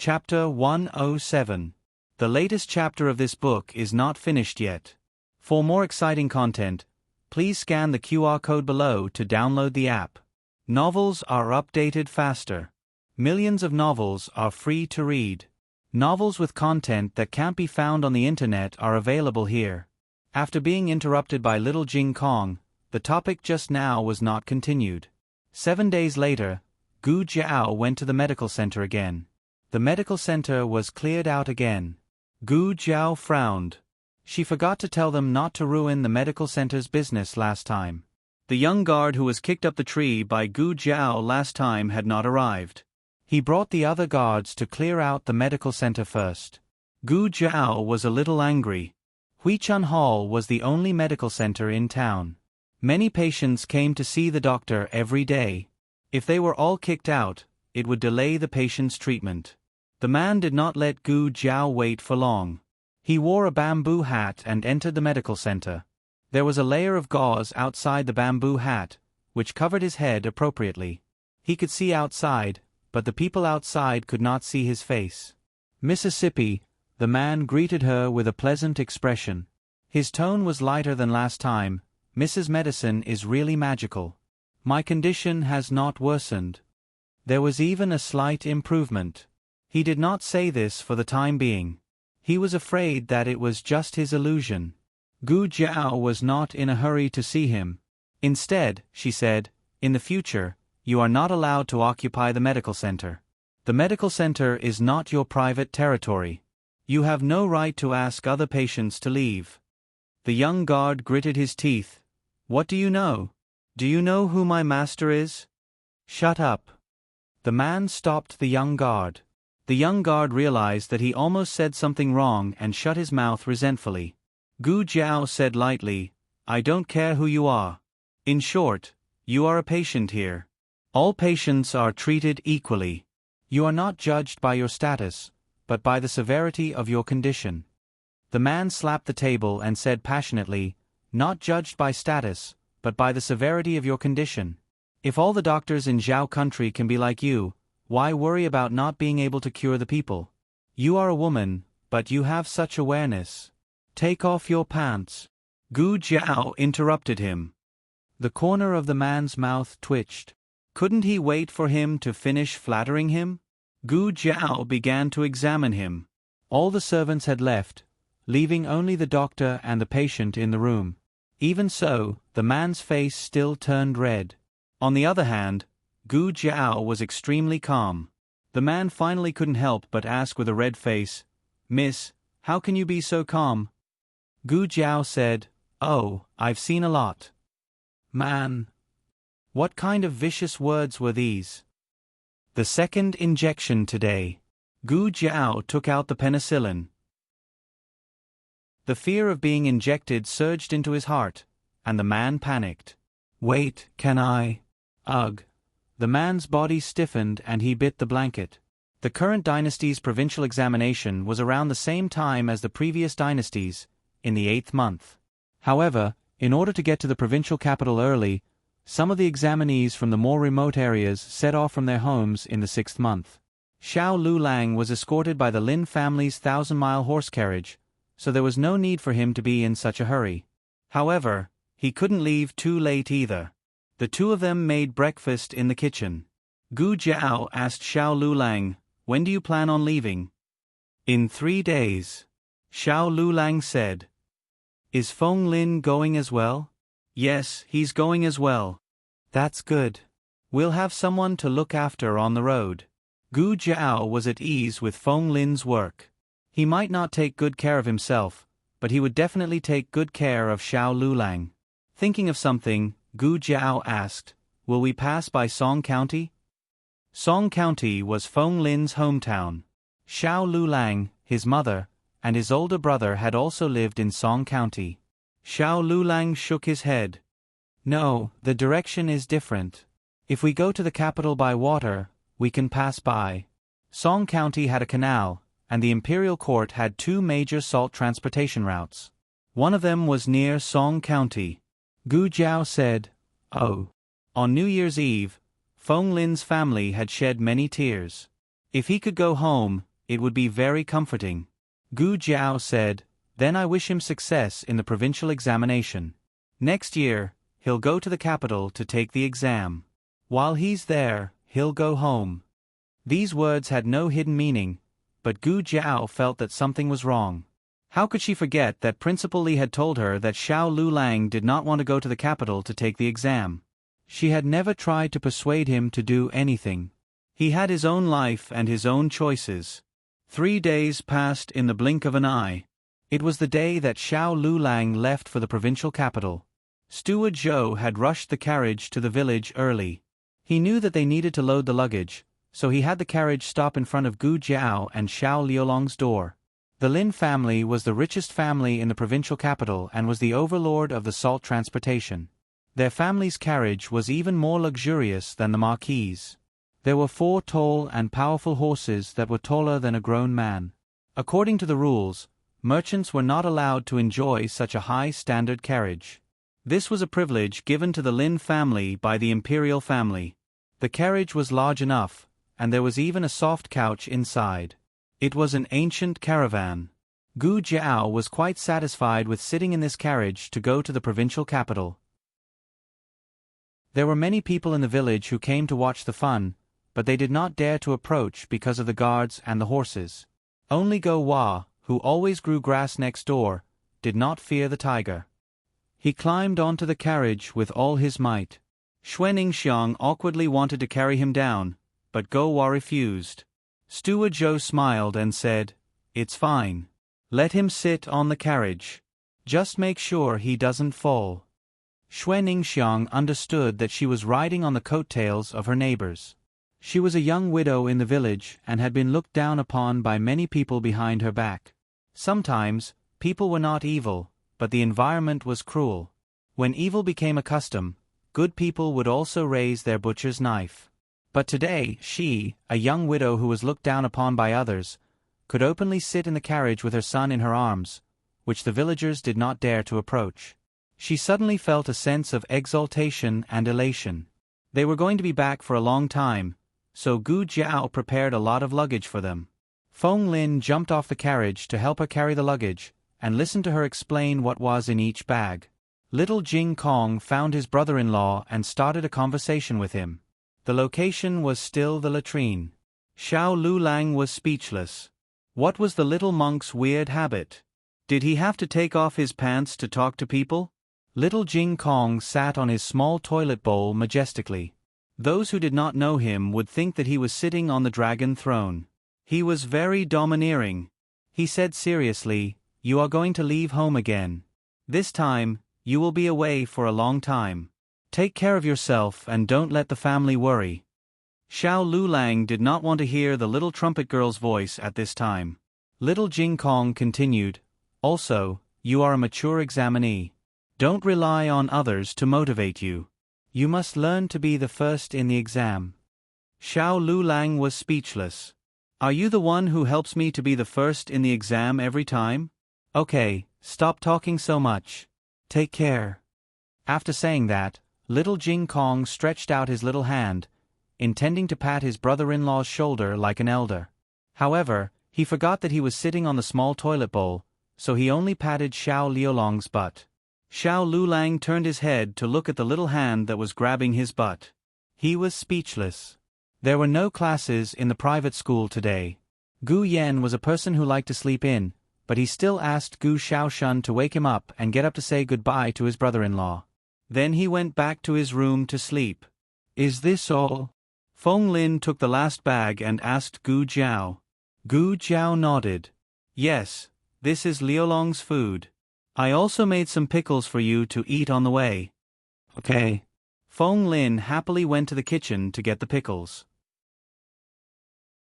Chapter 107. The latest chapter of this book is not finished yet. For more exciting content, please scan the QR code below to download the app. Novels are updated faster. Millions of novels are free to read. Novels with content that can't be found on the internet are available here. After being interrupted by Little Jing Kong, the topic just now was not continued. 7 days later, Gu Jiao went to the medical center again. The medical center was cleared out again. Gu Jiao frowned. She forgot to tell them not to ruin the medical center's business last time. The young guard who was kicked up the tree by Gu Jiao last time had not arrived. He brought the other guards to clear out the medical center first. Gu Jiao was a little angry. Huichun Hall was the only medical center in town. Many patients came to see the doctor every day. If they were all kicked out, it would delay the patient's treatment. The man did not let Gu Jiao wait for long. He wore a bamboo hat and entered the medical center. There was a layer of gauze outside the bamboo hat, which covered his head appropriately. He could see outside, but the people outside could not see his face. Mississippi, the man greeted her with a pleasant expression. His tone was lighter than last time. Mrs. Medicine is really magical. My condition has not worsened. There was even a slight improvement. He did not say this for the time being. He was afraid that it was just his illusion. Gu Jiao was not in a hurry to see him. Instead, she said, in the future, you are not allowed to occupy the medical center. The medical center is not your private territory. You have no right to ask other patients to leave. The young guard gritted his teeth. What do you know? Do you know who my master is? Shut up. The man stopped the young guard. The young guard realized that he almost said something wrong and shut his mouth resentfully. Gu Jiao said lightly, I don't care who you are. In short, you are a patient here. All patients are treated equally. You are not judged by your status, but by the severity of your condition. The man slapped the table and said passionately, not judged by status, but by the severity of your condition. If all the doctors in Zhao country can be like you, why worry about not being able to cure the people? You are a woman, but you have such awareness. Take off your pants. Gu Jiao interrupted him. The corner of the man's mouth twitched. Couldn't he wait for him to finish flattering him? Gu Jiao began to examine him. All the servants had left, leaving only the doctor and the patient in the room. Even so, the man's face still turned red. On the other hand, Gu Jiao was extremely calm. The man finally couldn't help but ask with a red face, Miss, how can you be so calm? Gu Jiao said, Oh, I've seen a lot. Man. What kind of vicious words were these? The second injection today. Gu Jiao took out the penicillin. The fear of being injected surged into his heart, and the man panicked. Wait, can I? Ugh. The man's body stiffened and he bit the blanket. The current dynasty's provincial examination was around the same time as the previous dynasties, in the 8th month. However, in order to get to the provincial capital early, some of the examinees from the more remote areas set off from their homes in the 6th month. Xiao Lulang was escorted by the Lin family's 1,000-mile horse carriage, so there was no need for him to be in such a hurry. However, he couldn't leave too late either. The two of them made breakfast in the kitchen. Gu Jiao asked Xiao Lulang, when do you plan on leaving? In 3 days. Xiao Lulang said. Is Feng Lin going as well? Yes, he's going as well. That's good. We'll have someone to look after on the road. Gu Jiao was at ease with Feng Lin's work. He might not take good care of himself, but he would definitely take good care of Xiao Lulang. Thinking of something, Gu Jiao asked, will we pass by Song County? Song County was Feng Lin's hometown. Xiao Lulang, his mother, and his older brother had also lived in Song County. Xiao Lulang shook his head. No, the direction is different. If we go to the capital by water, we can pass by. Song County had a canal, and the imperial court had 2 major salt transportation routes. One of them was near Song County. Gu Jiao said, Oh. On New Year's Eve, Feng Lin's family had shed many tears. If he could go home, it would be very comforting. Gu Jiao said, then I wish him success in the provincial examination. Next year, he'll go to the capital to take the exam. While he's there, he'll go home. These words had no hidden meaning, but Gu Jiao felt that something was wrong. How could she forget that Principal Li had told her that Xiao Lulang did not want to go to the capital to take the exam? She had never tried to persuade him to do anything. He had his own life and his own choices. 3 days passed in the blink of an eye. It was the day that Xiao Lulang left for the provincial capital. Steward Zhou had rushed the carriage to the village early. He knew that they needed to load the luggage, so he had the carriage stop in front of Gu Jiao and Xiao Liulong's door. The Lin family was the richest family in the provincial capital and was the overlord of the salt transportation. Their family's carriage was even more luxurious than the marquis's. There were 4 tall and powerful horses that were taller than a grown man. According to the rules, merchants were not allowed to enjoy such a high-standard carriage. This was a privilege given to the Lin family by the imperial family. The carriage was large enough, and there was even a soft couch inside. It was an ancient caravan. Gu Jiao was quite satisfied with sitting in this carriage to go to the provincial capital. There were many people in the village who came to watch the fun, but they did not dare to approach because of the guards and the horses. Only Go Hua, who always grew grass next door, did not fear the tiger. He climbed onto the carriage with all his might. Xuaningxiang awkwardly wanted to carry him down, but Go Hua refused. Steward Zhou smiled and said, "It's fine. Let him sit on the carriage. Just make sure he doesn't fall." Xuaningxiang understood that she was riding on the coattails of her neighbors. She was a young widow in the village and had been looked down upon by many people behind her back. Sometimes, people were not evil, but the environment was cruel. When evil became a custom, good people would also raise their butcher's knife. But today she, a young widow who was looked down upon by others, could openly sit in the carriage with her son in her arms, which the villagers did not dare to approach. She suddenly felt a sense of exaltation and elation. They were going to be back for a long time, so Gu Jiao prepared a lot of luggage for them. Feng Lin jumped off the carriage to help her carry the luggage, and listened to her explain what was in each bag. Little Jing Kong found his brother-in-law and started a conversation with him. The location was still the latrine. Xiao Lulang was speechless. What was the little monk's weird habit? Did he have to take off his pants to talk to people? Little Jing Kong sat on his small toilet bowl majestically. Those who did not know him would think that he was sitting on the dragon throne. He was very domineering. He said seriously, "You are going to leave home again. This time, you will be away for a long time. Take care of yourself and don't let the family worry." Xiao Lulang did not want to hear the little trumpet girl's voice at this time. Little Jing Kong continued, "Also, you are a mature examinee. Don't rely on others to motivate you. You must learn to be the first in the exam." Xiao Lulang was speechless. "Are you the one who helps me to be the first in the exam every time? Okay, stop talking so much. Take care." After saying that, little Jing Kong stretched out his little hand, intending to pat his brother-in-law's shoulder like an elder. However, he forgot that he was sitting on the small toilet bowl, so he only patted Xiao Liulong's butt. Xiao Lulang turned his head to look at the little hand that was grabbing his butt. He was speechless. There were no classes in the private school today. Gu Yan was a person who liked to sleep in, but he still asked Gu Shaoshun to wake him up and get up to say goodbye to his brother-in-law. Then he went back to his room to sleep. "Is this all?" Feng Lin took the last bag and asked Gu Jiao. Gu Jiao nodded. "Yes, this is Liulong's food. I also made some pickles for you to eat on the way." "Okay." Feng Lin happily went to the kitchen to get the pickles.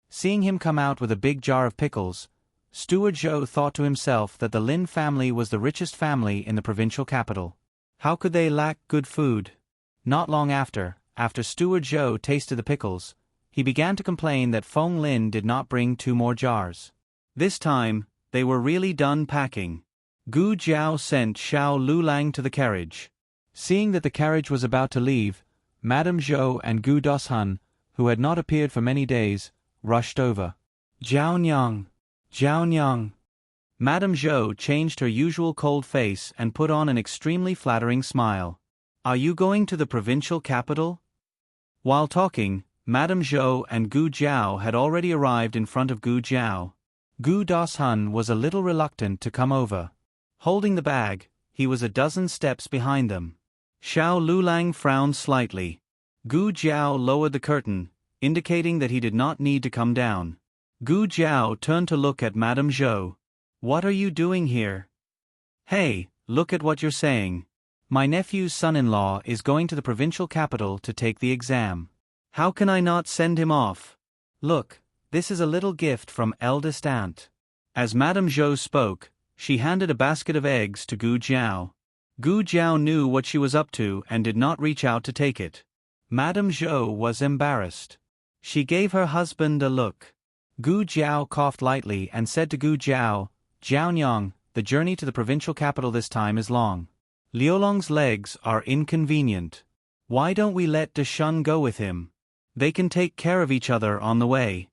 Seeing him come out with a big jar of pickles, Steward Zhou thought to himself that the Lin family was the richest family in the provincial capital. How could they lack good food? Not long after Steward Zhou tasted the pickles, he began to complain that Feng Lin did not bring 2 more jars. This time, they were really done packing. Gu Jiao sent Xiao Lulang to the carriage. Seeing that the carriage was about to leave, Madame Zhou and Gu Doshun, who had not appeared for many days, rushed over. Jiao Nyang. Jiao Nyang. Madame Zhou changed her usual cold face and put on an extremely flattering smile. Are you going to the provincial capital? While talking, Madame Zhou and Gu Jiao had already arrived in front of Gu Jiao. Gu Dashun was a little reluctant to come over. Holding the bag, he was a dozen steps behind them. Xiao Lulang frowned slightly. Gu Jiao lowered the curtain, indicating that he did not need to come down. Gu Jiao turned to look at Madame Zhou. What are you doing here? Hey, look at what you're saying. My nephew's son-in-law is going to the provincial capital to take the exam. How can I not send him off? Look, this is a little gift from eldest aunt. As Madame Zhou spoke, she handed a basket of eggs to Gu Jiao. Gu Jiao knew what she was up to and did not reach out to take it. Madame Zhou was embarrassed. She gave her husband a look. Gu Jiao coughed lightly and said to Gu Jiao, Jiaonyang, the journey to the provincial capital this time is long. Liulong's legs are inconvenient. Why don't we let Dashun go with him? They can take care of each other on the way.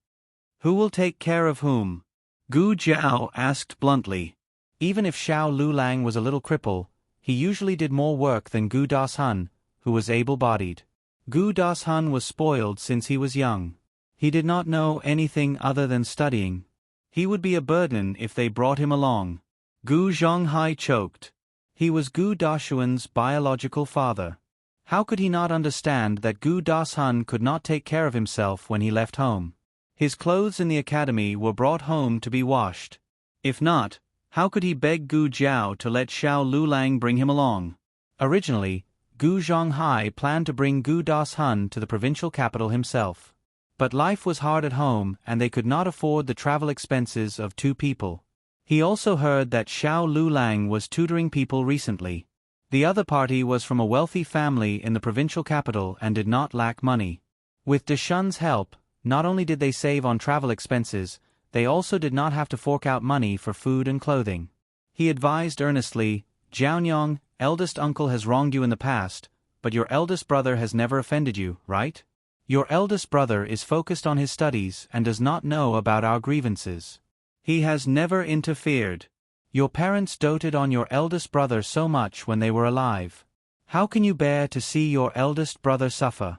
Who will take care of whom? Gu Jiao asked bluntly. Even if Xiao Lulang was a little cripple, he usually did more work than Gu Dashun, who was able-bodied. Gu Dashun was spoiled since he was young. He did not know anything other than studying. He would be a burden if they brought him along. Gu Zhonghai choked. He was Gu Dashun's biological father. How could he not understand that Gu Dashun could not take care of himself when he left home? His clothes in the academy were brought home to be washed. If not, how could he beg Gu Jiao to let Xiao Lulang bring him along? Originally, Gu Zhonghai planned to bring Gu Dashun to the provincial capital himself. But life was hard at home and they could not afford the travel expenses of two people. He also heard that Xiao Lulang was tutoring people recently. The other party was from a wealthy family in the provincial capital and did not lack money. With Dashun's help, not only did they save on travel expenses, they also did not have to fork out money for food and clothing. He advised earnestly, Jiaonyang, eldest uncle has wronged you in the past, but your eldest brother has never offended you, right? Your eldest brother is focused on his studies and does not know about our grievances. He has never interfered. Your parents doted on your eldest brother so much when they were alive. How can you bear to see your eldest brother suffer?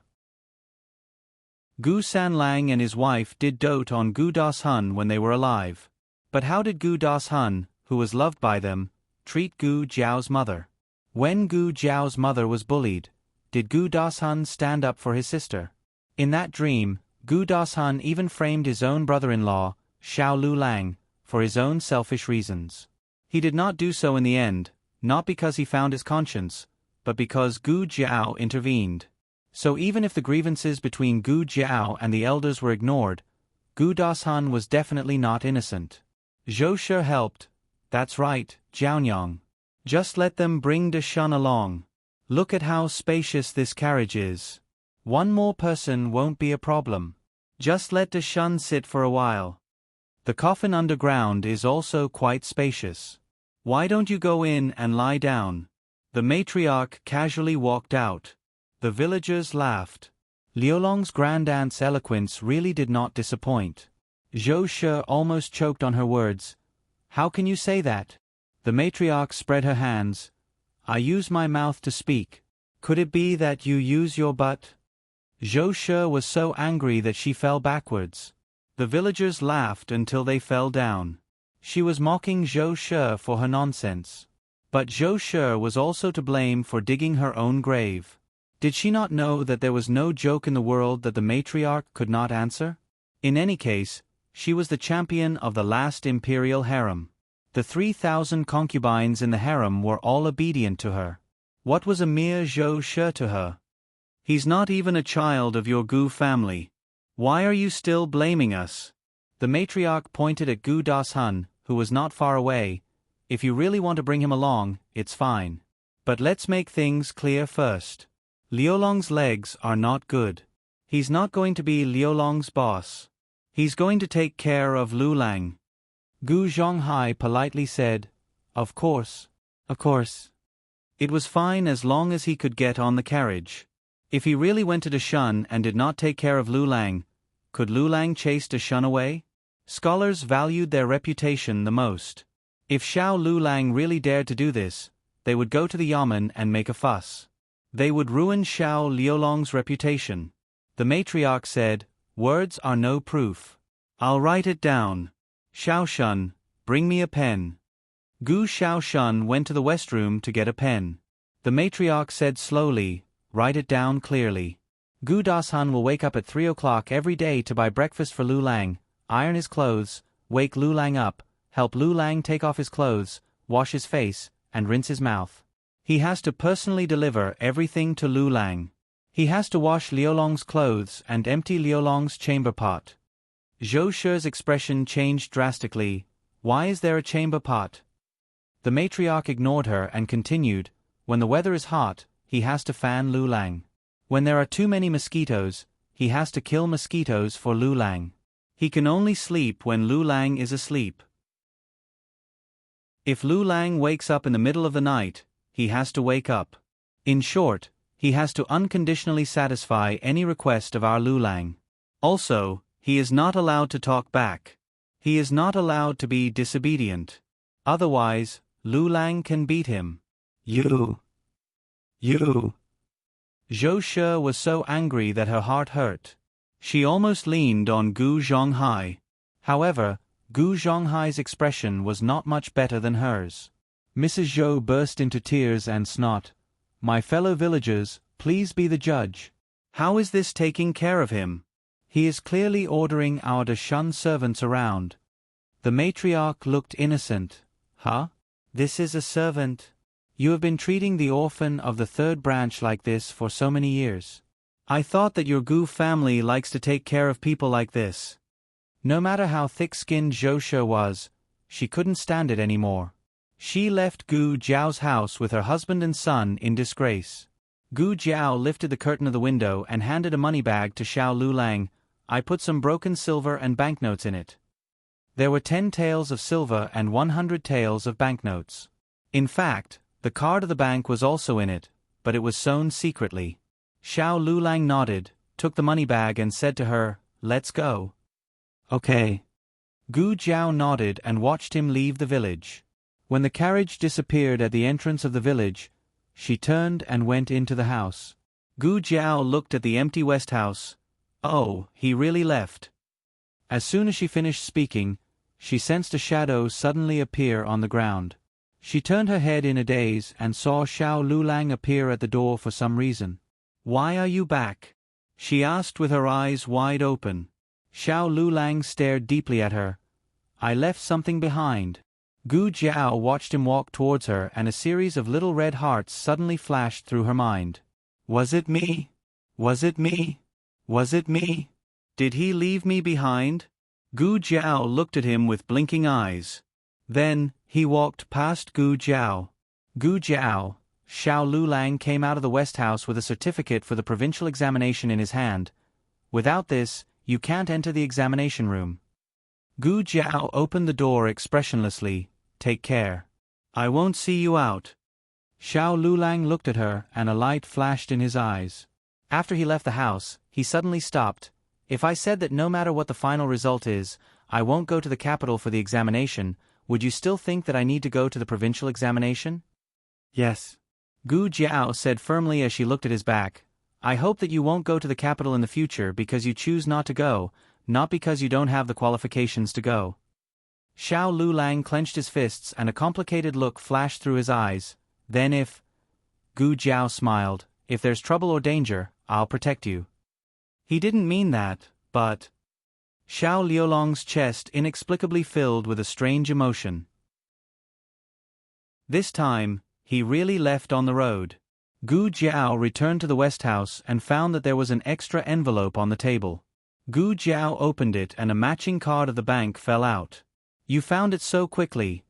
Gu Sanlang and his wife did dote on Gu Dashun when they were alive. But how did Gu Dashun, who was loved by them, treat Gu Jiao's mother? When Gu Jiao's mother was bullied, did Gu Dashun stand up for his sister? In that dream, Gu Dashun even framed his own brother-in-law, Xiao Lulang, for his own selfish reasons. He did not do so in the end, not because he found his conscience, but because Gu Jiao intervened. So even if the grievances between Gu Jiao and the elders were ignored, Gu Dashun was definitely not innocent. Zhou Shi helped. That's right, Jiaonyang. Just let them bring Dashun along. Look at how spacious this carriage is. One more person won't be a problem. Just let Dashun sit for a while. The coffin underground is also quite spacious. Why don't you go in and lie down? The matriarch casually walked out. The villagers laughed. Liulong's grand-aunt's eloquence really did not disappoint. Zhou Shi almost choked on her words. How can you say that? The matriarch spread her hands. I use my mouth to speak. Could it be that you use your butt? Zhou Shi was so angry that she fell backwards. The villagers laughed until they fell down. She was mocking Zhou Shi for her nonsense. But Zhou Shi was also to blame for digging her own grave. Did she not know that there was no joke in the world that the matriarch could not answer? In any case, she was the champion of the last imperial harem. The 3,000 concubines in the harem were all obedient to her. What was a mere Zhou Shi to her? He's not even a child of your Gu family. Why are you still blaming us? The matriarch pointed at Gu Dashun, who was not far away. If you really want to bring him along, it's fine. But let's make things clear first. Liulong's legs are not good. He's not going to be Liulong's boss. He's going to take care of Lulang. Gu Zhonghai politely said, Of course. Of course. It was fine as long as he could get on the carriage. If he really went to Dashun and did not take care of Lulang, could Lulang chase Dashun away? Scholars valued their reputation the most. If Xiao Lulang really dared to do this, they would go to the yamen and make a fuss. They would ruin Xiao Liulong's reputation. The matriarch said, "Words are no proof. I'll write it down. Xiaoshun, bring me a pen." Gu Xiaoshun went to the west room to get a pen. The matriarch said slowly, "Write it down clearly. Gu Dashan will wake up at 3 o'clock every day to buy breakfast for Lulang, iron his clothes, wake Lulang up, help Lulang take off his clothes, wash his face, and rinse his mouth. He has to personally deliver everything to Lulang. He has to wash Liulong's clothes and empty Liulong's chamber pot." Zhou Shi's expression changed drastically. "Why is there a chamber pot?" The matriarch ignored her and continued, "When the weather is hot, he has to fan Lulang. When there are too many mosquitoes, he has to kill mosquitoes for Lulang. He can only sleep when Lulang is asleep. If Lulang wakes up in the middle of the night, he has to wake up. In short, he has to unconditionally satisfy any request of our Lulang. Also, he is not allowed to talk back. He is not allowed to be disobedient. Otherwise, Lulang can beat him." You. Zhou Shi was so angry that her heart hurt. She almost leaned on Gu Zhonghai. However, Gu Zhonghai's expression was not much better than hers. Mrs. Zhou burst into tears and snot. "My fellow villagers, please be the judge. How is this taking care of him? He is clearly ordering our Dashan servants around." The matriarch looked innocent. "Huh? This is a servant? You have been treating the orphan of the third branch like this for so many years. I thought that your Gu family likes to take care of people like this." No matter how thick-skinned Zhou Shi was, she couldn't stand it anymore. She left Gu Jiao's house with her husband and son in disgrace. Gu Jiao lifted the curtain of the window and handed a money bag to Xiao Lulang. "I put some broken silver and banknotes in it." There were 10 taels of silver and 100 taels of banknotes. In fact, the card of the bank was also in it, but it was sewn secretly. Xiao Lulang nodded, took the money bag and said to her, "Let's go." "Okay." Gu Jiao nodded and watched him leave the village. When the carriage disappeared at the entrance of the village, she turned and went into the house. Gu Jiao looked at the empty West house. Oh, he really left. As soon as she finished speaking, she sensed a shadow suddenly appear on the ground. She turned her head in a daze and saw Xiao Lulang appear at the door for some reason. "Why are you back?" she asked with her eyes wide open. Xiao Lulang stared deeply at her. "I left something behind." Gu Jiao watched him walk towards her and a series of little red hearts suddenly flashed through her mind. Was it me? Was it me? Was it me? Did he leave me behind? Gu Jiao looked at him with blinking eyes. Then, he walked past Gu Jiao. "Gu Jiao." Xiao Lulang came out of the West House with a certificate for the provincial examination in his hand. "Without this, you can't enter the examination room." Gu Jiao opened the door expressionlessly. "Take care. I won't see you out." Xiao Lulang looked at her and a light flashed in his eyes. After he left the house, he suddenly stopped. "If I said that no matter what the final result is, I won't go to the capital for the examination, would you still think that I need to go to the provincial examination?" "Yes." Gu Jiao said firmly as she looked at his back. "I hope that you won't go to the capital in the future because you choose not to go, not because you don't have the qualifications to go." Xiao Lulang clenched his fists and a complicated look flashed through his eyes. "Then Gu Jiao smiled, "if there's trouble or danger, I'll protect you." He didn't mean that, but... Xiao Liulong's chest inexplicably filled with a strange emotion. This time, he really left on the road. Gu Jiao returned to the West House and found that there was an extra envelope on the table. Gu Jiao opened it and a matching card of the bank fell out. "You found it so quickly."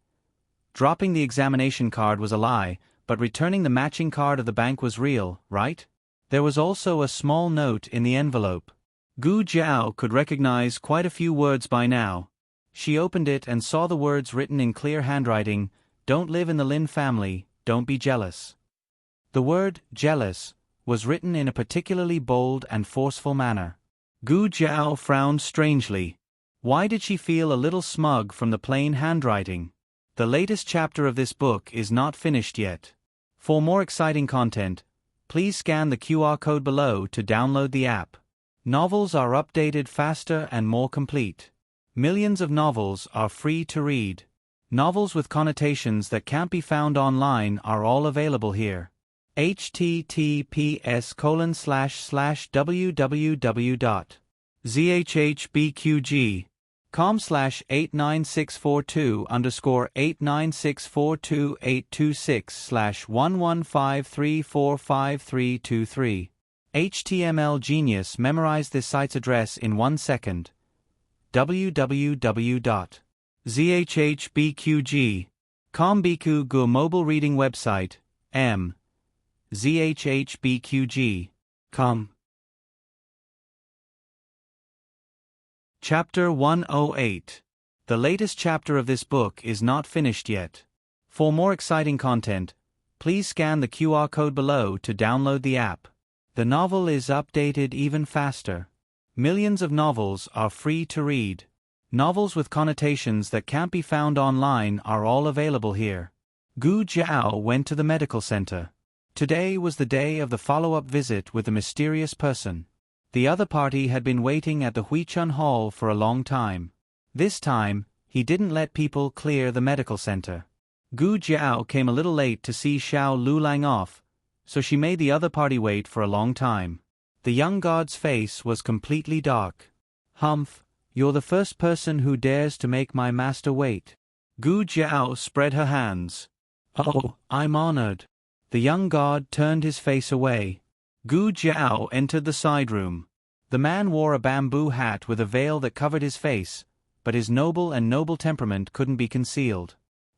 Dropping the examination card was a lie, but returning the matching card of the bank was real, right? There was also a small note in the envelope. Gu Jiao could recognize quite a few words by now. She opened it and saw the words written in clear handwriting, "Don't live in the Lin family, don't be jealous." The word, jealous, was written in a particularly bold and forceful manner. Gu Jiao frowned strangely. Why did she feel a little smug from the plain handwriting? The latest chapter of this book is not finished yet. For more exciting content, please scan the QR code below to download the app. Novels are updated faster and more complete. Millions of novels are free to read. Novels with connotations that can't be found online are all available here. https://www.zhbqg.com/89642_826/115345323. HTML Genius memorized this site's address in 1 second. www.zhbqg.com Biku Gu mobile reading website, zhbqg.com. Chapter 108. The latest chapter of this book is not finished yet. For more exciting content, please scan the QR code below to download the app. The novel is updated even faster. Millions of novels are free to read. Novels with connotations that can't be found online are all available here. Gu Jiao went to the medical center. Today was the day of the follow-up visit with the mysterious person. The other party had been waiting at the Huichun Hall for a long time. This time, he didn't let people clear the medical center. Gu Jiao came a little late to see Xiao Lulang off, so she made the other party wait for a long time. The young god's face was completely dark. "Humph, you're the first person who dares to make my master wait." Gu Jiao spread her hands. "Oh, I'm honored." The young god turned his face away. Gu Jiao entered the side room. The man wore a bamboo hat with a veil that covered his face, but his noble temperament couldn't be concealed.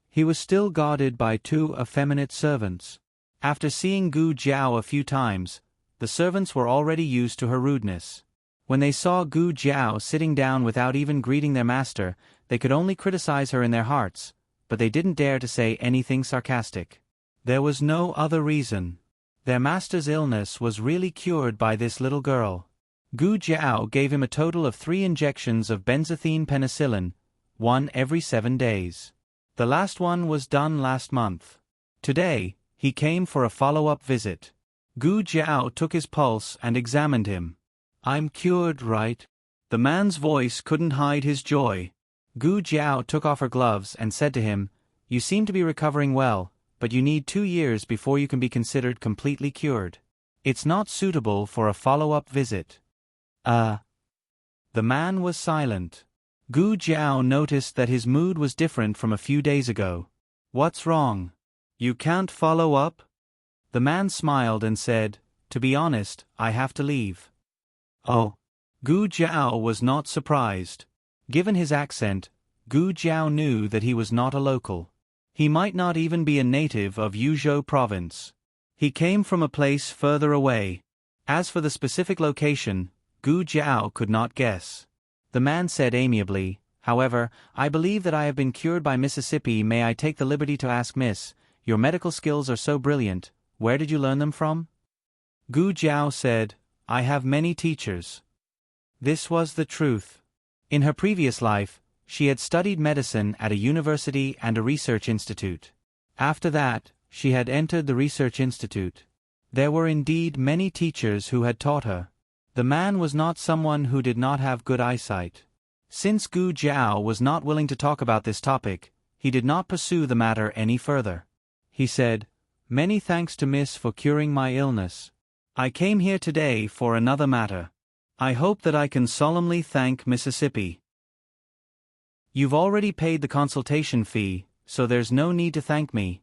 He was still guarded by 2 effeminate servants. After seeing Gu Jiao a few times, the servants were already used to her rudeness. When they saw Gu Jiao sitting down without even greeting their master, they could only criticize her in their hearts, but they didn't dare to say anything sarcastic. There was no other reason. Their master's illness was really cured by this little girl. Gu Jiao gave him a total of 3 injections of benzathine penicillin, 1 every 7 days. The last one was done last month. Today, he came for a follow-up visit. Gu Jiao took his pulse and examined him. "I'm cured, right?" The man's voice couldn't hide his joy. Gu Jiao took off her gloves and said to him, "You seem to be recovering well, but you need 2 years before you can be considered completely cured. It's not suitable for a follow-up visit." The man was silent. Gu Jiao noticed that his mood was different from a few days ago. "What's wrong? You can't follow up?" The man smiled and said, "To be honest, I have to leave." "Oh." Gu Jiao was not surprised. Given his accent, Gu Jiao knew that he was not a local. He might not even be a native of Yuzhou province. He came from a place further away. As for the specific location, Gu Jiao could not guess. The man said amiably, "However, I believe that I have been cured by Mississippi. May I take the liberty to ask, Miss, your medical skills are so brilliant, where did you learn them from?" Gu Jiao said, "I have many teachers." This was the truth. In her previous life, she had studied medicine at a university and a research institute. After that, she had entered the research institute. There were indeed many teachers who had taught her. The man was not someone who did not have good eyesight. Since Gu Jiao was not willing to talk about this topic, he did not pursue the matter any further. He said, "Many thanks to Miss for curing my illness. I came here today for another matter. I hope that I can solemnly thank Mississippi." "You've already paid the consultation fee, so there's no need to thank me."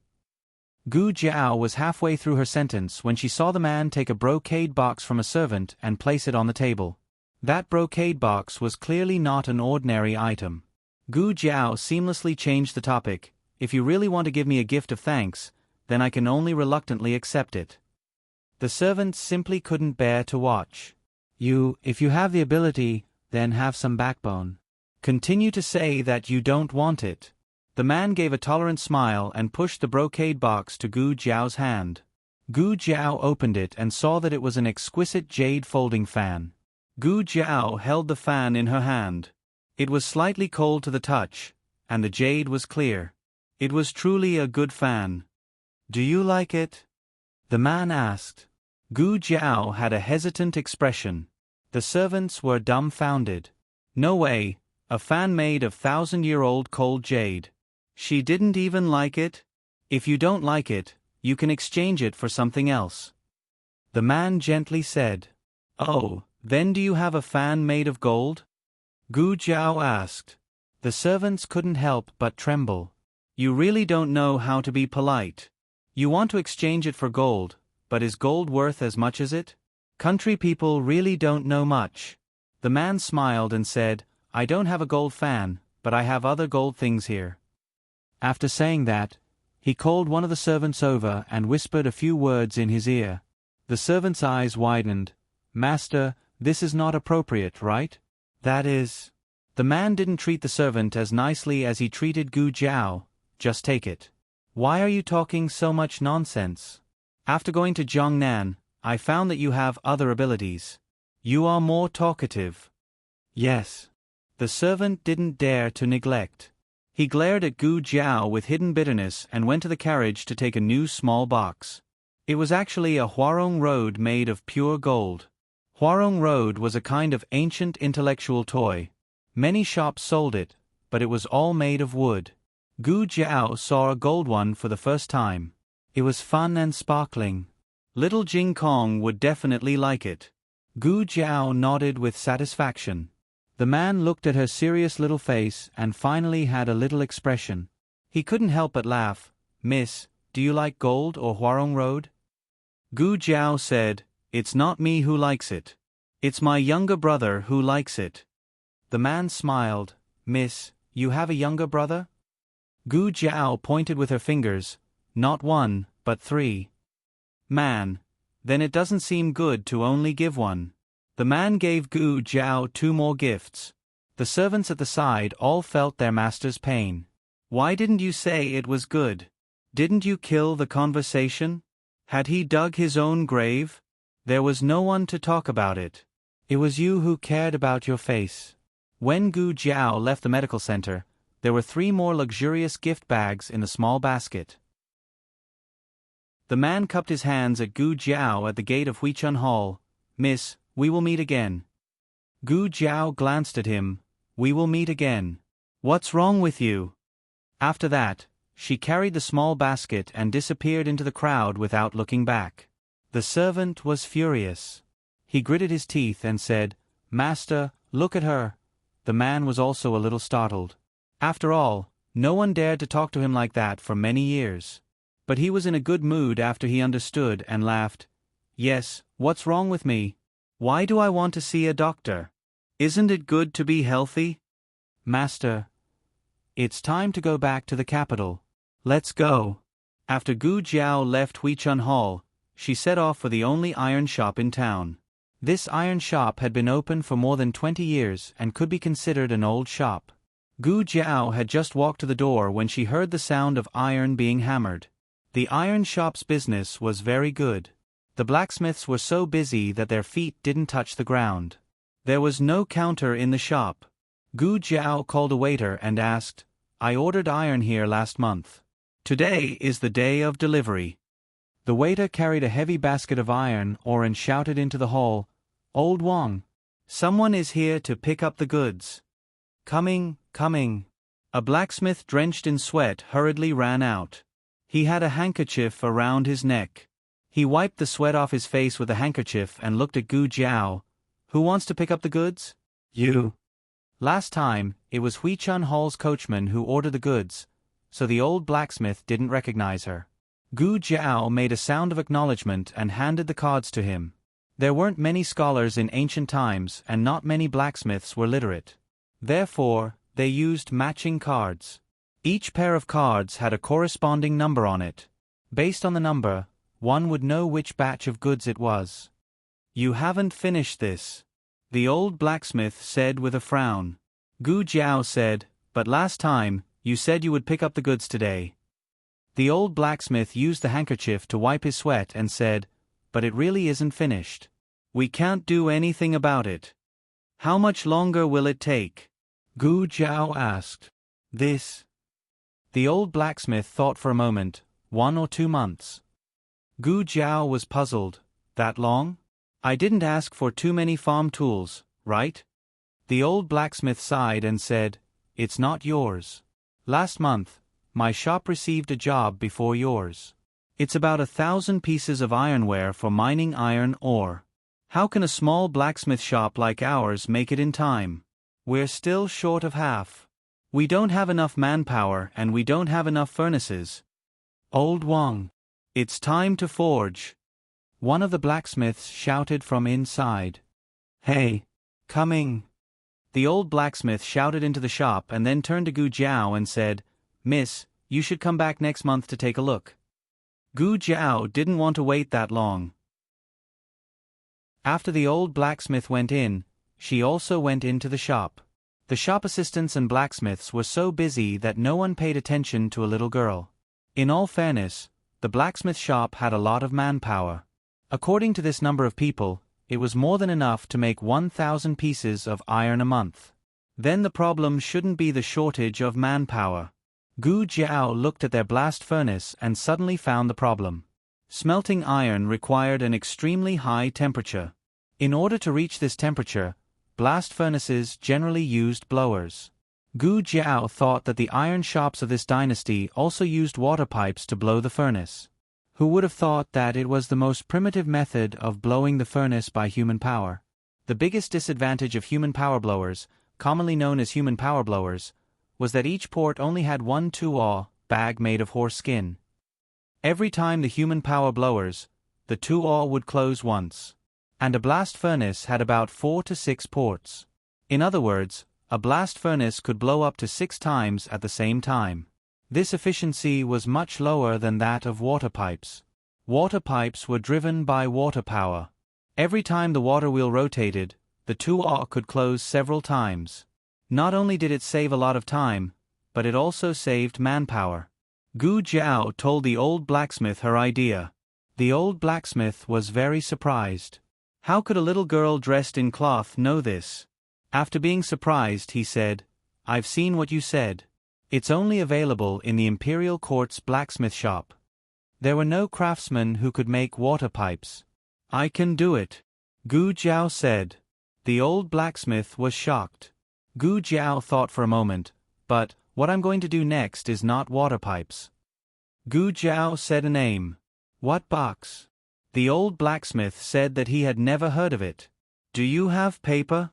Gu Jiao was halfway through her sentence when she saw the man take a brocade box from a servant and place it on the table. That brocade box was clearly not an ordinary item. Gu Jiao seamlessly changed the topic. "If you really want to give me a gift of thanks, then I can only reluctantly accept it." The servant simply couldn't bear to watch. If you have the ability, then have some backbone. Continue to say that you don't want it." The man gave a tolerant smile and pushed the brocade box to Gu Jiao's hand. Gu Jiao opened it and saw that it was an exquisite jade folding fan. Gu Jiao held the fan in her hand. It was slightly cold to the touch, and the jade was clear. It was truly a good fan. "Do you like it?" the man asked. Gu Jiao had a hesitant expression. The servants were dumbfounded. No way, a fan made of 1,000-year-old cold jade. She didn't even like it? If you don't like it, you can exchange it for something else. The man gently said. "Oh, then do you have a fan made of gold?" Gu Jiao asked. The servants couldn't help but tremble. "You really don't know how to be polite. You want to exchange it for gold, but is gold worth as much as it? Country people really don't know much." The man smiled and said, "I don't have a gold fan, but I have other gold things here." After saying that, he called one of the servants over and whispered a few words in his ear. The servant's eyes widened. "Master, this is not appropriate, right?" "That is." The man didn't treat the servant as nicely as he treated Gu Jiao. "Just take it." "Why are you talking so much nonsense? After going to Jiangnan, I found that you have other abilities. You are more talkative." "Yes." The servant didn't dare to neglect. He glared at Gu Jiao with hidden bitterness and went to the carriage to take a new small box. It was actually a Huarong Road made of pure gold. Huarong Road was a kind of ancient intellectual toy. Many shops sold it, but it was all made of wood. Gu Jiao saw a gold one for the first time. It was fun and sparkling. Little Jing Kong would definitely like it. Gu Jiao nodded with satisfaction. The man looked at her serious little face and finally had a little expression. He couldn't help but laugh. "Miss, do you like gold or Huarong Road?" Gu Jiao said, "It's not me who likes it. It's my younger brother who likes it." The man smiled. "Miss, you have a younger brother?" Gu Jiao pointed with her fingers. "Not one, but 3. "Man, then it doesn't seem good to only give one." The man gave Gu Jiao 2 more gifts. The servants at the side all felt their master's pain. "Why didn't you say it was good? Didn't you kill the conversation? Had he dug his own grave? There was no one to talk about it. It was you who cared about your face." When Gu Jiao left the medical center, there were 3 more luxurious gift bags in the small basket. The man cupped his hands at Gu Jiao at the gate of Huichun Hall. "Miss, we will meet again." Gu Jiao glanced at him. "We will meet again. What's wrong with you?" After that, she carried the small basket and disappeared into the crowd without looking back. The servant was furious. He gritted his teeth and said, "Master, look at her." The man was also a little startled. After all, no one dared to talk to him like that for many years. But he was in a good mood after he understood and laughed. "Yes, what's wrong with me? Why do I want to see a doctor? Isn't it good to be healthy?" "Master, it's time to go back to the capital. Let's go." After Gu Jiao left Huichun Hall, she set off for the only iron shop in town. This iron shop had been open for more than 20 years and could be considered an old shop. Gu Jiao had just walked to the door when she heard the sound of iron being hammered. The iron shop's business was very good. The blacksmiths were so busy that their feet didn't touch the ground. There was no counter in the shop. Gu Jiao called a waiter and asked, "I ordered iron here last month. Today is the day of delivery." The waiter carried a heavy basket of iron ore and shouted into the hall, "Old Wang, someone is here to pick up the goods." "Coming, coming." A blacksmith drenched in sweat hurriedly ran out. He had a handkerchief around his neck. He wiped the sweat off his face with the handkerchief and looked at Gu Jiao. "Who wants to pick up the goods?" "You." Last time, it was Huichun Hall's coachman who ordered the goods, so the old blacksmith didn't recognize her. Gu Jiao made a sound of acknowledgement and handed the cards to him. There weren't many scholars in ancient times and not many blacksmiths were literate. Therefore, they used matching cards. Each pair of cards had a corresponding number on it. Based on the number, one would know which batch of goods it was. "You haven't finished this," the old blacksmith said with a frown. Gu Jiao said, "But last time, you said you would pick up the goods today." The old blacksmith used the handkerchief to wipe his sweat and said, "But it really isn't finished. We can't do anything about it. How much longer will it take?" Gu Jiao asked. This. The old blacksmith thought for a moment, 1 or 2 months. Gu Jiao was puzzled. That long? I didn't ask for too many farm tools, right? The old blacksmith sighed and said, It's not yours. Last month, my shop received a job before yours. It's about 1,000 pieces of ironware for mining iron ore. How can a small blacksmith shop like ours make it in time? We're still short of half. We don't have enough manpower and we don't have enough furnaces. Old Wang. It's time to forge. One of the blacksmiths shouted from inside. Hey. Coming. The old blacksmith shouted into the shop and then turned to Gu Jiao and said, Miss, you should come back next month to take a look. Gu Jiao didn't want to wait that long. After the old blacksmith went in, she also went into the shop. The shop assistants and blacksmiths were so busy that no one paid attention to a little girl. In all fairness, the blacksmith shop had a lot of manpower. According to this number of people, it was more than enough to make 1,000 pieces of iron a month. Then the problem shouldn't be the shortage of manpower. Gu Jiao looked at their blast furnace and suddenly found the problem. Smelting iron required an extremely high temperature. In order to reach this temperature, blast furnaces generally used blowers. Gu Jiao thought that the iron shops of this dynasty also used water pipes to blow the furnace. Who would have thought that it was the most primitive method of blowing the furnace by human power? The biggest disadvantage of human power blowers, commonly known as human power blowers, was that each port only had one tuo bag made of horse skin. Every time the human power blowers, the tuo would close once. And a blast furnace had about 4 to 6 ports. In other words, a blast furnace could blow up to 6 times at the same time. This efficiency was much lower than that of water pipes. Water pipes were driven by water power. Every time the water wheel rotated, the tuo could close several times. Not only did it save a lot of time, but it also saved manpower. Gu Jiao told the old blacksmith her idea. The old blacksmith was very surprised. How could a little girl dressed in cloth know this? After being surprised, he said, I've seen what you said. It's only available in the Imperial Court's blacksmith shop. There were no craftsmen who could make water pipes. I can do it, Gu Jiao said. The old blacksmith was shocked. Gu Jiao thought for a moment, but what I'm going to do next is not water pipes. Gu Jiao said a name. What box? The old blacksmith said that he had never heard of it. Do you have paper?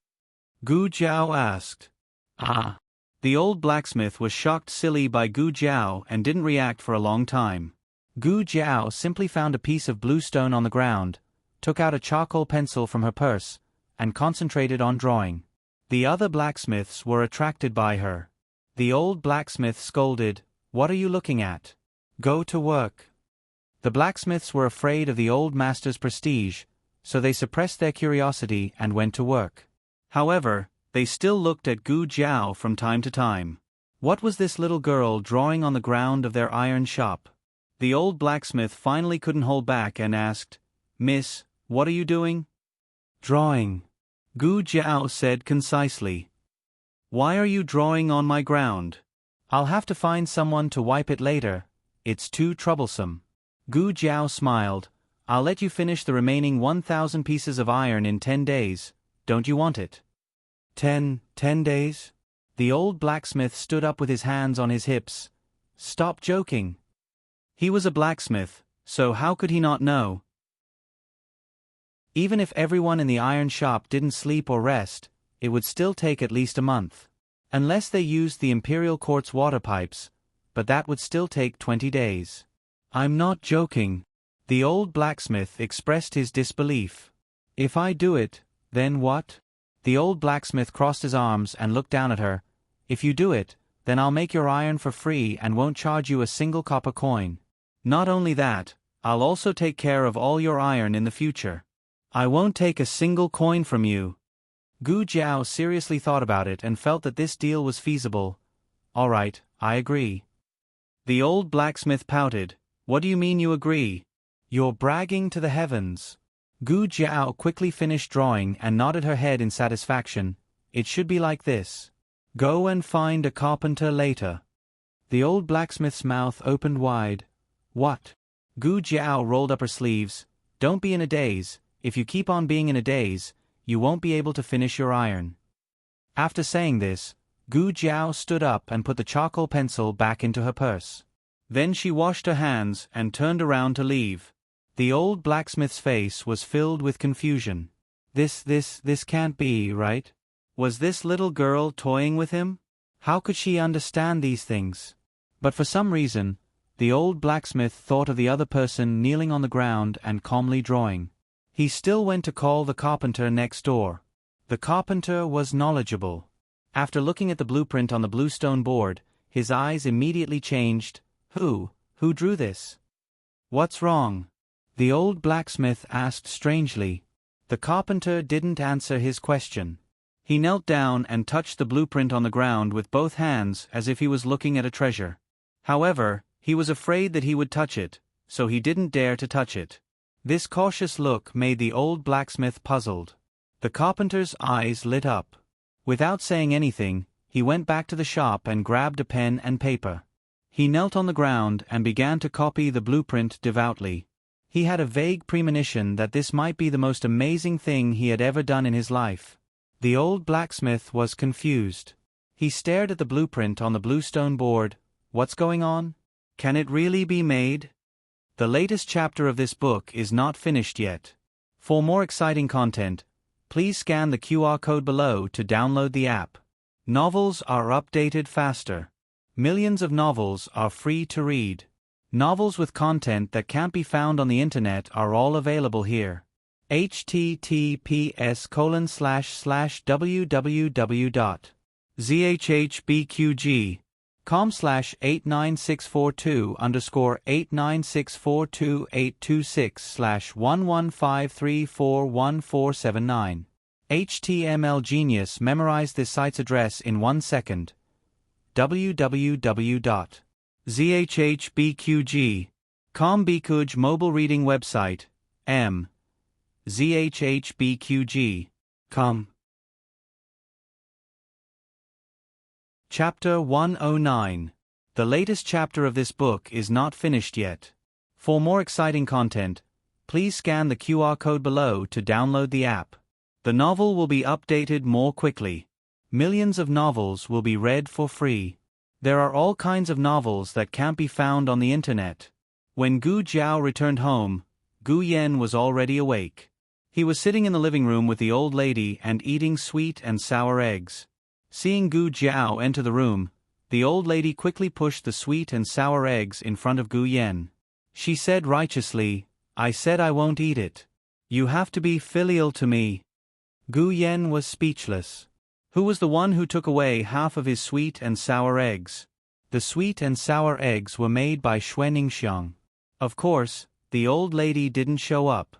Gu Jiao asked. Ah. The old blacksmith was shocked silly by Gu Jiao and didn't react for a long time. Gu Jiao simply found a piece of blue stone on the ground, took out a charcoal pencil from her purse, and concentrated on drawing. The other blacksmiths were attracted by her. The old blacksmith scolded, What are you looking at? Go to work. The blacksmiths were afraid of the old master's prestige, so they suppressed their curiosity and went to work. However, they still looked at Gu Jiao from time to time. What was this little girl drawing on the ground of their iron shop? The old blacksmith finally couldn't hold back and asked, Miss, what are you doing? Drawing. Gu Jiao said concisely. Why are you drawing on my ground? I'll have to find someone to wipe it later. It's too troublesome. Gu Jiao smiled. I'll let you finish the remaining 1,000 pieces of iron in 10 days. Don't you want it? 10 days? The old blacksmith stood up with his hands on his hips. Stop joking. He was a blacksmith, so how could he not know? Even if everyone in the iron shop didn't sleep or rest, it would still take at least a month. Unless they used the Imperial Court's water pipes, but that would still take 20 days. I'm not joking. The old blacksmith expressed his disbelief. If I do it, then what? The old blacksmith crossed his arms and looked down at her. If you do it, then I'll make your iron for free and won't charge you a single copper coin. Not only that, I'll also take care of all your iron in the future. I won't take a single coin from you. Gu Jiao seriously thought about it and felt that this deal was feasible. All right, I agree. The old blacksmith pouted. What do you mean you agree? You're bragging to the heavens. Gu Jiao quickly finished drawing and nodded her head in satisfaction. It should be like this. Go and find a carpenter later. The old blacksmith's mouth opened wide. What? Gu Jiao rolled up her sleeves. Don't be in a daze. If you keep on being in a daze, you won't be able to finish your iron. After saying this, Gu Jiao stood up and put the charcoal pencil back into her purse. Then she washed her hands and turned around to leave. The old blacksmith's face was filled with confusion. This can't be, right? Was this little girl toying with him? How could she understand these things? But for some reason, the old blacksmith thought of the other person kneeling on the ground and calmly drawing. He still went to call the carpenter next door. The carpenter was knowledgeable. After looking at the blueprint on the bluestone board, his eyes immediately changed. Who drew this? What's wrong? The old blacksmith asked strangely. The carpenter didn't answer his question. He knelt down and touched the blueprint on the ground with both hands as if he was looking at a treasure. However, he was afraid that he would touch it, so he didn't dare to touch it. This cautious look made the old blacksmith puzzled. The carpenter's eyes lit up. Without saying anything, he went back to the shop and grabbed a pen and paper. He knelt on the ground and began to copy the blueprint devoutly. He had a vague premonition that this might be the most amazing thing he had ever done in his life. The old blacksmith was confused. He stared at the blueprint on the bluestone board. What's going on? Can it really be made? The latest chapter of this book is not finished yet. For more exciting content, please scan the QR code below to download the app. Novels are updated faster. Millions of novels are free to read. Novels with content that can't be found on the internet are all available here. https://www.zhbqg.com/89642/826/115341479. HTML Genius memorized this site's address in 1 second. www.zhbqg.com Bikuj mobile reading website. zhbqg.com. Chapter 109. The latest chapter of this book is not finished yet. For more exciting content, please scan the QR code below to download the app. The novel will be updated more quickly. Millions of novels will be read for free. There are all kinds of novels that can't be found on the internet. When Gu Jiao returned home, Gu Yen was already awake. He was sitting in the living room with the old lady and eating sweet and sour eggs. Seeing Gu Jiao enter the room, the old lady quickly pushed the sweet and sour eggs in front of Gu Yen. She said righteously, "I said I won't eat it. You have to be filial to me." Gu Yen was speechless. Who was the one who took away half of his sweet and sour eggs? The sweet and sour eggs were made by Xuaningxiang. Of course, the old lady didn't show up.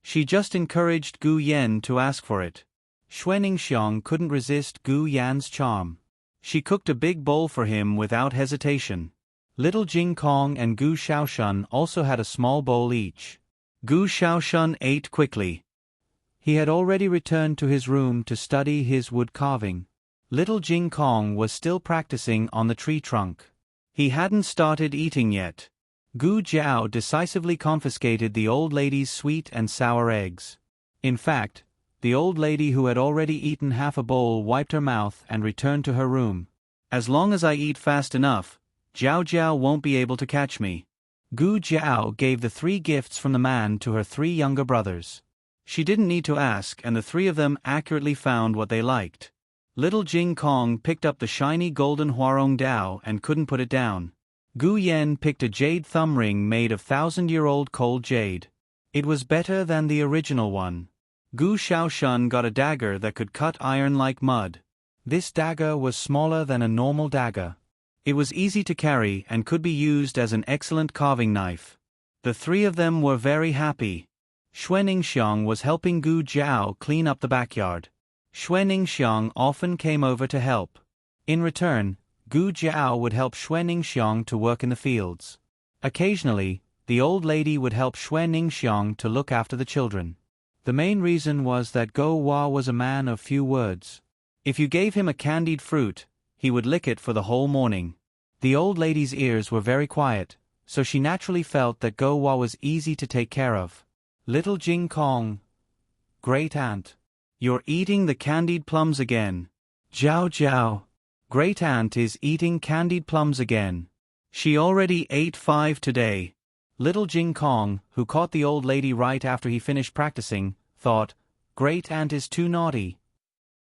She just encouraged Gu Yen to ask for it. Xuaningxiang couldn't resist Gu Yan's charm. She cooked a big bowl for him without hesitation. Little Jing Kong and Gu Shaoshun also had a small bowl each. Gu Shaoshun ate quickly. He had already returned to his room to study his wood carving. Little Jing Kong was still practicing on the tree trunk. He hadn't started eating yet. Gu Jiao decisively confiscated the old lady's sweet and sour eggs. In fact, the old lady who had already eaten half a bowl wiped her mouth and returned to her room. As long as I eat fast enough, Jiao Jiao won't be able to catch me. Gu Jiao gave the 3 gifts from the man to her 3 younger brothers. She didn't need to ask, and the 3 of them accurately found what they liked. Little Jing Kong picked up the shiny golden Huarong Dao and couldn't put it down. Gu Yen picked a jade thumb ring made of 1,000-year-old cold jade. It was better than the original one. Gu Shaoshun got a dagger that could cut iron like mud. This dagger was smaller than a normal dagger. It was easy to carry and could be used as an excellent carving knife. The 3 of them were very happy. Xuaningxiang was helping Gu Jiao clean up the backyard. Xuaningxiang often came over to help. In return, Gu Jiao would help Xuaningxiang to work in the fields. Occasionally, the old lady would help Xuaningxiang to look after the children. The main reason was that Go Hua was a man of few words. If you gave him a candied fruit, he would lick it for the whole morning. The old lady's ears were very quiet, so she naturally felt that Go Wa was easy to take care of. Little Jing Kong. Great Aunt. You're eating the candied plums again. Jiao Jiao. Great Aunt is eating candied plums again. She already ate 5 today. Little Jing Kong, who caught the old lady right after he finished practicing, thought, Great Aunt is too naughty.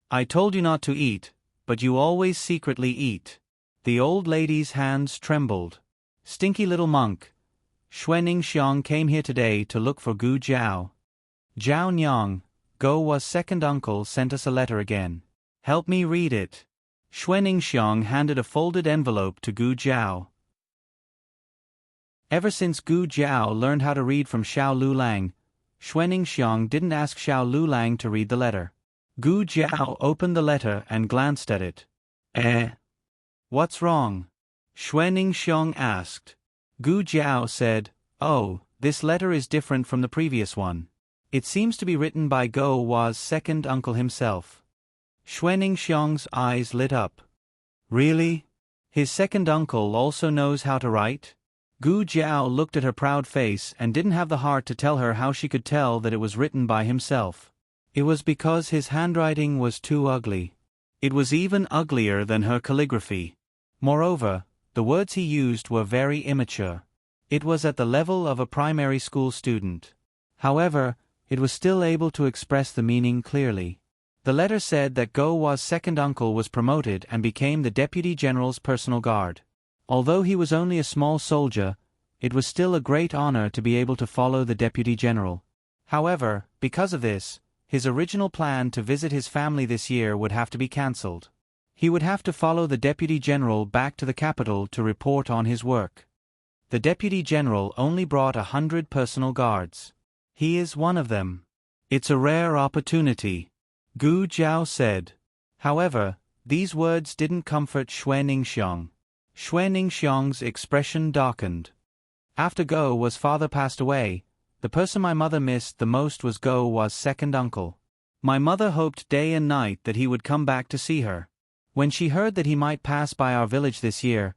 I told you not to eat, but you always secretly eat. The old lady's hands trembled. Stinky little monk. Xuening Xiong came here today to look for Gu Jiao. Jiao Nyang, Go Wa's second uncle, sent us a letter again. Help me read it. Xuening Xiong handed a folded envelope to Gu Jiao. Ever since Gu Jiao learned how to read from Xiao Lulang, Xuening Xiong didn't ask Xiao Lulang to read the letter. Gu Jiao opened the letter and glanced at it. What's wrong? Xuening Xiong asked. Gu Jiao said, Oh, this letter is different from the previous one. It seems to be written by Go Wa's second uncle himself. Xuening Xiong's eyes lit up. Really? His second uncle also knows how to write? Gu Jiao looked at her proud face and didn't have the heart to tell her how she could tell that it was written by himself. It was because his handwriting was too ugly. It was even uglier than her calligraphy. Moreover, the words he used were very immature. It was at the level of a primary school student. However, it was still able to express the meaning clearly. The letter said that Go Wa's second uncle was promoted and became the Deputy General's personal guard. Although he was only a small soldier, it was still a great honor to be able to follow the Deputy General. However, because of this, his original plan to visit his family this year would have to be cancelled. He would have to follow the Deputy General back to the capital to report on his work. The Deputy General only brought 100 personal guards. He is one of them. It's a rare opportunity, Gu Jiao said. However, these words didn't comfort Xuening Xiong. Xuening Xiong's expression darkened. After Go Wa's father passed away, the person my mother missed the most was Go Wa's second uncle. My mother hoped day and night that he would come back to see her. When she heard that he might pass by our village this year,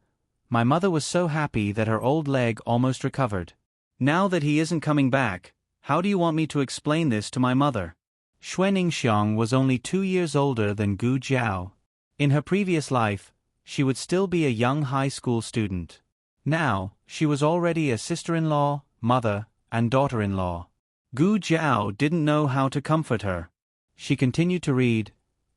my mother was so happy that her old leg almost recovered. Now that he isn't coming back, how do you want me to explain this to my mother? Xuening Xiong was only 2 years older than Gu Jiao. In her previous life, she would still be a young high school student. Now, she was already a sister-in-law, mother, and daughter-in-law. Gu Jiao didn't know how to comfort her. She continued to read,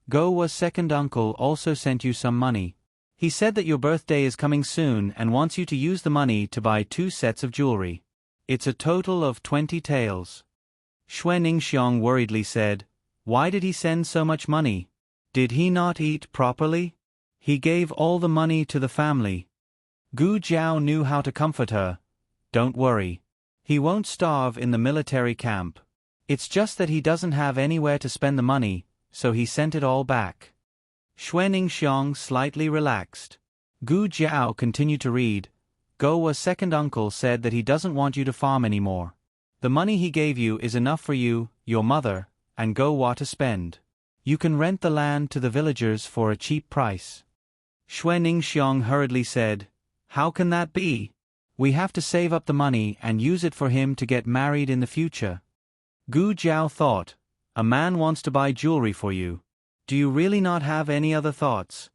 Go Wa's second uncle also sent you some money. He said that your birthday is coming soon and wants you to use the money to buy 2 sets of jewelry. It's a total of 20 taels. Xuening Xiong worriedly said, Why did he send so much money? Did he not eat properly? He gave all the money to the family. Gu Jiao knew how to comfort her. Don't worry. He won't starve in the military camp. It's just that he doesn't have anywhere to spend the money, so he sent it all back. Xuening Xiong slightly relaxed. Gu Jiao continued to read, Go Wa's second uncle said that he doesn't want you to farm anymore. The money he gave you is enough for you, your mother, and Go Wa to spend. You can rent the land to the villagers for a cheap price. Xuening Xiong hurriedly said, How can that be? We have to save up the money and use it for him to get married in the future. Gu Jiao thought, A man wants to buy jewelry for you. Do you really not have any other thoughts?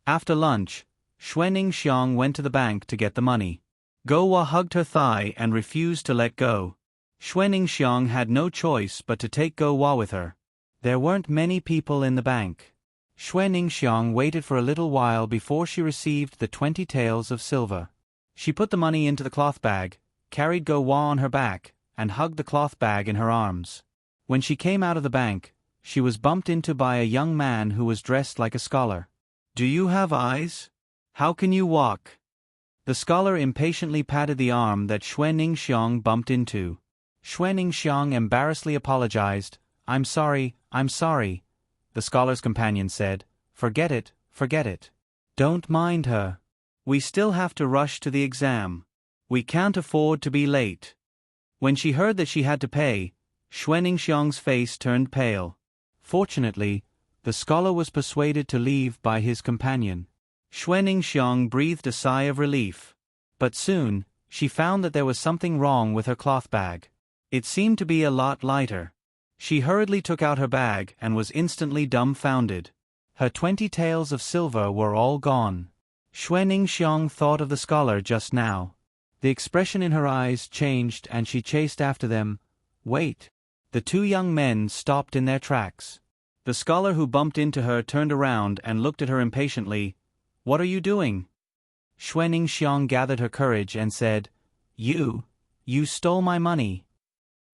After lunch, Xuening Xiong went to the bank to get the money. Go Wa hugged her thigh and refused to let go. Xuening Xiong had no choice but to take Go Wa with her. There weren't many people in the bank. Xuening Xiong waited for a little while before she received the 20 taels of silver. She put the money into the cloth bag, carried Go Wa on her back, and hugged the cloth bag in her arms. When she came out of the bank, she was bumped into by a young man who was dressed like a scholar. Do you have eyes? How can you walk? The scholar impatiently patted the arm that Xuening Xiong bumped into. Xuening Xiong embarrassedly apologized. I'm sorry. The scholar's companion said, Forget it. Don't mind her. We still have to rush to the exam. We can't afford to be late. When she heard that she had to pay, Xuening Xiong's face turned pale. Fortunately, The scholar was persuaded to leave by his companion. Xuanning breathed a sigh of relief. But soon, she found that there was something wrong with her cloth bag. It seemed to be a lot lighter. She hurriedly took out her bag and was instantly dumbfounded. Her 20 taels of silver were all gone. Xuanning thought of the scholar just now. The expression in her eyes changed and she chased after them. Wait! The two young men stopped in their tracks. The scholar who bumped into her turned around and looked at her impatiently. What are you doing? Xuanning gathered her courage and said, You stole my money.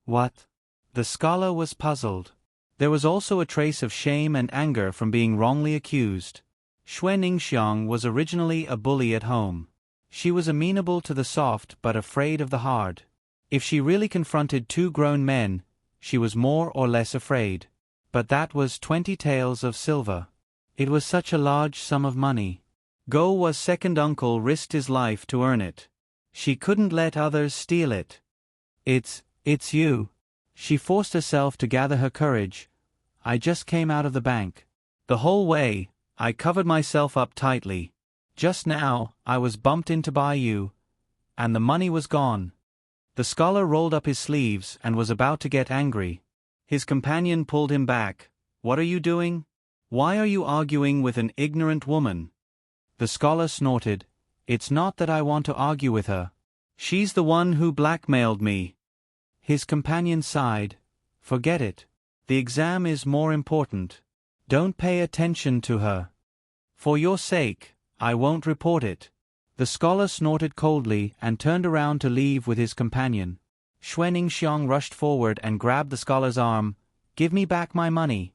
What? The scholar was puzzled. There was also a trace of shame and anger from being wrongly accused. Xuanning was originally a bully at home. She was amenable to the soft but afraid of the hard. If she really confronted two grown men, she was more or less afraid. But that was 20 taels of silver. It was such a large sum of money. Go Wa's second uncle risked his life to earn it. She couldn't let others steal it. It's you. She forced herself to gather her courage. I just came out of the bank. The whole way, I covered myself up tightly. Just now, I was bumped in to buy you. And the money was gone. The scholar rolled up his sleeves and was about to get angry. His companion pulled him back. What are you doing? Why are you arguing with an ignorant woman? The scholar snorted. It's not that I want to argue with her. She's the one who blackmailed me. His companion sighed. Forget it. The exam is more important. Don't pay attention to her. For your sake, I won't report it. The scholar snorted coldly and turned around to leave with his companion. Xuanning rushed forward and grabbed the scholar's arm. Give me back my money.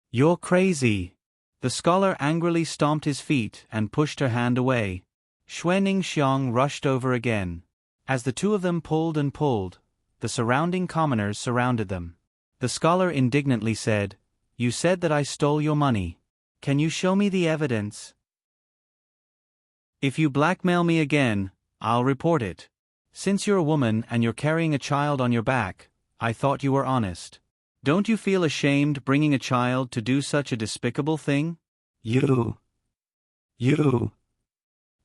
You're crazy. The scholar angrily stomped his feet and pushed her hand away. Xuanning rushed over again. As the two of them pulled and pulled, the surrounding commoners surrounded them. The scholar indignantly said, You said that I stole your money. Can you show me the evidence? If you blackmail me again, I'll report it. Since you're a woman and you're carrying a child on your back, I thought you were honest. Don't you feel ashamed bringing a child to do such a despicable thing? You.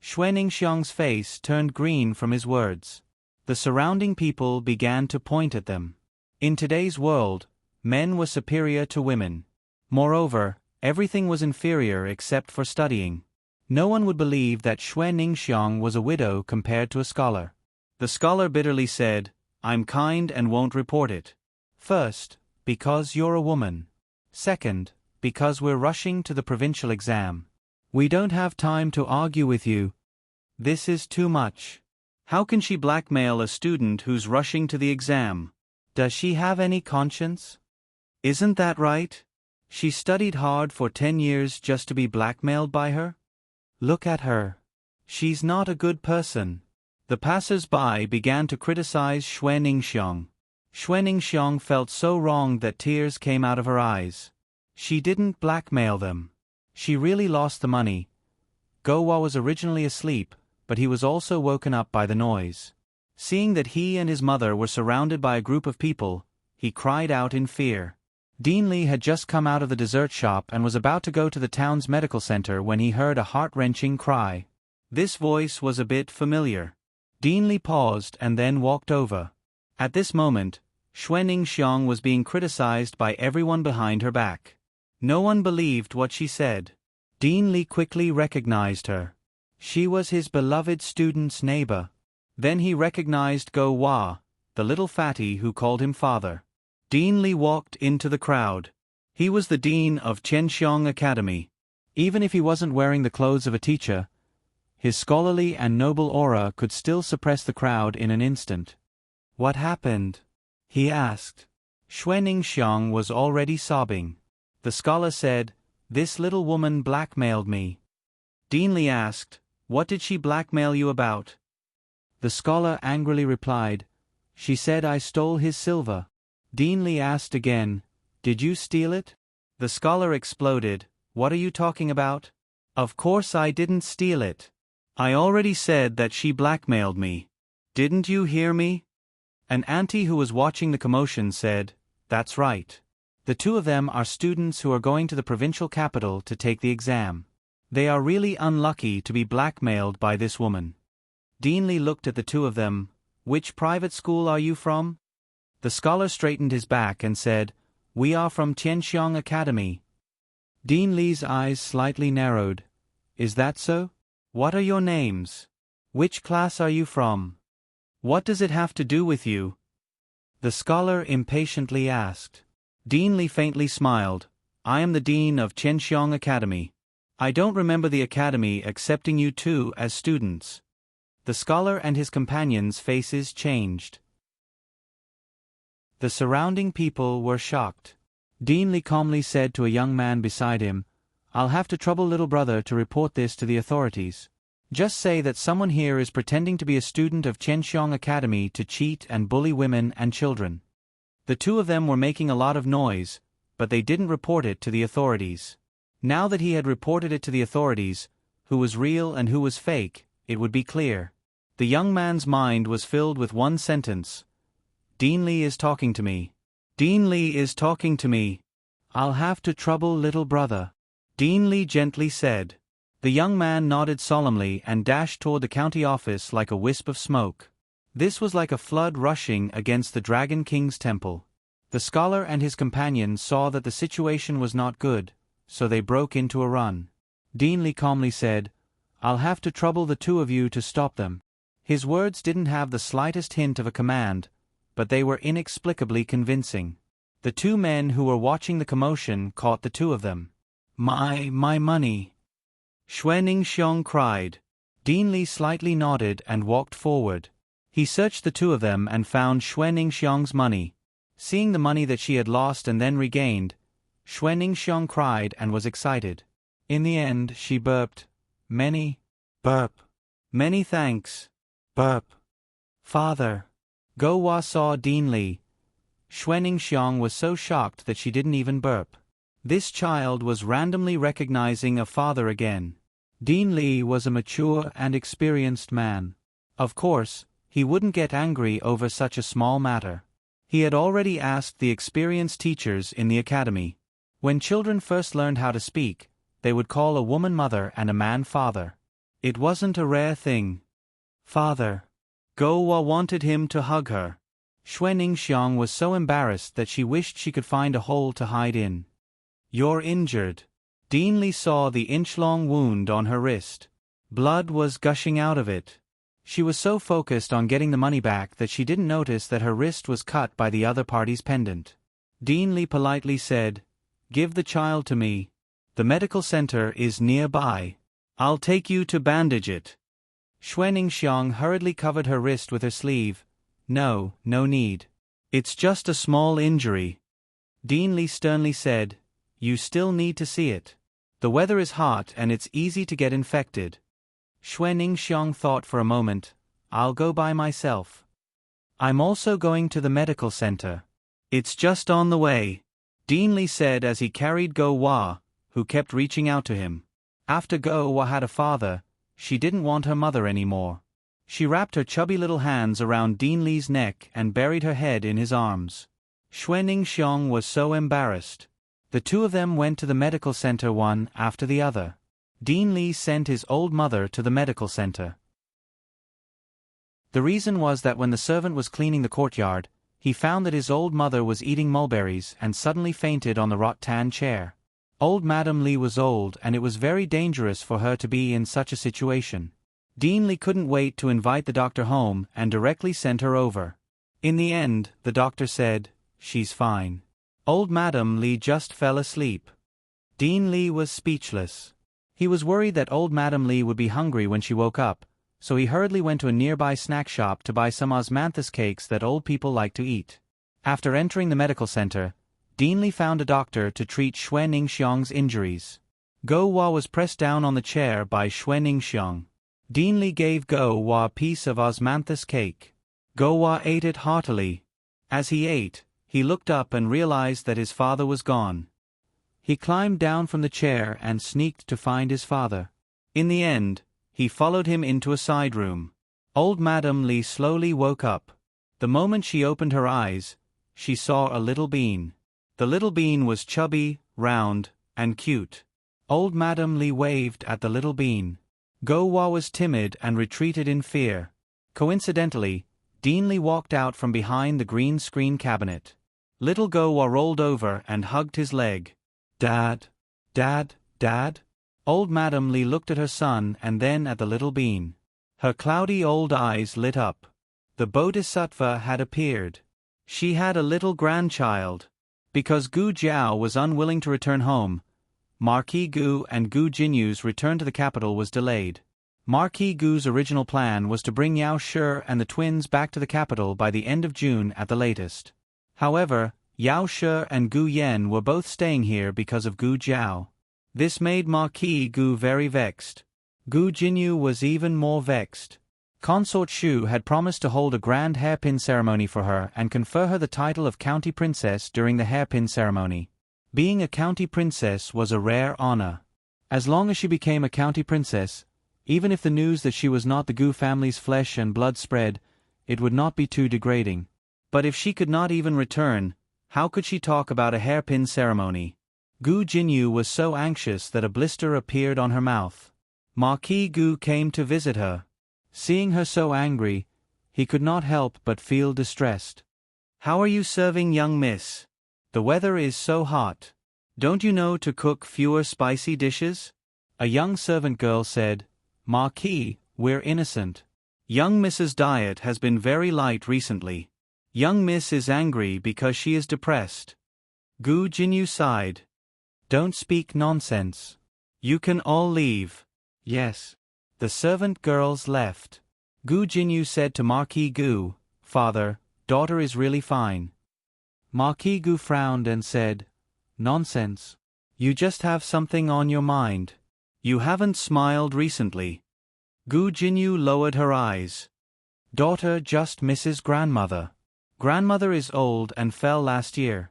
Xuanning face turned green from his words. The surrounding people began to point at them. In today's world, men were superior to women. Moreover, everything was inferior except for studying. No one would believe that Xuanning was a widow compared to a scholar. The scholar bitterly said, I'm kind and won't report it. First, because you're a woman. Second, because we're rushing to the provincial exam. We don't have time to argue with you. This is too much. How can she blackmail a student who's rushing to the exam? Does she have any conscience? Isn't that right? She studied hard for 10 years just to be blackmailed by her? Look at her. She's not a good person. The passers-by began to criticize Xuanning. Xuanning felt so wrong that tears came out of her eyes. She didn't blackmail them. She really lost the money. Go Wa was originally asleep, but he was also woken up by the noise. Seeing that he and his mother were surrounded by a group of people, he cried out in fear. Dean Lee had just come out of the dessert shop and was about to go to the town's medical center when he heard a heart-wrenching cry. This voice was a bit familiar. Dean Lee paused and then walked over. At this moment, Xuanning was being criticized by everyone behind her back. No one believed what she said. Dean Lee quickly recognized her. She was his beloved student's neighbor. Then he recognized Go Wa, the little fatty who called him father. Dean Lee walked into the crowd. He was the dean of Chenxiong Academy. Even if he wasn't wearing the clothes of a teacher, his scholarly and noble aura could still suppress the crowd in an instant. What happened? He asked. Xuanning was already sobbing. The scholar said, This little woman blackmailed me. Dean Lee asked, What did she blackmail you about? The scholar angrily replied, She said I stole his silver. Dean Lee asked again, Did you steal it? The scholar exploded, What are you talking about? Of course I didn't steal it. I already said that she blackmailed me. Didn't you hear me? An auntie who was watching the commotion said, That's right. The two of them are students who are going to the provincial capital to take the exam. They are really unlucky to be blackmailed by this woman. Deanly looked at the two of them. Which private school are you from? The scholar straightened his back and said, We are from Tianxiang Academy. Deanly's eyes slightly narrowed. Is that so? What are your names? Which class are you from? What does it have to do with you? The scholar impatiently asked. Deanly faintly smiled. I am the dean of Tianxiang Academy. I don't remember the academy accepting you two as students. The scholar and his companions' faces changed. The surrounding people were shocked. Deanly calmly said to a young man beside him, I'll have to trouble little brother to report this to the authorities. Just say that someone here is pretending to be a student of Tianxiang Academy to cheat and bully women and children. The two of them were making a lot of noise, but they didn't report it to the authorities. Now that he had reported it to the authorities, who was real and who was fake, it would be clear. The young man's mind was filled with one sentence. Deanly is talking to me. Deanly is talking to me. I'll have to trouble little brother. Deanly gently said. The young man nodded solemnly and dashed toward the county office like a wisp of smoke. This was like a flood rushing against the Dragon King's temple. The scholar and his companions saw that the situation was not good, so they broke into a run. Deanly calmly said, I'll have to trouble the two of you to stop them. His words didn't have the slightest hint of a command, but they were inexplicably convincing. The two men who were watching the commotion caught the two of them. My money! Xuening Xiong cried. Deanly slightly nodded and walked forward. He searched the two of them and found Xuening Xiong's money. Seeing the money that she had lost and then regained, Xuening Xiong cried and was excited. In the end, she burped. Many thanks. Burp. Father. Go Hua saw Deanly. Xuening Xiong was so shocked that she didn't even burp. This child was randomly recognizing a father again. Deanly was a mature and experienced man. Of course, he wouldn't get angry over such a small matter. He had already asked the experienced teachers in the academy. When children first learned how to speak, they would call a woman mother and a man father. It wasn't a rare thing. Father. Go Hua wanted him to hug her. Xuening Xiong was so embarrassed that she wished she could find a hole to hide in. You're injured. Deanly saw the inch-long wound on her wrist. Blood was gushing out of it. She was so focused on getting the money back that she didn't notice that her wrist was cut by the other party's pendant. Deanly politely said, Give the child to me. The medical center is nearby. I'll take you to bandage it. Xuening Xiong hurriedly covered her wrist with her sleeve. No need. It's just a small injury. Deanly sternly said, You still need to see it. The weather is hot and it's easy to get infected. Xuening Xiong thought for a moment. I'll go by myself. I'm also going to the medical center. It's just on the way, Deanly said as he carried Go Hua, who kept reaching out to him. After Go Hua had a father, she didn't want her mother anymore. She wrapped her chubby little hands around Deanly's neck and buried her head in his arms. Xuening Xiong was so embarrassed. The two of them went to the medical center one after the other. Deanly sent his old mother to the medical center. The reason was that when the servant was cleaning the courtyard, he found that his old mother was eating mulberries and suddenly fainted on the rattan chair. Old Madame Li was old and it was very dangerous for her to be in such a situation. Deanly couldn't wait to invite the doctor home and directly sent her over. In the end, the doctor said, She's fine. Old Madame Li just fell asleep. Deanly was speechless. He was worried that old Madame Li would be hungry when she woke up, so he hurriedly went to a nearby snack shop to buy some osmanthus cakes that old people like to eat. After entering the medical center, Deanly found a doctor to treat Xuening Xiong's injuries. Go Hua was pressed down on the chair by Xuening Xiong. Deanly gave Go Hua a piece of osmanthus cake. Go Hua ate it heartily. As he ate, he looked up and realized that his father was gone. He climbed down from the chair and sneaked to find his father. In the end, he followed him into a side room. Old Madame Li slowly woke up. The moment she opened her eyes, she saw a little bean. The little bean was chubby, round, and cute. Old Madam Li waved at the little bean. Go-Wa was timid and retreated in fear. Coincidentally, Dean Li walked out from behind the green screen cabinet. Little Go-Wa rolled over and hugged his leg. Dad? Dad? Dad? Old Madam Li looked at her son and then at the little bean. Her cloudy old eyes lit up. The Bodhisattva had appeared. She had a little grandchild. Because Gu Jiao was unwilling to return home, Marquis Gu and Gu Jinyu's return to the capital was delayed. Marquis Gu's original plan was to bring Yao Shi and the twins back to the capital by the end of June at the latest. However, Yao Shi and Gu Yan were both staying here because of Gu Jiao. This made Marquis Gu very vexed. Gu Jinyu was even more vexed. Consort Shu had promised to hold a grand hairpin ceremony for her and confer her the title of county princess during the hairpin ceremony. Being a county princess was a rare honor. As long as she became a county princess, even if the news that she was not the Gu family's flesh and blood spread, it would not be too degrading. But if she could not even return, how could she talk about a hairpin ceremony? Gu Jinyu was so anxious that a blister appeared on her mouth. Marquis Gu came to visit her. Seeing her so angry, he could not help but feel distressed. How are you serving, young miss? The weather is so hot. Don't you know to cook fewer spicy dishes? A young servant girl said, Marquis, we're innocent. Young Miss's diet has been very light recently. Young Miss is angry because she is depressed. Gu Jinyu sighed. Don't speak nonsense. You can all leave. Yes. The servant girls left. Gu Jinyu said to Marquis Gu, Father, daughter is really fine. Marquis Gu frowned and said, Nonsense. You just have something on your mind. You haven't smiled recently. Gu Jinyu lowered her eyes. Daughter just misses grandmother. Grandmother is old and fell last year.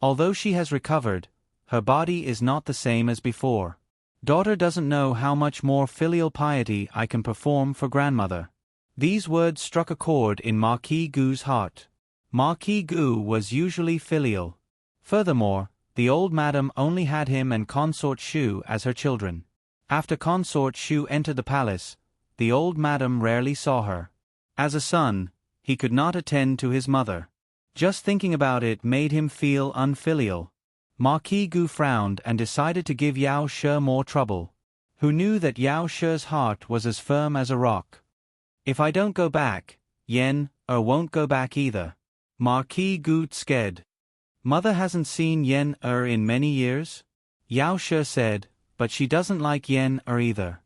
Although she has recovered, her body is not the same as before. Daughter doesn't know how much more filial piety I can perform for grandmother. These words struck a chord in Marquis Gu's heart. Marquis Gu was usually filial. Furthermore, the old madam only had him and Consort Shu as her children. After Consort Shu entered the palace, the old madam rarely saw her. As a son, he could not attend to his mother. Just thinking about it made him feel unfilial. Marquis Gu frowned and decided to give Yao Shi more trouble. Who knew that Yao Shi's heart was as firm as a rock? If I don't go back, Yen won't go back either. Marquis Gu scared. Mother hasn't seen Yen in many years? Yao Shi said, but she doesn't like Yen either.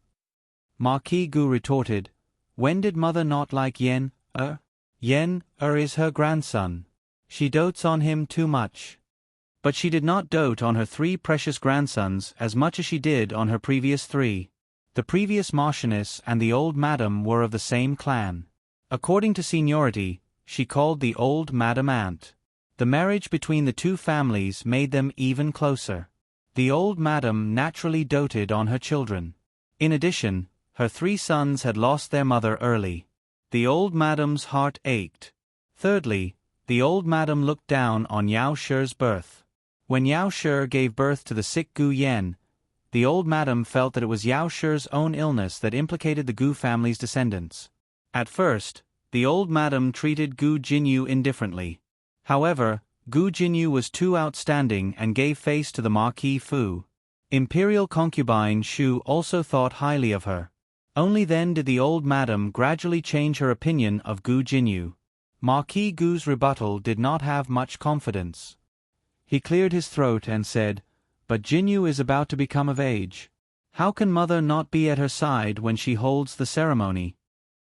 Marquis Gu retorted, when did mother not like Yen Yen is her grandson. She dotes on him too much. But she did not dote on her 3 precious grandsons as much as she did on her previous 3. The previous Marchioness and the old madam were of the same clan. According to seniority, she called the old madam aunt. The marriage between the 2 families made them even closer. The old madam naturally doted on her children. In addition, her 3 sons had lost their mother early. The old madam's heart ached. Thirdly, the old madam looked down on Yao Shi's birth. When Yao Shi gave birth to the sick Gu Yan, the old madam felt that it was Yao Shi's own illness that implicated the Gu family's descendants. At first, the old madam treated Gu Jinyu indifferently. However, Gu Jinyu was too outstanding and gave face to the Marquis Fu. Imperial concubine Shu also thought highly of her. Only then did the old madam gradually change her opinion of Gu Jinyu. Marquis Gu's rebuttal did not have much confidence. He cleared his throat and said, but Jinyu is about to become of age. How can mother not be at her side when she holds the ceremony?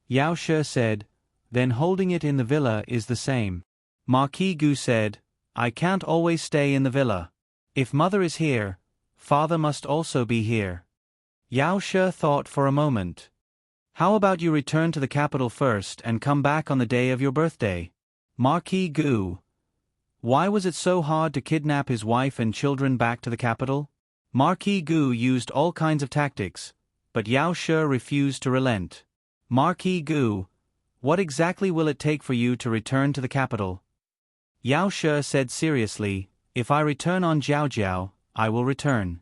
Yao Shi said, then holding it in the villa is the same. Marquis Gu said, I can't always stay in the villa. If mother is here, father must also be here. Yao Shi thought for a moment. How about you return to the capital first and come back on the day of your birthday? Marquis Gu. Why was it so hard to kidnap his wife and children back to the capital? Marquis Gu used all kinds of tactics, but Yao Shi refused to relent. Marquis Gu, what exactly will it take for you to return to the capital? Yao Shi said seriously, "If I return on Jiao, I will return."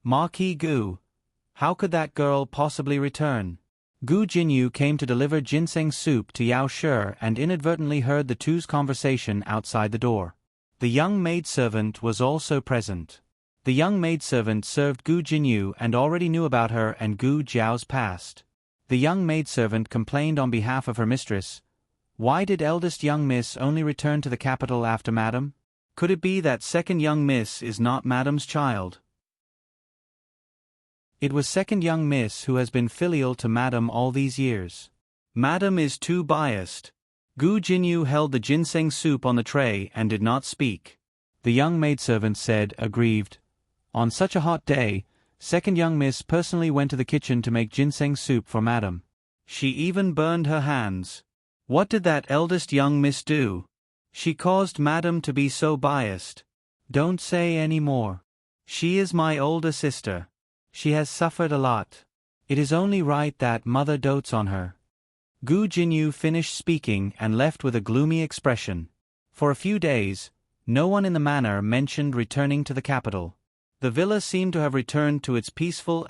Marquis Gu. How could that girl possibly return? Gu Jinyu came to deliver ginseng soup to Yao Shi and inadvertently heard the two's conversation outside the door. The young maidservant was also present. The young maidservant served Gu Jinyu and already knew about her and Gu Jiao's past. The young maidservant complained on behalf of her mistress. Why did eldest young miss only return to the capital after madam? Could it be that second young miss is not madam's child? It was second young miss who has been filial to madam all these years. Madam is too biased. Gu Jinyu held the ginseng soup on the tray and did not speak. The young maidservant said, aggrieved, "On such a hot day, second young miss personally went to the kitchen to make ginseng soup for madam. She even burned her hands. What did that eldest young miss do? She caused madam to be so biased. Don't say any more. She is my older sister. She has suffered a lot. It is only right that mother dotes on her." Gu Jinyu finished speaking and left with a gloomy expression. For a few days, no one in the manor mentioned returning to the capital. The villa seemed to have returned to its peaceful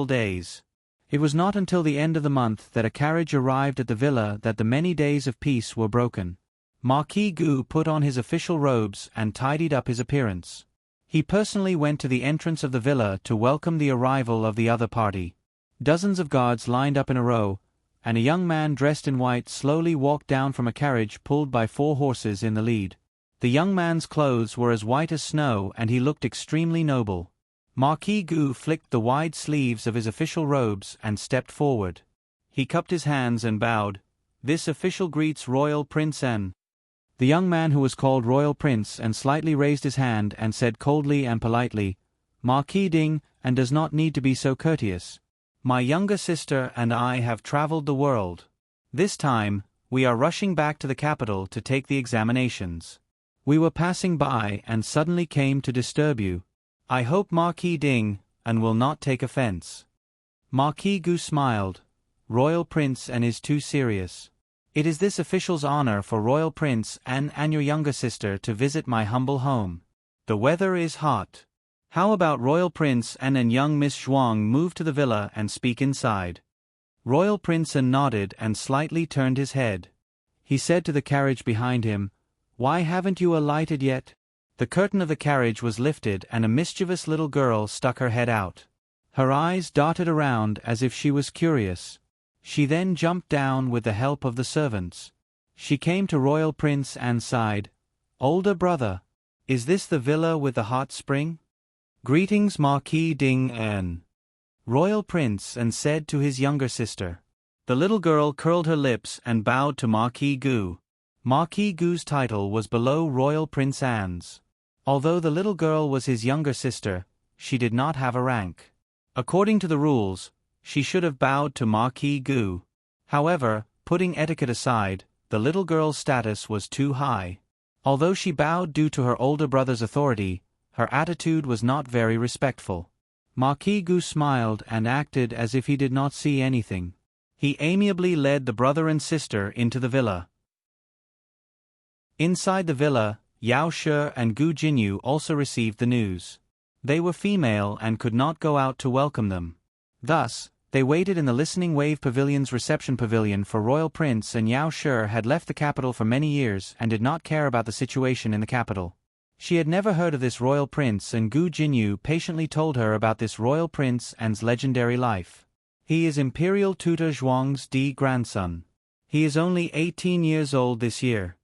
days. It was not until the end of the month that a carriage arrived at the villa that the many days of peace were broken. Marquis Gu put on his official robes and tidied up his appearance. He personally went to the entrance of the villa to welcome the arrival of the other party. Dozens of guards lined up in a row, and a young man dressed in white slowly walked down from a carriage pulled by 4 horses in the lead. The young man's clothes were as white as snow and he looked extremely noble. Marquis Gu flicked the wide sleeves of his official robes and stepped forward. He cupped his hands and bowed. "This official greets Royal Prince N." The young man who was called Royal Prince and slightly raised his hand and said coldly and politely, "Marquis Ding, and does not need to be so courteous. My younger sister and I have traveled the world. This time, we are rushing back to the capital to take the examinations. We were passing by and suddenly came to disturb you. I hope Marquis Ding, and will not take offense." Marquis Gu smiled. "Royal Prince and is too serious. It is this official's honor for Royal Prince and your younger sister to visit my humble home. The weather is hot. How about Royal Prince and young Miss Zhuang move to the villa and speak inside?" Royal Prince nodded and slightly turned his head. He said to the carriage behind him, "Why haven't you alighted yet?" The curtain of the carriage was lifted and a mischievous little girl stuck her head out. Her eyes darted around as if she was curious. She then jumped down with the help of the servants. She came to Royal Prince and sighed, "Older brother, is this the villa with the hot spring?" "Greetings Marquis Ding N." Royal Prince and said to his younger sister. The little girl curled her lips and bowed to Marquis Gu. Marquis Gu's title was below Royal Prince Anne's. Although the little girl was his younger sister, she did not have a rank. According to the rules, she should have bowed to Marquis Gu. However, putting etiquette aside, the little girl's status was too high. Although she bowed due to her older brother's authority, her attitude was not very respectful. Marquis Gu smiled and acted as if he did not see anything. He amiably led the brother and sister into the villa. Inside the villa, Yao Shi and Gu Jinyu also received the news. They were female and could not go out to welcome them. Thus, they waited in the Listening Wave Pavilion's reception pavilion for Royal Prince, and Yao Shi had left the capital for many years and did not care about the situation in the capital. She had never heard of this Royal Prince, and Gu Jinyu patiently told her about this Royal Prince and's legendary life. He is Imperial Tutor Zhuang's grandson. He is only 18 years old this year.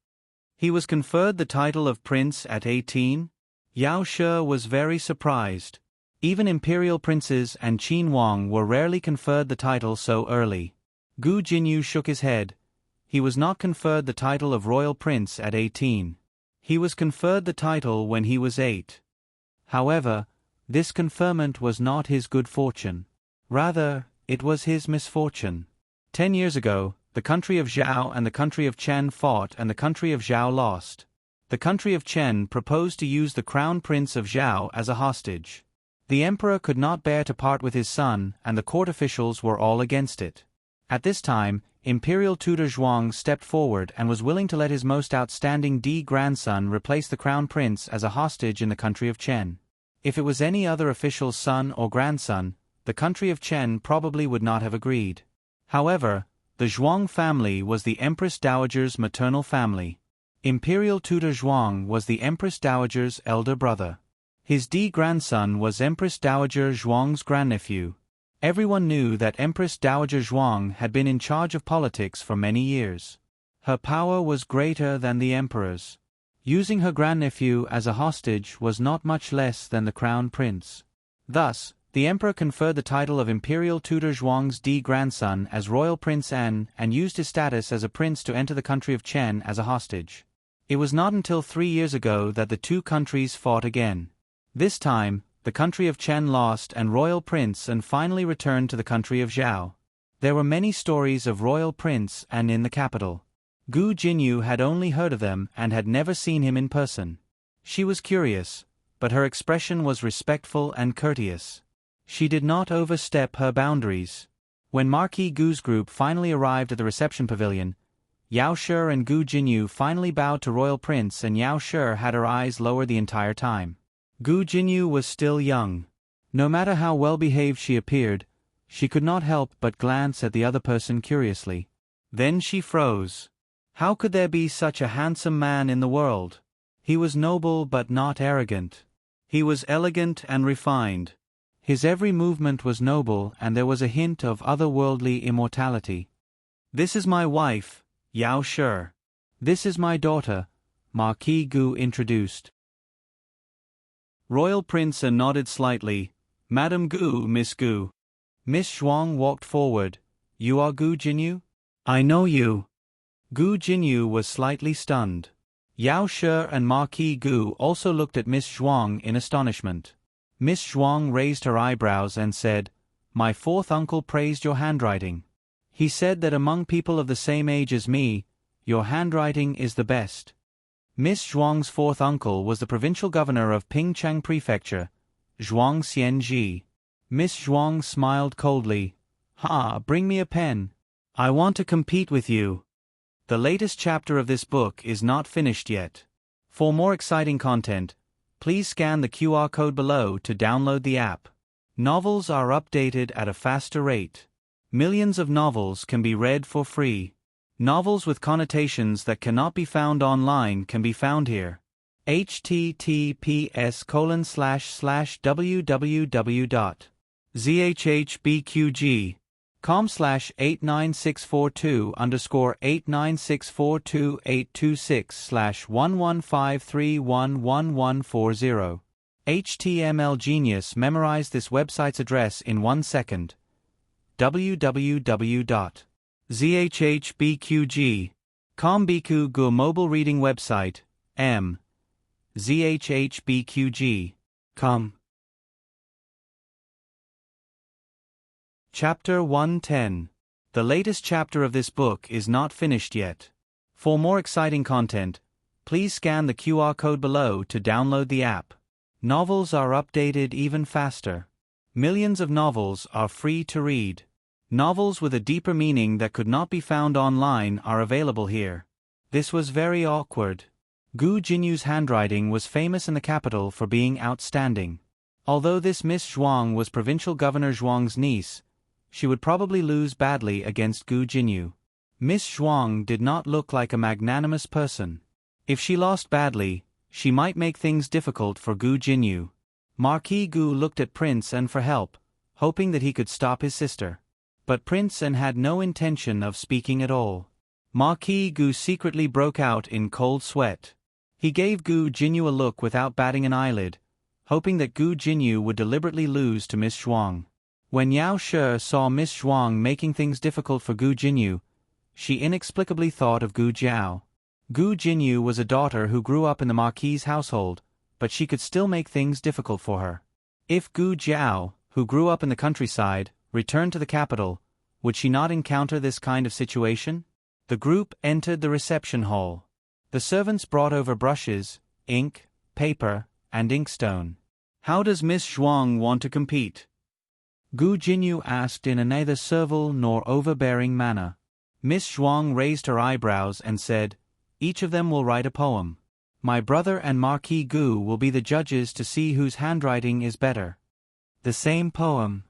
He was conferred the title of Prince at 18? Yao Shi was very surprised. Even imperial princes and Qin Wang were rarely conferred the title so early. Gu Jinyu shook his head. He was not conferred the title of Royal Prince at 18. He was conferred the title when he was 8. However, this conferment was not his good fortune. Rather, it was his misfortune. 10 years ago, the country of Zhao and the country of Chen fought, and the country of Zhao lost. The country of Chen proposed to use the crown prince of Zhao as a hostage. The emperor could not bear to part with his son, and the court officials were all against it. At this time, Imperial tutor Zhuang stepped forward and was willing to let his most outstanding grandson replace the crown prince as a hostage in the country of Chen. If it was any other official's son or grandson, the country of Chen probably would not have agreed. However, the Zhuang family was the Empress Dowager's maternal family. Imperial tutor Zhuang was the Empress Dowager's elder brother. His grandson was Empress Dowager Zhuang's grandnephew. Everyone knew that Empress Dowager Zhuang had been in charge of politics for many years. Her power was greater than the emperor's. Using her grandnephew as a hostage was not much less than the crown prince. Thus, the emperor conferred the title of Imperial tutor Zhuang's grandson as Royal Prince An and used his status as a prince to enter the country of Chen as a hostage. It was not until 3 years ago that the two countries fought again. This time, the country of Chen lost and Royal Prince An finally returned to the country of Zhao. There were many stories of Royal Prince An in the capital. Gu Jinyu had only heard of them and had never seen him in person. She was curious, but her expression was respectful and courteous. She did not overstep her boundaries. When Marquis Gu's group finally arrived at the reception pavilion, Yao Shi and Gu Jinyu finally bowed to Royal Prince and Yao Shi had her eyes lowered the entire time. Gu Jinyu was still young. No matter how well-behaved she appeared, she could not help but glance at the other person curiously. Then she froze. How could there be such a handsome man in the world? He was noble but not arrogant. He was elegant and refined. His every movement was noble and there was a hint of otherworldly immortality. "This is my wife, Yao Shi. This is my daughter," Marquis Gu introduced. Royal Prince An nodded slightly. "Madame Gu, Miss Gu." Miss Zhuang walked forward. "You are Gu Jinyu?" "I know you." Gu Jinyu was slightly stunned. Yao Shi and Marquis Gu also looked at Miss Zhuang in astonishment. Miss Zhuang raised her eyebrows and said, "My fourth uncle praised your handwriting. He said that among people of the same age as me, your handwriting is the best." Miss Zhuang's fourth uncle was the provincial governor of Pingcheng Prefecture, Zhuang Xianji. Miss Zhuang smiled coldly. Bring me a pen. I want to compete with you." The latest chapter of this book is not finished yet. For more exciting content, please scan the QR code below to download the app. Novels are updated at a faster rate. Millions of novels can be read for free. Novels with connotations that cannot be found online can be found here. https://www.zhbqg.com/89642_826/115311140. HTML Genius memorized this website's address in 1 second. www.zhbqg.com Biku Gu mobile reading website, zhbqg.com. Chapter 110. The latest chapter of this book is not finished yet. For more exciting content, please scan the QR code below to download the app. Novels are updated even faster. Millions of novels are free to read. Novels with a deeper meaning that could not be found online are available here. This was very awkward. Gu Jinyu's handwriting was famous in the capital for being outstanding. Although this Miss Zhuang was Provincial Governor Zhuang's niece, she would probably lose badly against Gu Jinyu. Miss Zhuang did not look like a magnanimous person. If she lost badly, she might make things difficult for Gu Jinyu. Marquis Gu looked at Prince An for help, hoping that he could stop his sister. But Prince An had no intention of speaking at all. Marquis Gu secretly broke out in cold sweat. He gave Gu Jinyu a look without batting an eyelid, hoping that Gu Jinyu would deliberately lose to Miss Zhuang. When Yao Shi saw Miss Zhuang making things difficult for Gu Jinyu, she inexplicably thought of Gu Jiao. Gu Jinyu was a daughter who grew up in the Marquis's household, but she could still make things difficult for her. If Gu Jiao, who grew up in the countryside, returned to the capital, would she not encounter this kind of situation? The group entered the reception hall. The servants brought over brushes, ink, paper, and inkstone. "How does Miss Zhuang want to compete?" Gu Jinyu asked in a neither servile nor overbearing manner. Miss Zhuang raised her eyebrows and said, "Each of them will write a poem. My brother and Marquis Gu will be the judges to see whose handwriting is better." "The same poem?"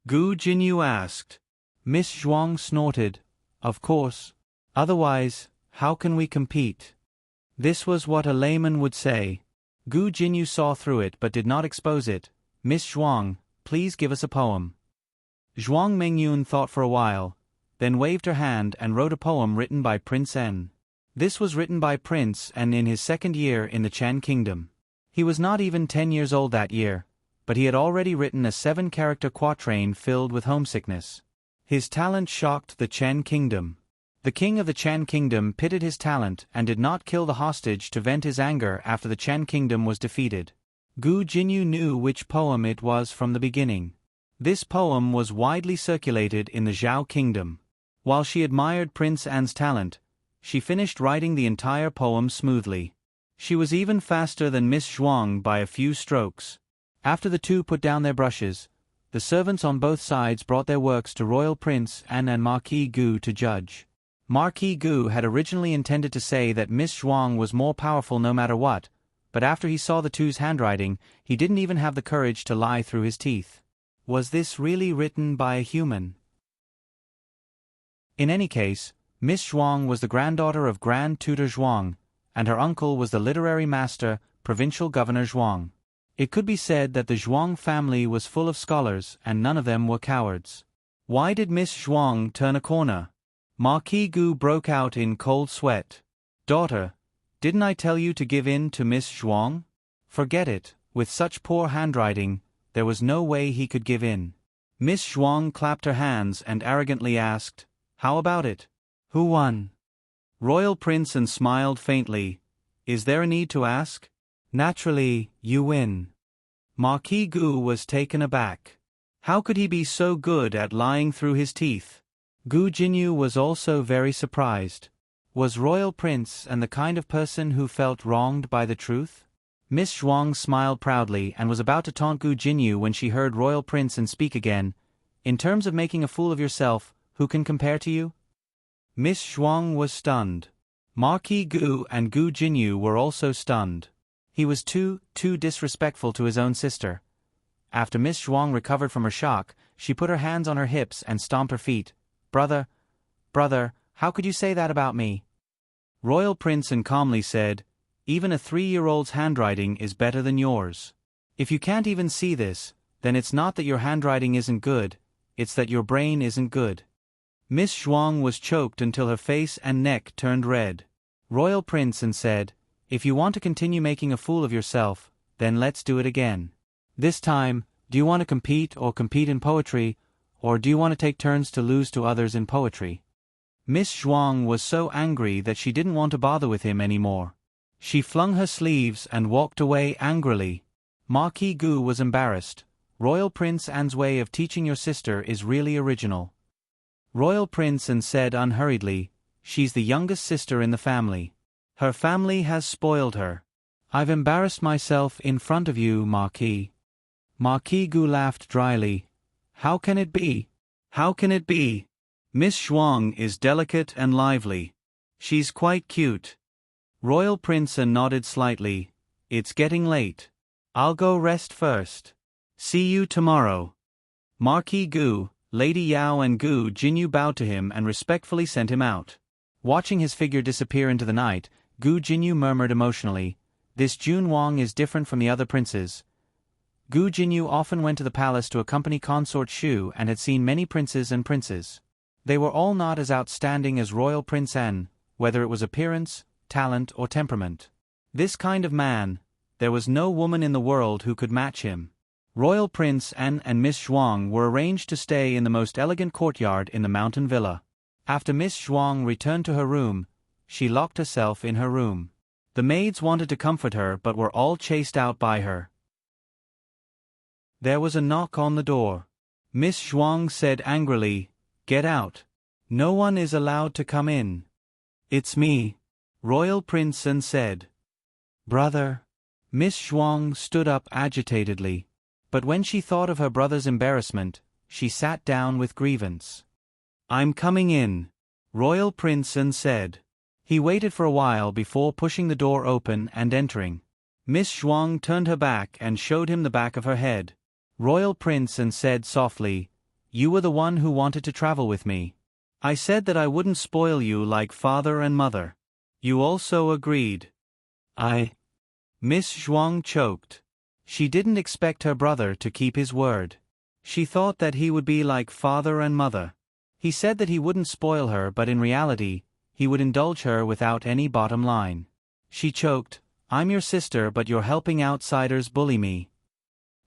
Gu Jinyu asked. Miss Zhuang snorted. "Of course. Otherwise, how can we compete?" This was what a layman would say. Gu Jinyu saw through it but did not expose it. "Miss Zhuang, please give us a poem." Zhuang Mengyun thought for a while, then waved her hand and wrote a poem written by Prince N. This was written by Prince N in his second year in the Chen Kingdom. He was not even 10 years old that year, but he had already written a 7-character quatrain filled with homesickness. His talent shocked the Chen Kingdom. The king of the Chen Kingdom pitied his talent and did not kill the hostage to vent his anger after the Chen Kingdom was defeated. Gu Jinyu knew which poem it was from the beginning. This poem was widely circulated in the Zhao Kingdom. While she admired Prince An's talent, she finished writing the entire poem smoothly. She was even faster than Miss Zhuang by a few strokes. After the two put down their brushes, the servants on both sides brought their works to Royal Prince An and Marquis Gu to judge. Marquis Gu had originally intended to say that Miss Zhuang was more powerful no matter what, but after he saw the two's handwriting, he didn't even have the courage to lie through his teeth. Was this really written by a human? In any case, Miss Zhuang was the granddaughter of Grand Tutor Zhuang, and her uncle was the literary master, Provincial Governor Zhuang. It could be said that the Zhuang family was full of scholars and none of them were cowards. Why did Miss Zhuang turn a corner? Marquis Gu broke out in cold sweat. "Daughter, didn't I tell you to give in to Miss Zhuang?" Forget it, with such poor handwriting, there was no way he could give in. Miss Zhuang clapped her hands and arrogantly asked, "How about it? Who won?" Royal Prince An smiled faintly. "Is there a need to ask? Naturally, you win." Marquis Gu was taken aback. How could he be so good at lying through his teeth? Gu Jinyu was also very surprised. Was Royal Prince An the kind of person who felt wronged by the truth? Miss Zhuang smiled proudly and was about to taunt Gu Jinyu when she heard Royal Prince An speak again. "In terms of making a fool of yourself, who can compare to you?" Miss Zhuang was stunned. Marquis Gu and Gu Jinyu were also stunned. He was too disrespectful to his own sister. After Miss Zhuang recovered from her shock, she put her hands on her hips and stomped her feet. Brother, how could you say that about me?" Royal Prince An calmly said, "Even a 3-year-old's handwriting is better than yours. If you can't even see this, then it's not that your handwriting isn't good, it's that your brain isn't good." Miss Zhuang was choked until her face and neck turned red. Royal Prince An said, "If you want to continue making a fool of yourself, then let's do it again. This time, do you want to compete in poetry, or do you want to take turns to lose to others in poetry?" Miss Zhuang was so angry that she didn't want to bother with him anymore. She flung her sleeves and walked away angrily. Marquis Gu was embarrassed. Royal Prince An's way of teaching your sister is really original. Royal Prince An said unhurriedly, "She's the youngest sister in the family. Her family has spoiled her. I've embarrassed myself in front of you, Marquis." Marquis Gu laughed dryly. "How can it be? How can it be? Miss Zhuang is delicate and lively. She's quite cute." Royal Prince An nodded slightly. "It's getting late. I'll go rest first. See you tomorrow." Marquis Gu, Lady Yao and Gu Jinyu bowed to him and respectfully sent him out. Watching his figure disappear into the night, Gu Jinyu murmured emotionally, "This Jun Wang is different from the other princes." Gu Jinyu often went to the palace to accompany Consort Shu and had seen many princes and princes. They were all not as outstanding as Royal Prince An, whether it was appearance, talent, or temperament. This kind of man, there was no woman in the world who could match him. Royal Prince An and Miss Zhuang were arranged to stay in the most elegant courtyard in the mountain villa. After Miss Zhuang returned to her room, she locked herself in her room. The maids wanted to comfort her but were all chased out by her. There was a knock on the door. Miss Zhuang said angrily, "Get out. No one is allowed to come in." "It's me," Royal Prince An said. "Brother." Miss Zhuang stood up agitatedly. But when she thought of her brother's embarrassment, she sat down with grievance. "I'm coming in," Royal Prince An said. He waited for a while before pushing the door open and entering. Miss Zhuang turned her back and showed him the back of her head. Royal Prince An said softly, "You were the one who wanted to travel with me. I said that I wouldn't spoil you like father and mother. You also agreed." Miss Zhuang choked. She didn't expect her brother to keep his word. She thought that he would be like father and mother. He said that he wouldn't spoil her, but in reality, he would indulge her without any bottom line. She choked, "I'm your sister, but you're helping outsiders bully me."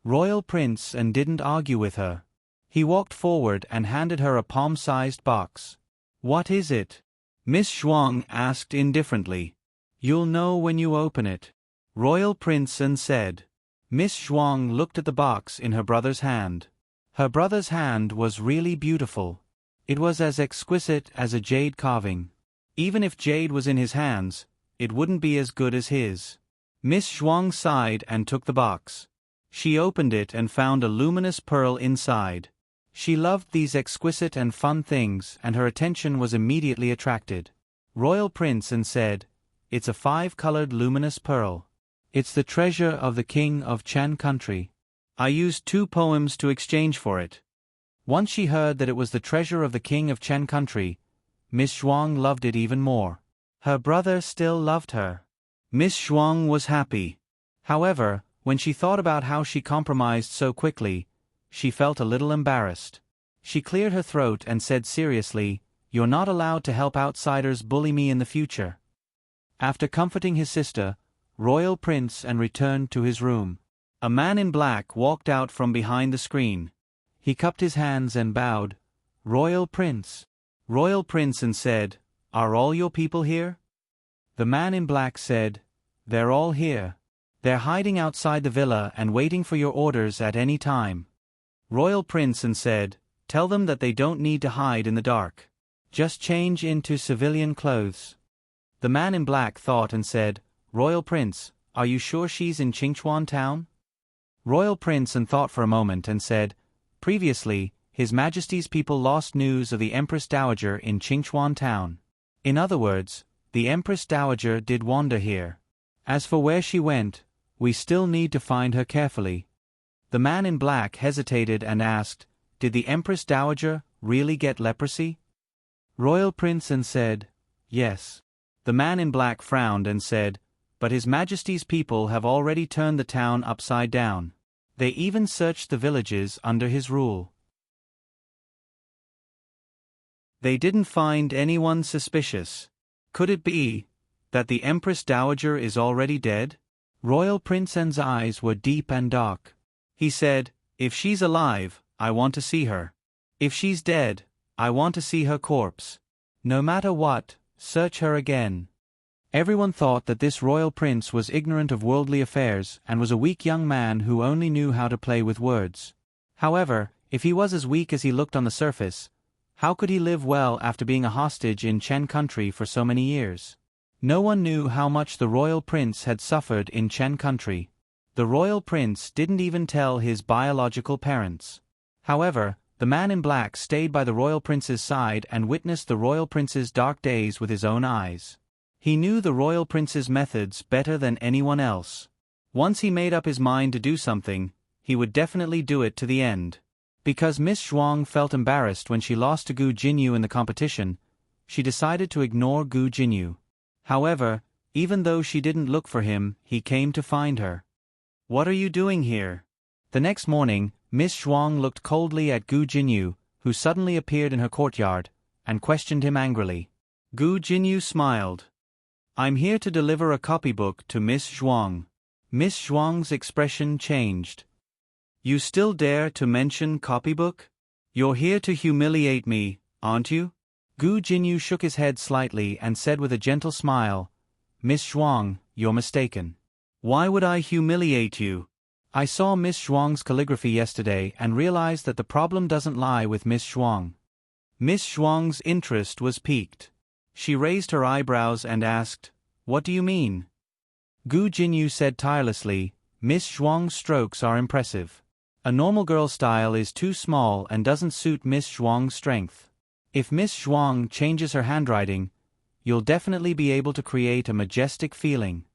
Royal Prince An didn't argue with her. He walked forward and handed her a palm-sized box. "What is it?" Miss Zhuang asked indifferently. "You'll know when you open it," Royal Prince An said. Miss Zhuang looked at the box in her brother's hand. Her brother's hand was really beautiful. It was as exquisite as a jade carving. Even if jade was in his hands, it wouldn't be as good as his. Miss Zhuang sighed and took the box. She opened it and found a luminous pearl inside. She loved these exquisite and fun things, and her attention was immediately attracted. Royal Prince An said, "It's a 5-colored luminous pearl. It's the treasure of the king of Chan country. I used 2 poems to exchange for it." Once she heard that it was the treasure of the king of Chan country, Miss Zhuang loved it even more. Her brother still loved her. Miss Zhuang was happy. However, when she thought about how she compromised so quickly, she felt a little embarrassed. She cleared her throat and said seriously, "You're not allowed to help outsiders bully me in the future." After comforting his sister, Royal Prince An returned to his room. A man in black walked out from behind the screen. He cupped his hands and bowed. "Royal Prince." Royal Prince An said, "Are all your people here?" The man in black said, "They're all here. They're hiding outside the villa and waiting for your orders at any time." Royal Prince An said, "Tell them that they don't need to hide in the dark. Just change into civilian clothes." The man in black thought and said, "Royal Prince, are you sure she's in Qingchuan town?" Royal Prince An thought for a moment and said, "Previously, His Majesty's people lost news of the Empress Dowager in Qingchuan town. In other words, the Empress Dowager did wander here. As for where she went, we still need to find her carefully." The man in black hesitated and asked, "Did the Empress Dowager really get leprosy?" Royal Prince An said, "Yes." The man in black frowned and said, "But His Majesty's people have already turned the town upside down. They even searched the villages under his rule. They didn't find anyone suspicious. Could it be that the Empress Dowager is already dead?" Royal Prince An's eyes were deep and dark. He said, "If she's alive, I want to see her. If she's dead, I want to see her corpse. No matter what, search her again." Everyone thought that this royal prince was ignorant of worldly affairs and was a weak young man who only knew how to play with words. However, if he was as weak as he looked on the surface, how could he live well after being a hostage in Chen country for so many years? No one knew how much the royal prince had suffered in Chen country. The royal prince didn't even tell his biological parents. However, the man in black stayed by the royal prince's side and witnessed the royal prince's dark days with his own eyes. He knew the royal prince's methods better than anyone else. Once he made up his mind to do something, he would definitely do it to the end. Because Miss Zhuang felt embarrassed when she lost to Gu Jinyu in the competition, she decided to ignore Gu Jinyu. However, even though she didn't look for him, he came to find her. "What are you doing here?" The next morning, Miss Zhuang looked coldly at Gu Jinyu, who suddenly appeared in her courtyard, and questioned him angrily. Gu Jinyu smiled. "I'm here to deliver a copybook to Miss Zhuang." Miss Zhuang's expression changed. "You still dare to mention copybook? You're here to humiliate me, aren't you?" Gu Jinyu shook his head slightly and said with a gentle smile, "Miss Zhuang, you're mistaken. Why would I humiliate you? I saw Miss Zhuang's calligraphy yesterday and realized that the problem doesn't lie with Miss Zhuang." Miss Zhuang's interest was piqued. She raised her eyebrows and asked, "What do you mean?" Gu Jinyu said tirelessly, "Miss Zhuang's strokes are impressive. A normal girl style is too small and doesn't suit Miss Zhuang's strength. If Miss Zhuang changes her handwriting, you'll definitely be able to create a majestic feeling.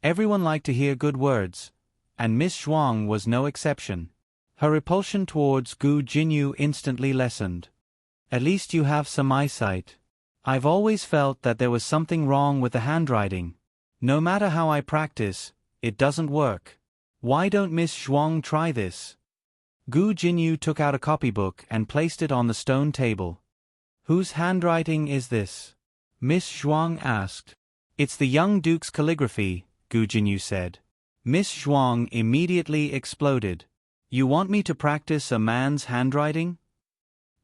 Everyone liked to hear good words, and Miss Zhuang was no exception. Her repulsion towards Gu Jinyu instantly lessened. At least you have some eyesight. I've always felt that there was something wrong with the handwriting. No matter how I practice, it doesn't work. Why don't Miss Zhuang try this? Gu Jinyu took out a copybook and placed it on the stone table. Whose handwriting is this? Miss Zhuang asked. It's the young duke's calligraphy, Gu Jinyu said. Miss Zhuang immediately exploded. You want me to practice a man's handwriting?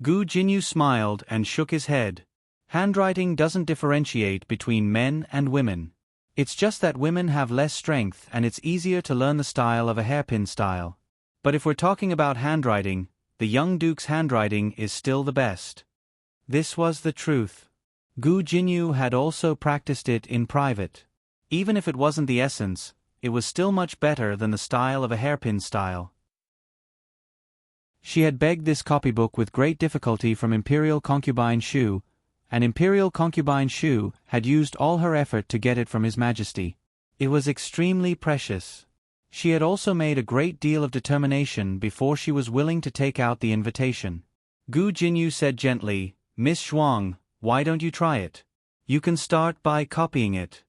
Gu Jinyu smiled and shook his head. Handwriting doesn't differentiate between men and women. It's just that women have less strength and it's easier to learn the style of a hairpin style. But if we're talking about handwriting, the young duke's handwriting is still the best. This was the truth. Gu Jinyu had also practiced it in private. Even if it wasn't the essence, it was still much better than the style of a hairpin style. She had begged this copybook with great difficulty from Imperial Concubine Shu, and Imperial Concubine Shu had used all her effort to get it from His Majesty. It was extremely precious. She had also made a great deal of determination before she was willing to take out the invitation. Gu Jinyu said gently, Miss Zhuang, why don't you try it? You can start by copying it.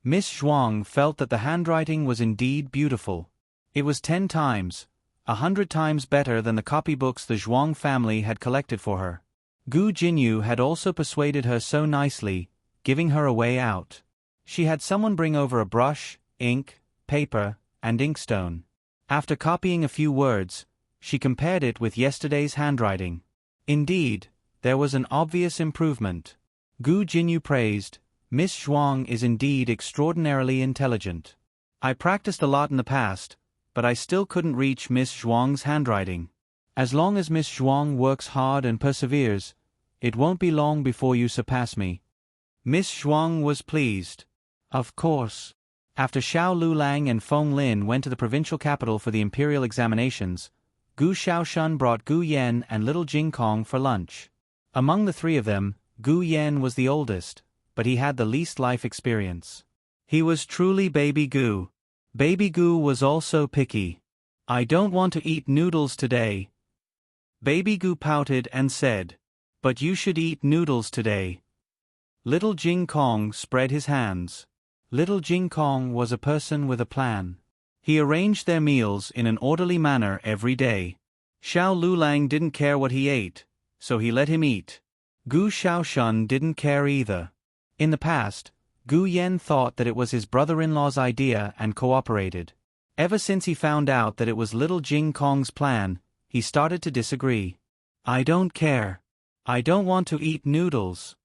Miss Zhuang felt that the handwriting was indeed beautiful. It was 10 times, 100 times better than the copybooks the Zhuang family had collected for her. Gu Jinyu had also persuaded her so nicely, giving her a way out. She had someone bring over a brush, ink, paper, and inkstone. After copying a few words, she compared it with yesterday's handwriting. Indeed, there was an obvious improvement. Gu Jinyu praised, Miss Zhuang is indeed extraordinarily intelligent. I practiced a lot in the past, but I still couldn't reach Miss Zhuang's handwriting. As long as Miss Zhuang works hard and perseveres, it won't be long before you surpass me. Miss Zhuang was pleased. Of course. After Xiao Lulang and Feng Lin went to the provincial capital for the imperial examinations, Gu Xiaoshun brought Gu Yan and little Jing Kong for lunch. Among the three of them, Gu Yan was the oldest, but he had the least life experience. He was truly Baby Gu. Baby Gu was also picky. I don't want to eat noodles today. Baby Gu pouted and said, but you should eat noodles today. Little Jing Kong spread his hands. Little Jing Kong was a person with a plan. He arranged their meals in an orderly manner every day. Xiao Lulang didn't care what he ate, so he let him eat. Gu Xiaoshun didn't care either. In the past, Gu Yan thought that it was his brother-in-law's idea and cooperated. Ever since he found out that it was little Jing Kong's plan, he started to disagree. I don't care. I don't want to eat noodles.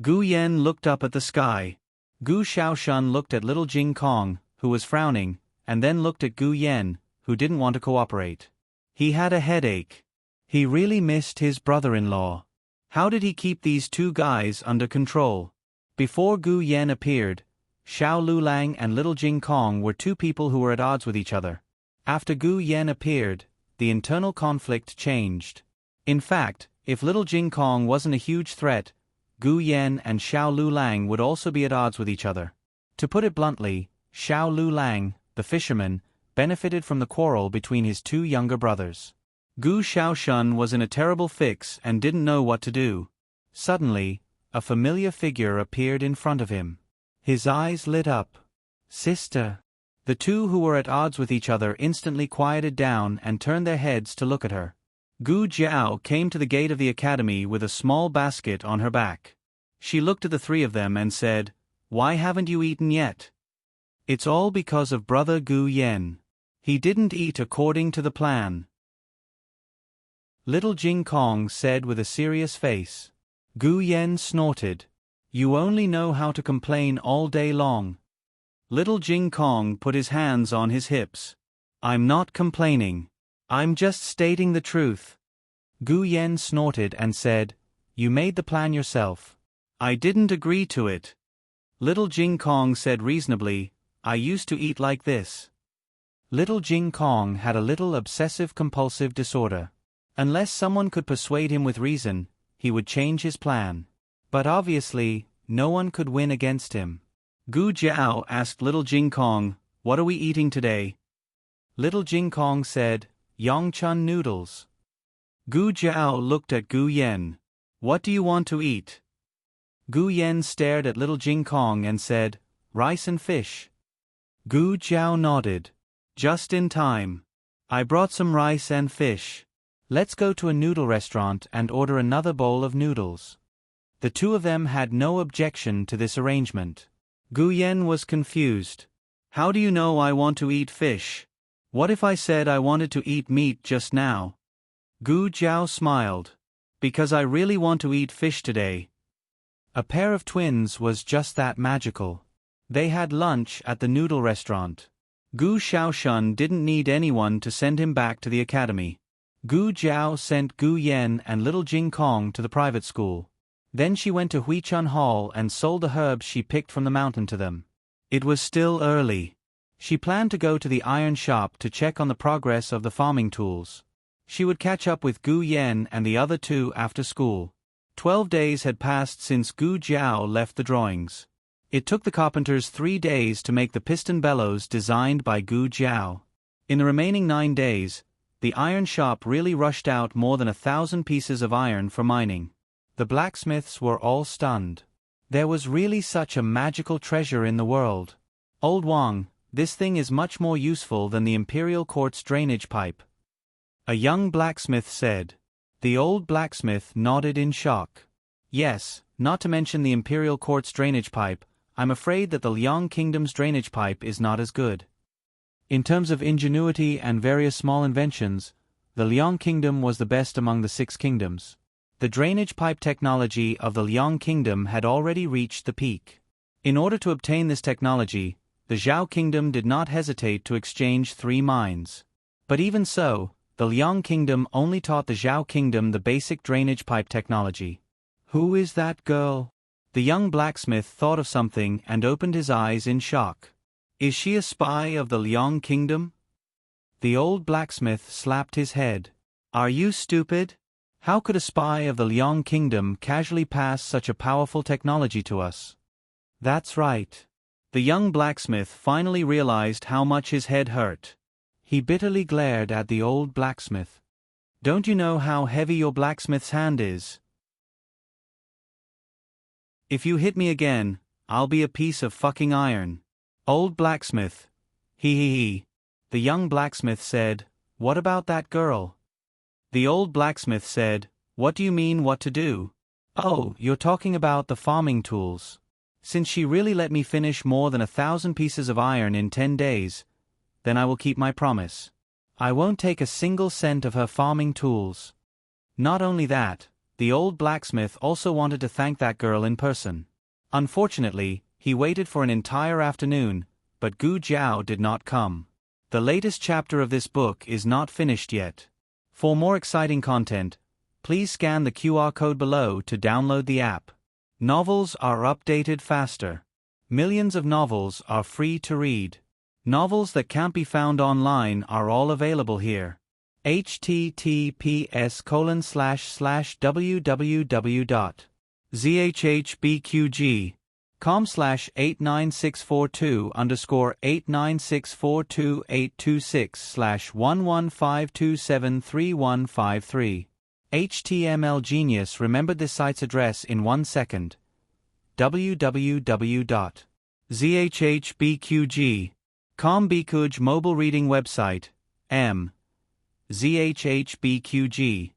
Gu Yan looked up at the sky. Gu Xiaoshun looked at little Jing Kong, who was frowning, and then looked at Gu Yan, who didn't want to cooperate. He had a headache. He really missed his brother-in-law. How did he keep these two guys under control? Before Gu Yan appeared, Xiao Lulang and little Jing Kong were two people who were at odds with each other. After Gu Yan appeared, the internal conflict changed. In fact, if little Jing Kong wasn't a huge threat, Gu Yan and Xiao Lulang would also be at odds with each other. To put it bluntly, Xiao Lulang, the fisherman, benefited from the quarrel between his two younger brothers. Gu Xiaoshun was in a terrible fix and didn't know what to do. Suddenly, a familiar figure appeared in front of him. His eyes lit up. Sister. The two who were at odds with each other instantly quieted down and turned their heads to look at her. Gu Jiao came to the gate of the academy with a small basket on her back. She looked at the three of them and said, Why haven't you eaten yet? It's all because of brother Gu Yan. He didn't eat according to the plan. Little Jing Kong said with a serious face. Gu Yan snorted. You only know how to complain all day long. Little Jing Kong put his hands on his hips. I'm not complaining. I'm just stating the truth. Gu Yan snorted and said, You made the plan yourself. I didn't agree to it. Little Jing Kong said reasonably, I used to eat like this. Little Jing Kong had a little obsessive-compulsive disorder. Unless someone could persuade him with reason, he would change his plan. But obviously, no one could win against him. Gu Jiao asked Little Jing Kong, "What are we eating today?" Little Jing Kong said, "Yongchun noodles." Gu Jiao looked at Gu Yen. "What do you want to eat?" Gu Yen stared at Little Jing Kong and said, "Rice and fish." Gu Jiao nodded. "Just in time. I brought some rice and fish. Let's go to a noodle restaurant and order another bowl of noodles." The two of them had no objection to this arrangement. Gu Yen was confused. "How do you know I want to eat fish? What if I said I wanted to eat meat just now?" Gu Jiao smiled. "Because I really want to eat fish today." A pair of twins was just that magical. They had lunch at the noodle restaurant. Gu Xiaoshun didn't need anyone to send him back to the academy. Gu Jiao sent Gu Yen and Little Jing Kong to the private school. Then she went to Huichun Hall and sold the herbs she picked from the mountain to them. It was still early. She planned to go to the iron shop to check on the progress of the farming tools. She would catch up with Gu Yen and the other two after school. 12 days had passed since Gu Jiao left the drawings. It took the carpenters 3 days to make the piston bellows designed by Gu Jiao. In the remaining 9 days, the iron shop really rushed out more than 1,000 pieces of iron for mining. The blacksmiths were all stunned. There was really such a magical treasure in the world. "Old Wang, this thing is much more useful than the imperial quartz drainage pipe," a young blacksmith said. The old blacksmith nodded in shock. "Yes, not to mention the imperial quartz drainage pipe, I'm afraid that the Liang Kingdom's drainage pipe is not as good." In terms of ingenuity and various small inventions, the Liang Kingdom was the best among the 6 kingdoms. The drainage pipe technology of the Liang Kingdom had already reached the peak. In order to obtain this technology, the Zhao Kingdom did not hesitate to exchange 3 mines. But even so, the Liang Kingdom only taught the Zhao Kingdom the basic drainage pipe technology. "Who is that girl?" The young blacksmith thought of something and opened his eyes in shock. "Is she a spy of the Liang Kingdom?" The old blacksmith slapped his head. "Are you stupid? How could a spy of the Liang Kingdom casually pass such a powerful technology to us?" "That's right." The young blacksmith finally realized how much his head hurt. He bitterly glared at the old blacksmith. "Don't you know how heavy your blacksmith's hand is? If you hit me again, I'll be a piece of fucking iron." "Old blacksmith. He. The young blacksmith said, "What about that girl?" The old blacksmith said, "What do you mean what to do?" "Oh, you're talking about the farming tools. Since she really let me finish more than 1,000 pieces of iron in 10 days, then I will keep my promise. I won't take a single cent of her farming tools." Not only that, the old blacksmith also wanted to thank that girl in person. Unfortunately, he waited for an entire afternoon, but Gu Jiao did not come. The latest chapter of this book is not finished yet. For more exciting content, please scan the QR code below to download the app. Novels are updated faster. Millions of novels are free to read. Novels that can't be found online are all available here. https://www.zhbqg.com/89642/826/115273153. HTML Genius remembered this site's address in 1 second. www.zhbqg.com Bikuj mobile reading website. zhbqg.com.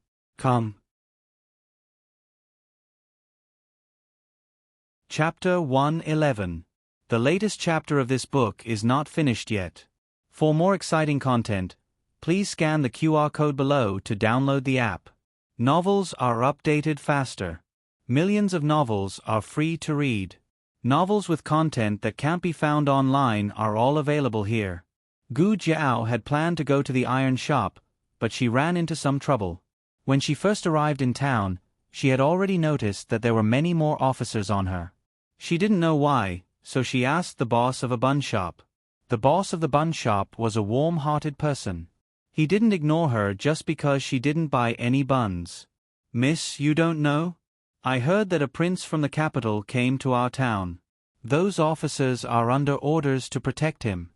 Chapter 111. The latest chapter of this book is not finished yet. For more exciting content, please scan the QR code below to download the app. Novels are updated faster. Millions of novels are free to read. Novels with content that can't be found online are all available here. Gu Jiao had planned to go to the iron shop, but she ran into some trouble. When she first arrived in town, she had already noticed that there were many more officers on her. She didn't know why, so she asked the boss of a bun shop. The boss of the bun shop was a warm-hearted person. He didn't ignore her just because she didn't buy any buns. "Miss, you don't know? I heard that a prince from the capital came to our town. Those officers are under orders to protect him."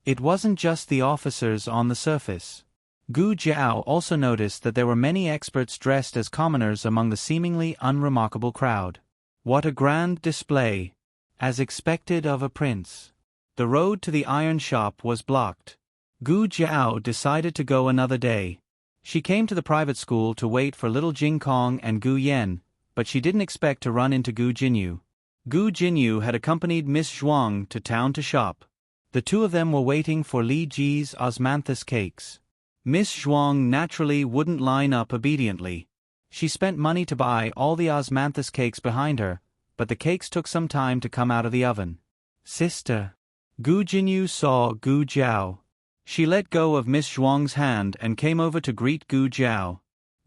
It wasn't just the officers on the surface. Gu Jiao also noticed that there were many experts dressed as commoners among the seemingly unremarkable crowd. What a grand display! As expected of a prince. The road to the iron shop was blocked. Gu Jiao decided to go another day. She came to the private school to wait for little Jing Kong and Gu Yen, but she didn't expect to run into Gu Jinyu. Gu Jinyu had accompanied Miss Zhuang to town to shop. The two of them were waiting for Li Ji's osmanthus cakes. Miss Zhuang naturally wouldn't line up obediently. She spent money to buy all the osmanthus cakes behind her, but the cakes took some time to come out of the oven. "Sister." Gu Jinyu saw Gu Jiao. She let go of Miss Zhuang's hand and came over to greet Gu Jiao.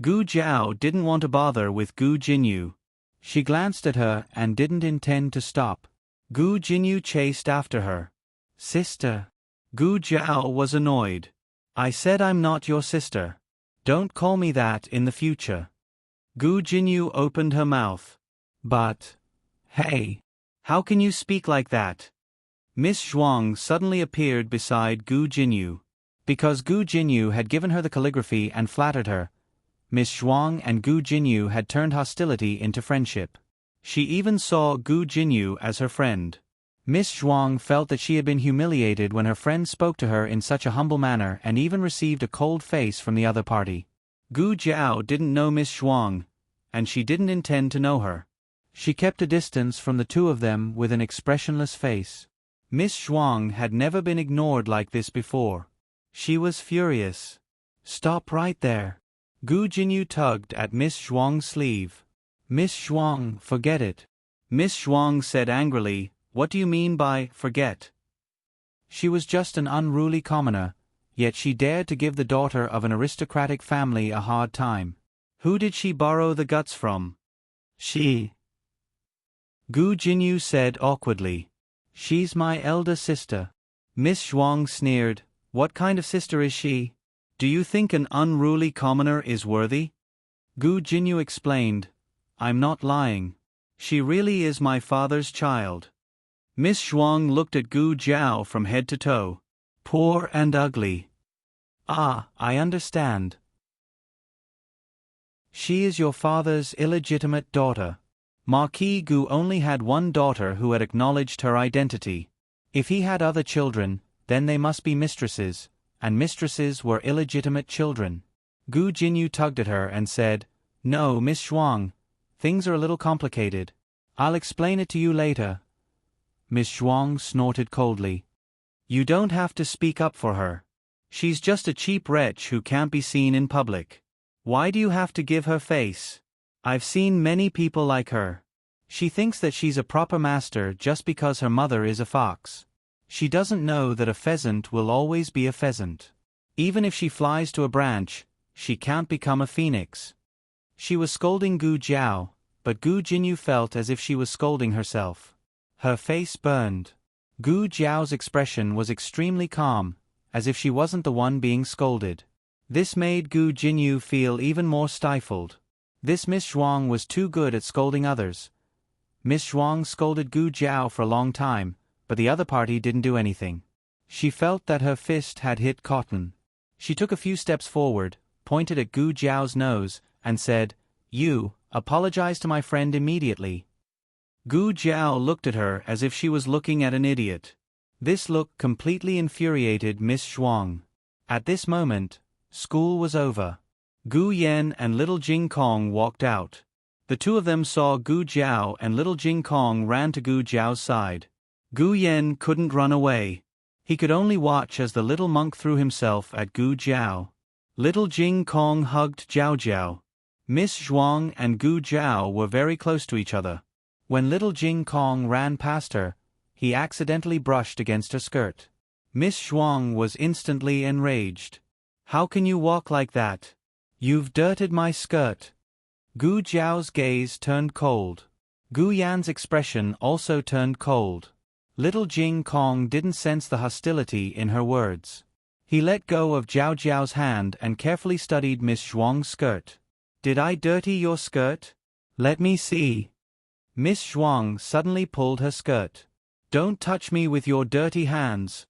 Gu Jiao didn't want to bother with Gu Jinyu. She glanced at her and didn't intend to stop. Gu Jinyu chased after her. "Sister." Gu Jiao was annoyed. "I said I'm not your sister. Don't call me that in the future." Gu Jinyu opened her mouth. "But... hey. How can you speak like that?" Miss Zhuang suddenly appeared beside Gu Jinyu. Because Gu Jinyu had given her the calligraphy and flattered her, Miss Zhuang and Gu Jinyu had turned hostility into friendship. She even saw Gu Jinyu as her friend. Miss Zhuang felt that she had been humiliated when her friend spoke to her in such a humble manner and even received a cold face from the other party. Gu Jiao didn't know Miss Zhuang, and she didn't intend to know her. She kept a distance from the two of them with an expressionless face. Miss Zhuang had never been ignored like this before. She was furious. "Stop right there." Gu Jinyu tugged at Miss Zhuang's sleeve. "Miss Zhuang, forget it." Miss Zhuang said angrily, "What do you mean by forget?" She was just an unruly commoner, yet she dared to give the daughter of an aristocratic family a hard time. Who did she borrow the guts from? She. Gu Jinyu said awkwardly. "She's my elder sister." Miss Zhuang sneered. "What kind of sister is she? Do you think an unruly commoner is worthy?" Gu Jinyu explained. "I'm not lying. She really is my father's child." Miss Zhuang looked at Gu Jiao from head to toe. "Poor and ugly. Ah, I understand. She is your father's illegitimate daughter." Marquis Gu only had one daughter who had acknowledged her identity. If he had other children, then they must be mistresses, and mistresses were illegitimate children. Gu Jinyu tugged at her and said, "No, Miss Zhuang, things are a little complicated. I'll explain it to you later." Miss Zhuang snorted coldly. "You don't have to speak up for her. She's just a cheap wretch who can't be seen in public. Why do you have to give her face? I've seen many people like her. She thinks that she's a proper master just because her mother is a fox. She doesn't know that a pheasant will always be a pheasant. Even if she flies to a branch, she can't become a phoenix." She was scolding Gu Jiao, but Gu Jinyu felt as if she was scolding herself. Her face burned. Gu Jiao's expression was extremely calm, as if she wasn't the one being scolded. This made Gu Jinyu feel even more stifled. This Miss Zhuang was too good at scolding others. Miss Zhuang scolded Gu Jiao for a long time, but the other party didn't do anything. She felt that her fist had hit cotton. She took a few steps forward, pointed at Gu Jiao's nose, and said, "You, apologize to my friend immediately." Gu Jiao looked at her as if she was looking at an idiot. This look completely infuriated Miss Zhuang. At this moment, school was over. Gu Yen and little Jing Kong walked out. The two of them saw Gu Jiao and little Jing Kong ran to Gu Jiao's side. Gu Yen couldn't run away. He could only watch as the little monk threw himself at Gu Jiao. Little Jing Kong hugged Jiao Jiao. Miss Zhuang and Gu Jiao were very close to each other. When little Jing Kong ran past her, he accidentally brushed against her skirt. Miss Zhuang was instantly enraged. "How can you walk like that? You've dirted my skirt." Gu Jiao's gaze turned cold. Gu Yan's expression also turned cold. Little Jing Kong didn't sense the hostility in her words. He let go of Jiao Jiao's hand and carefully studied Miss Zhuang's skirt. Did I dirty your skirt? Let me see. Miss Zhuang suddenly pulled her skirt. Don't touch me with your dirty hands.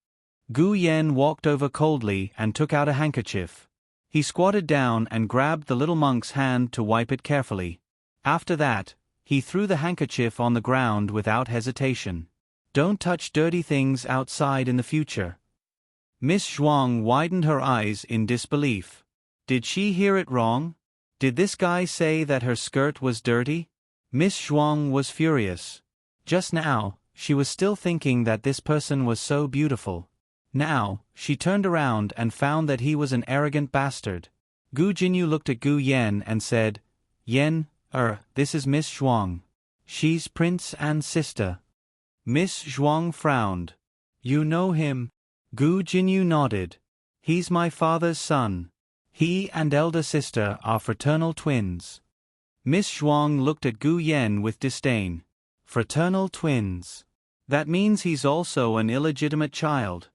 Gu Yen walked over coldly and took out a handkerchief. He squatted down and grabbed the little monk's hand to wipe it carefully. After that, he threw the handkerchief on the ground without hesitation. Don't touch dirty things outside in the future. Miss Zhuang widened her eyes in disbelief. Did she hear it wrong? Did this guy say that her skirt was dirty? Miss Zhuang was furious. Just now, she was still thinking that this person was so beautiful. Now, she turned around and found that he was an arrogant bastard. Gu Jinyu looked at Gu Yen and said, Yen, this is Miss Zhuang. She's Prince An's sister. Miss Zhuang frowned. You know him? Gu Jinyu nodded. He's my father's son. He and elder sister are fraternal twins. Miss Zhuang looked at Gu Yen with disdain. Fraternal twins. That means he's also an illegitimate child.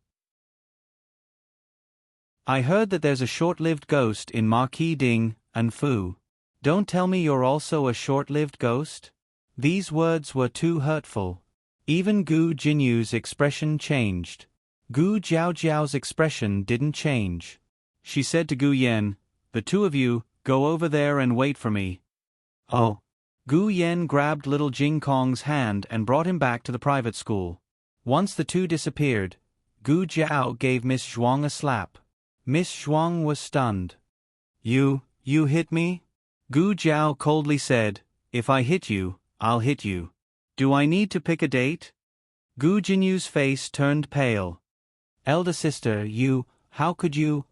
I heard that there's a short-lived ghost in Marquis Ding and Fu. Don't tell me you're also a short-lived ghost? These words were too hurtful. Even Gu Jinyu's expression changed. Gu Jiaojiao's expression didn't change. She said to Gu Yen, the two of you, go over there and wait for me. Oh. Gu Yen grabbed little Jing Kong's hand and brought him back to the private school. Once the two disappeared, Gu Jiao gave Miss Zhuang a slap. Miss Zhuang was stunned. You hit me? Gu Jiao coldly said, if I hit you, I'll hit you. Do I need to pick a date? Gu Jinyu's face turned pale. Elder sister, how could you,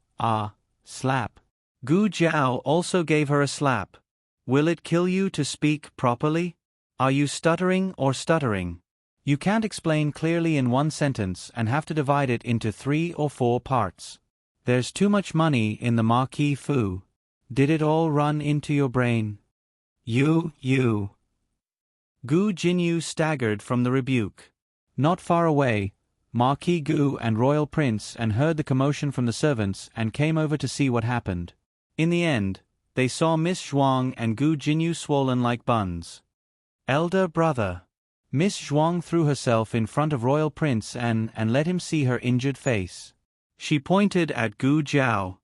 slap? Gu Jiao also gave her a slap. Will it kill you to speak properly? Are you stuttering or stuttering? You can't explain clearly in one sentence and have to divide it into 3 or 4 parts. There's too much money in the Marquis Fu. Did it all run into your brain? You. Gu Jinyu staggered from the rebuke. Not far away, Marquis Gu and Royal Prince heard the commotion from the servants and came over to see what happened. In the end, they saw Miss Zhuang and Gu Jinyu swollen like buns. Elder brother. Miss Zhuang threw herself in front of Royal Prince and let him see her injured face. She pointed at Gu Jiao.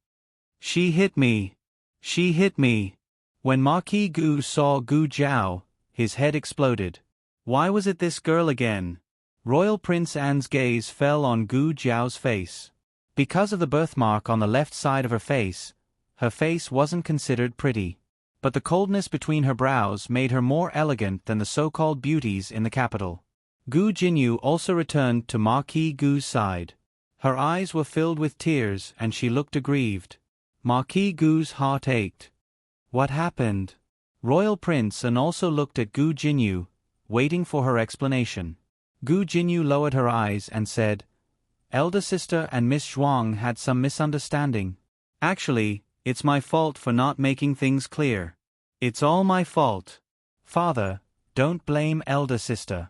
She hit me. She hit me. When Marquis Gu saw Gu Jiao, his head exploded. Why was it this girl again? Royal Prince An's gaze fell on Gu Jiao's face. Because of the birthmark on the left side of her face wasn't considered pretty. But the coldness between her brows made her more elegant than the so-called beauties in the capital. Gu Jinyu also returned to Marquis Gu's side. Her eyes were filled with tears and she looked aggrieved. Marquis Gu's heart ached. What happened? Royal Prince An also looked at Gu Jinyu, waiting for her explanation. Gu Jinyu lowered her eyes and said, Elder sister and Miss Zhuang had some misunderstanding. Actually, it's my fault for not making things clear. It's all my fault. Father, don't blame elder sister.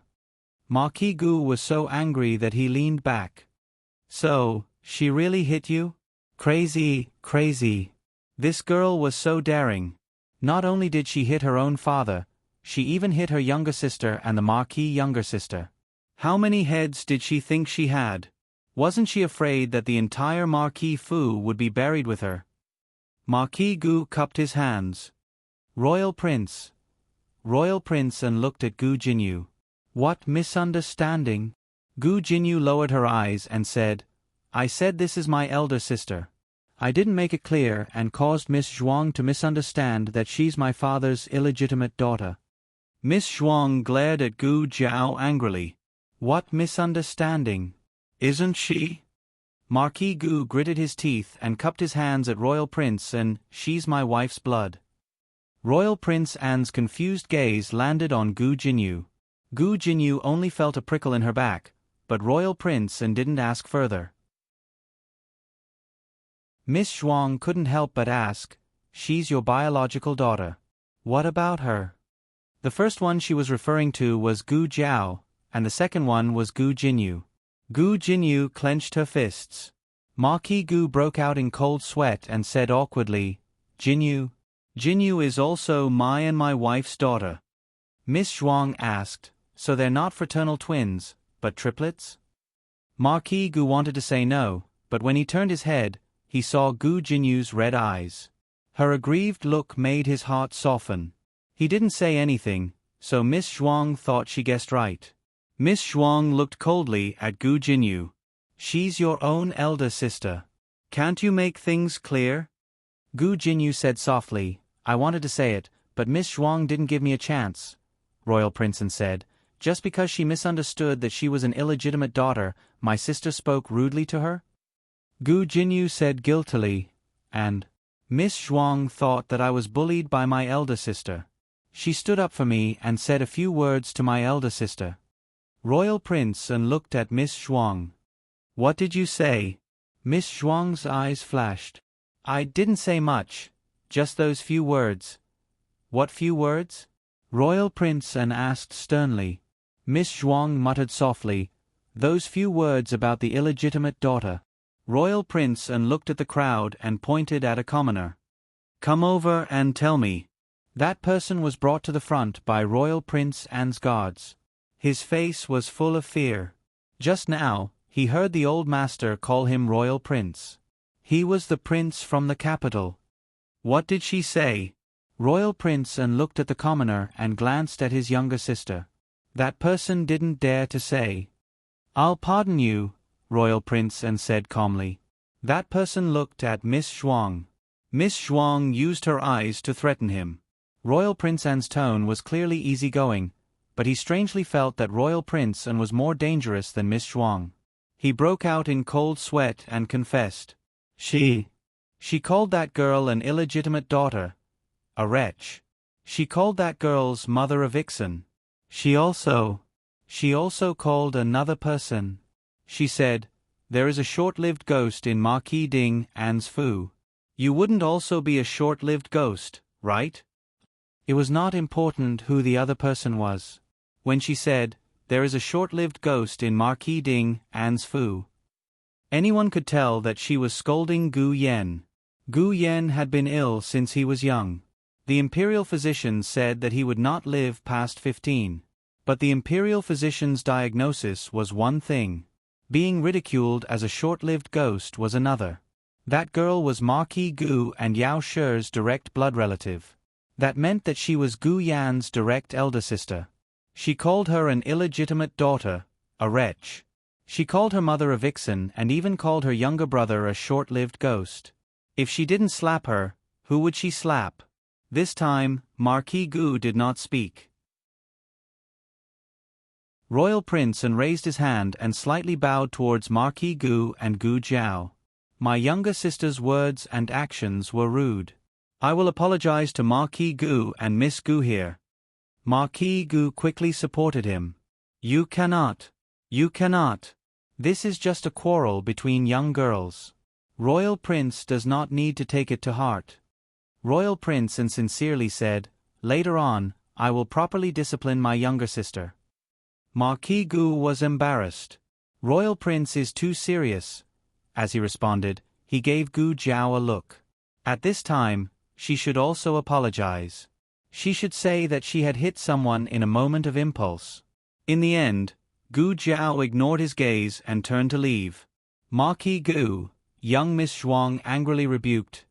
Marquis Gu was so angry that he leaned back. So, she really hit you? Crazy. This girl was so daring. Not only did she hit her own father, she even hit her younger sister and the Marquis younger sister. How many heads did she think she had? Wasn't she afraid that the entire Marquis Fu would be buried with her? Marquis Gu cupped his hands. Royal Prince and looked at Gu Jinyu. What misunderstanding? Gu Jinyu lowered her eyes and said, I said this is my elder sister. I didn't make it clear and caused Miss Zhuang to misunderstand that she's my father's illegitimate daughter. Miss Zhuang glared at Gu Jiao angrily. What misunderstanding? Isn't she? Marquis Gu gritted his teeth and cupped his hands at Royal Prince and, she's my wife's blood. Royal Prince An's confused gaze landed on Gu Jinyu. Gu Jinyu only felt a prickle in her back, but Royal Prince An didn't ask further. Miss Zhuang couldn't help but ask, she's your biological daughter. What about her? The first one she was referring to was Gu Jiao, and the second one was Gu Jinyu. Gu Jinyu clenched her fists. Marquis Gu broke out in cold sweat and said awkwardly, Jinyu? Jinyu is also my and my wife's daughter. Miss Zhuang asked, so they're not fraternal twins, but triplets? Marquis Gu wanted to say no, but when he turned his head, he saw Gu Jinyu's red eyes. Her aggrieved look made his heart soften. He didn't say anything, so Miss Zhuang thought she guessed right. Miss Zhuang looked coldly at Gu Jinyu. She's your own elder sister. Can't you make things clear? Gu Jinyu said softly, I wanted to say it, but Miss Zhuang didn't give me a chance. Royal Prince said, just because she misunderstood that she was an illegitimate daughter, my sister spoke rudely to her? Gu Jinyu said guiltily, and Miss Zhuang thought that I was bullied by my elder sister. She stood up for me and said a few words to my elder sister. Royal Prince looked at Miss Zhuang. What did you say? Miss Zhuang's eyes flashed. I didn't say much, just those few words. What few words? Royal Prince asked sternly. Miss Zhuang muttered softly, those few words about the illegitimate daughter. Royal Prince looked at the crowd and pointed at a commoner. Come over and tell me. That person was brought to the front by Royal Prince An's guards. His face was full of fear. Just now, he heard the old master call him Royal Prince. He was the prince from the capital. What did she say? Royal Prince looked at the commoner and glanced at his younger sister. That person didn't dare to say. I'll pardon you, Royal Prince said calmly. That person looked at Miss Zhuang. Miss Zhuang used her eyes to threaten him. Royal Prince An's tone was clearly easygoing, but he strangely felt that Royal Prince An was more dangerous than Miss Zhuang. He broke out in cold sweat and confessed. She called that girl an illegitimate daughter, a wretch. She called that girl's mother a vixen. She also called another person. She said, there is a short-lived ghost in Marquis Ding An's Fu. You wouldn't also be a short-lived ghost, right? It was not important who the other person was. When she said, there is a short-lived ghost in Marquis Ding An's Fu, anyone could tell that she was scolding Gu Yan. Gu Yan had been ill since he was young. The imperial physician said that he would not live past 15. But the imperial physician's diagnosis was one thing. Being ridiculed as a short-lived ghost was another. That girl was Marquis Gu and Yao Shi's direct blood relative. That meant that she was Gu Yan's direct elder sister. She called her an illegitimate daughter, a wretch. She called her mother a vixen and even called her younger brother a short-lived ghost. If she didn't slap her, who would she slap? This time, Marquis Gu did not speak. Royal Prince An raised his hand and slightly bowed towards Marquis Gu and Gu Jiao. My younger sister's words and actions were rude. I will apologize to Marquis Gu and Miss Gu here. Marquis Gu quickly supported him. You cannot. You cannot. This is just a quarrel between young girls. Royal Prince does not need to take it to heart. Royal Prince An sincerely said, later on, I will properly discipline my younger sister. Marquis Gu was embarrassed. Royal Prince is too serious. As he responded, he gave Gu Jiao a look. At this time, she should also apologize. She should say that she had hit someone in a moment of impulse. In the end, Gu Jiao ignored his gaze and turned to leave. Marquis Gu, young Miss Zhuang angrily rebuked.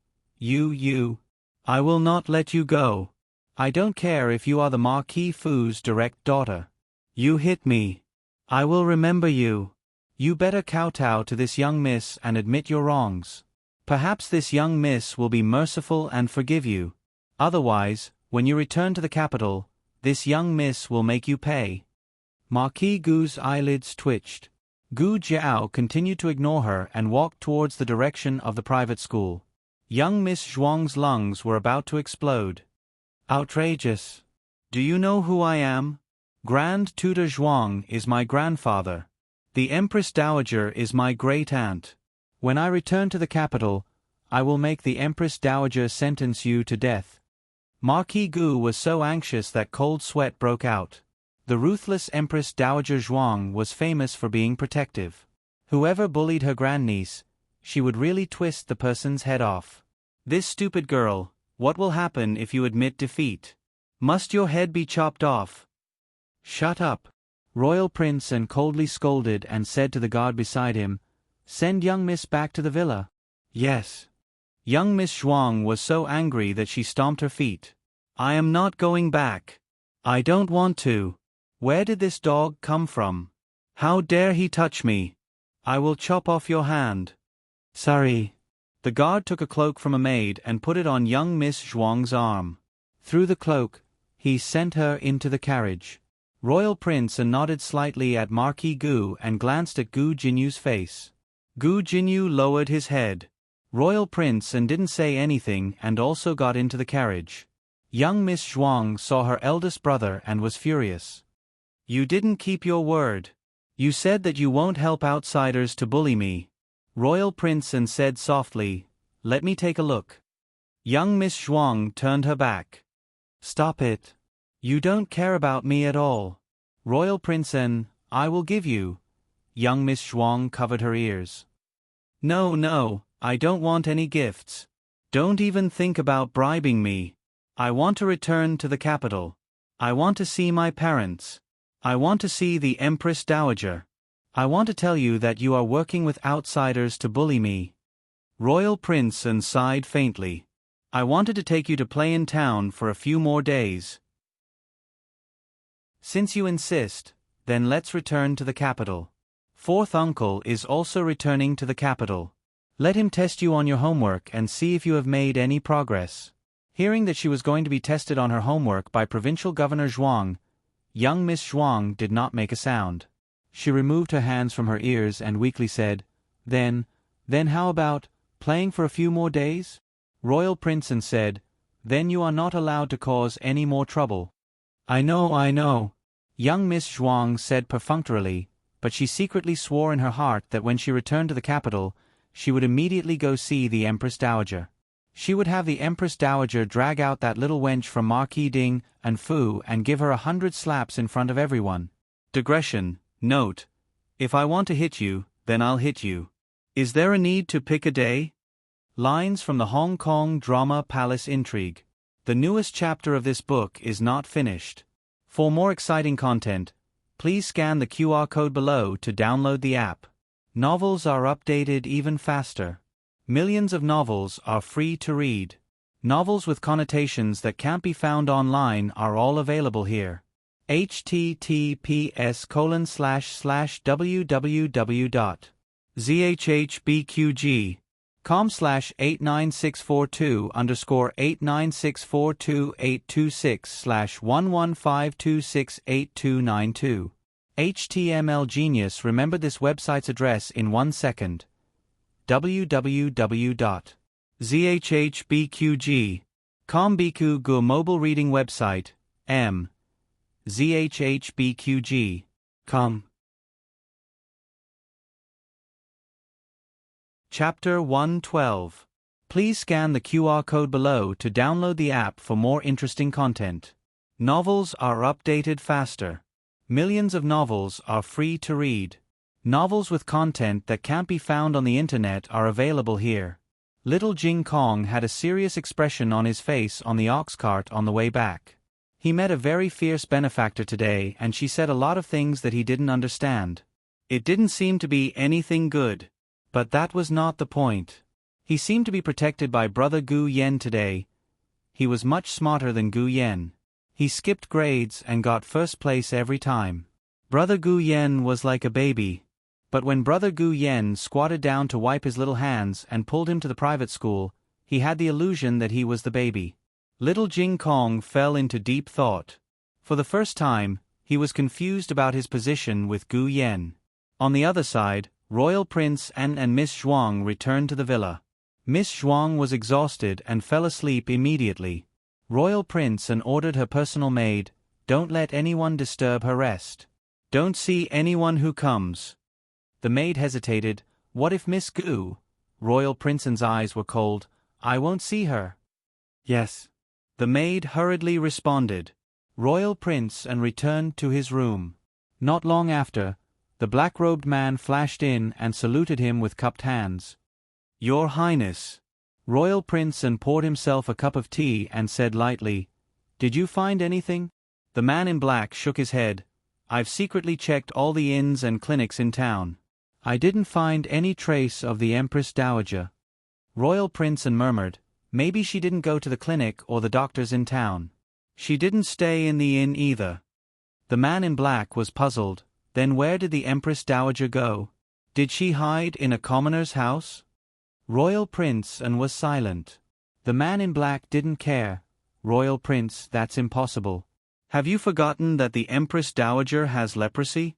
I will not let you go. I don't care if you are the Marquis Fu's direct daughter. You hit me. I will remember you. You better kowtow to this young miss and admit your wrongs. Perhaps this young miss will be merciful and forgive you. Otherwise, when you return to the capital, this young miss will make you pay. Marquis Gu's eyelids twitched. Gu Jiao continued to ignore her and walked towards the direction of the private school. Young Miss Zhuang's lungs were about to explode. Outrageous. Do you know who I am? Grand Tutor Zhuang is my grandfather. The Empress Dowager is my great-aunt. When I return to the capital, I will make the Empress Dowager sentence you to death. Marquis Gu was so anxious that cold sweat broke out. The ruthless Empress Dowager Zhuang was famous for being protective. Whoever bullied her grandniece, she would really twist the person's head off. This stupid girl, what will happen if you admit defeat? Must your head be chopped off? Shut up. Royal Prince and coldly scolded and said to the guard beside him, "Send young miss back to the villa." Yes. Young Miss Zhuang was so angry that she stomped her feet. "I am not going back. I don't want to. Where did this dog come from? How dare he touch me? I will chop off your hand." "Sorry." The guard took a cloak from a maid and put it on young Miss Zhuang's arm. Through the cloak, he sent her into the carriage. Royal Prince nodded slightly at Marquis Gu and glanced at Gu Jinyu's face. Gu Jinyu lowered his head. Royal Prince didn't say anything and also got into the carriage. Young Miss Zhuang saw her eldest brother and was furious. "You didn't keep your word. You said that you won't help outsiders to bully me." Royal Prince said softly, "Let me take a look." Young Miss Zhuang turned her back. "Stop it. You don't care about me at all." Royal Prince, "I will give you." Young Miss Zhuang covered her ears. No, I don't want any gifts. Don't even think about bribing me. I want to return to the capital. I want to see my parents. I want to see the Empress Dowager. I want to tell you that you are working with outsiders to bully me. Royal Prince sighed faintly. "I wanted to take you to play in town for a few more days. Since you insist, then let's return to the capital. Fourth uncle is also returning to the capital. Let him test you on your homework and see if you have made any progress." Hearing that she was going to be tested on her homework by Provincial Governor Zhuang, young Miss Zhuang did not make a sound. She removed her hands from her ears and weakly said, Then how about playing for a few more days?" Royal Prince said, "Then you are not allowed to cause any more trouble." I know, young Miss Zhuang said perfunctorily, but she secretly swore in her heart that when she returned to the capital, she would immediately go see the Empress Dowager. She would have the Empress Dowager drag out that little wench from Marquis Ding and Fu and give her 100 slaps in front of everyone. Digression. Note: if I want to hit you, then I'll hit you. Is there a need to pick a day? Lines from the Hong Kong drama Palace Intrigue. The newest chapter of this book is not finished. For more exciting content, please scan the QR code below to download the app. Novels are updated even faster. Millions of novels are free to read. Novels with connotations that can't be found online are all available here. https://www.zhbqg.com/89642_826/115268292. HTML Genius remembered this website's address in 1 second. www.zhbqg.com Biku Gu mobile reading website, zhbqg.com. Chapter 112. Please scan the QR code below to download the app for more interesting content. Novels are updated faster. Millions of novels are free to read. Novels with content that can't be found on the internet are available here. Little Jing Kong had a serious expression on his face on the ox cart on the way back. He met a very fierce benefactor today and she said a lot of things that he didn't understand. It didn't seem to be anything good. But that was not the point. He seemed to be protected by Brother Gu Yen today. He was much smarter than Gu Yen. He skipped grades and got first place every time. Brother Gu Yen was like a baby. But when Brother Gu Yen squatted down to wipe his little hands and pulled him to the private school, he had the illusion that he was the baby. Little Jing Kong fell into deep thought. For the first time, he was confused about his position with Gu Yen. On the other side, Royal Prince and Miss Zhuang returned to the villa. Miss Zhuang was exhausted and fell asleep immediately. Royal Prince ordered her personal maid, "Don't let anyone disturb her rest. Don't see anyone who comes." The maid hesitated. "What if Miss Gu?" Royal Prince's eyes were cold. "I won't see her." "Yes." The maid hurriedly responded. royal prince, and returned to his room. Not long after, the black-robed man flashed in and saluted him with cupped hands. "Your Highness." Royal prince and poured himself a cup of tea and said lightly, "Did you find anything?" The man in black shook his head. "I've secretly checked all the inns and clinics in town. I didn't find any trace of the Empress Dowager." Royal prince and murmured, "Maybe she didn't go to the clinic or the doctors in town. She didn't stay in the inn either." The man in black was puzzled. Then where did the Empress Dowager go? Did she hide in a commoner's house? Royal prince and was silent. The man in black didn't care. "Royal prince, that's impossible. Have you forgotten that the Empress Dowager has leprosy?"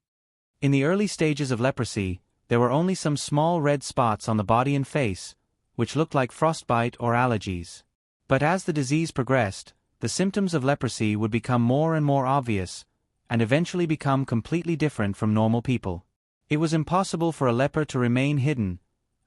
In the early stages of leprosy, there were only some small red spots on the body and face, which looked like frostbite or allergies. But as the disease progressed, the symptoms of leprosy would become more and more obvious, and eventually become completely different from normal people. It was impossible for a leper to remain hidden,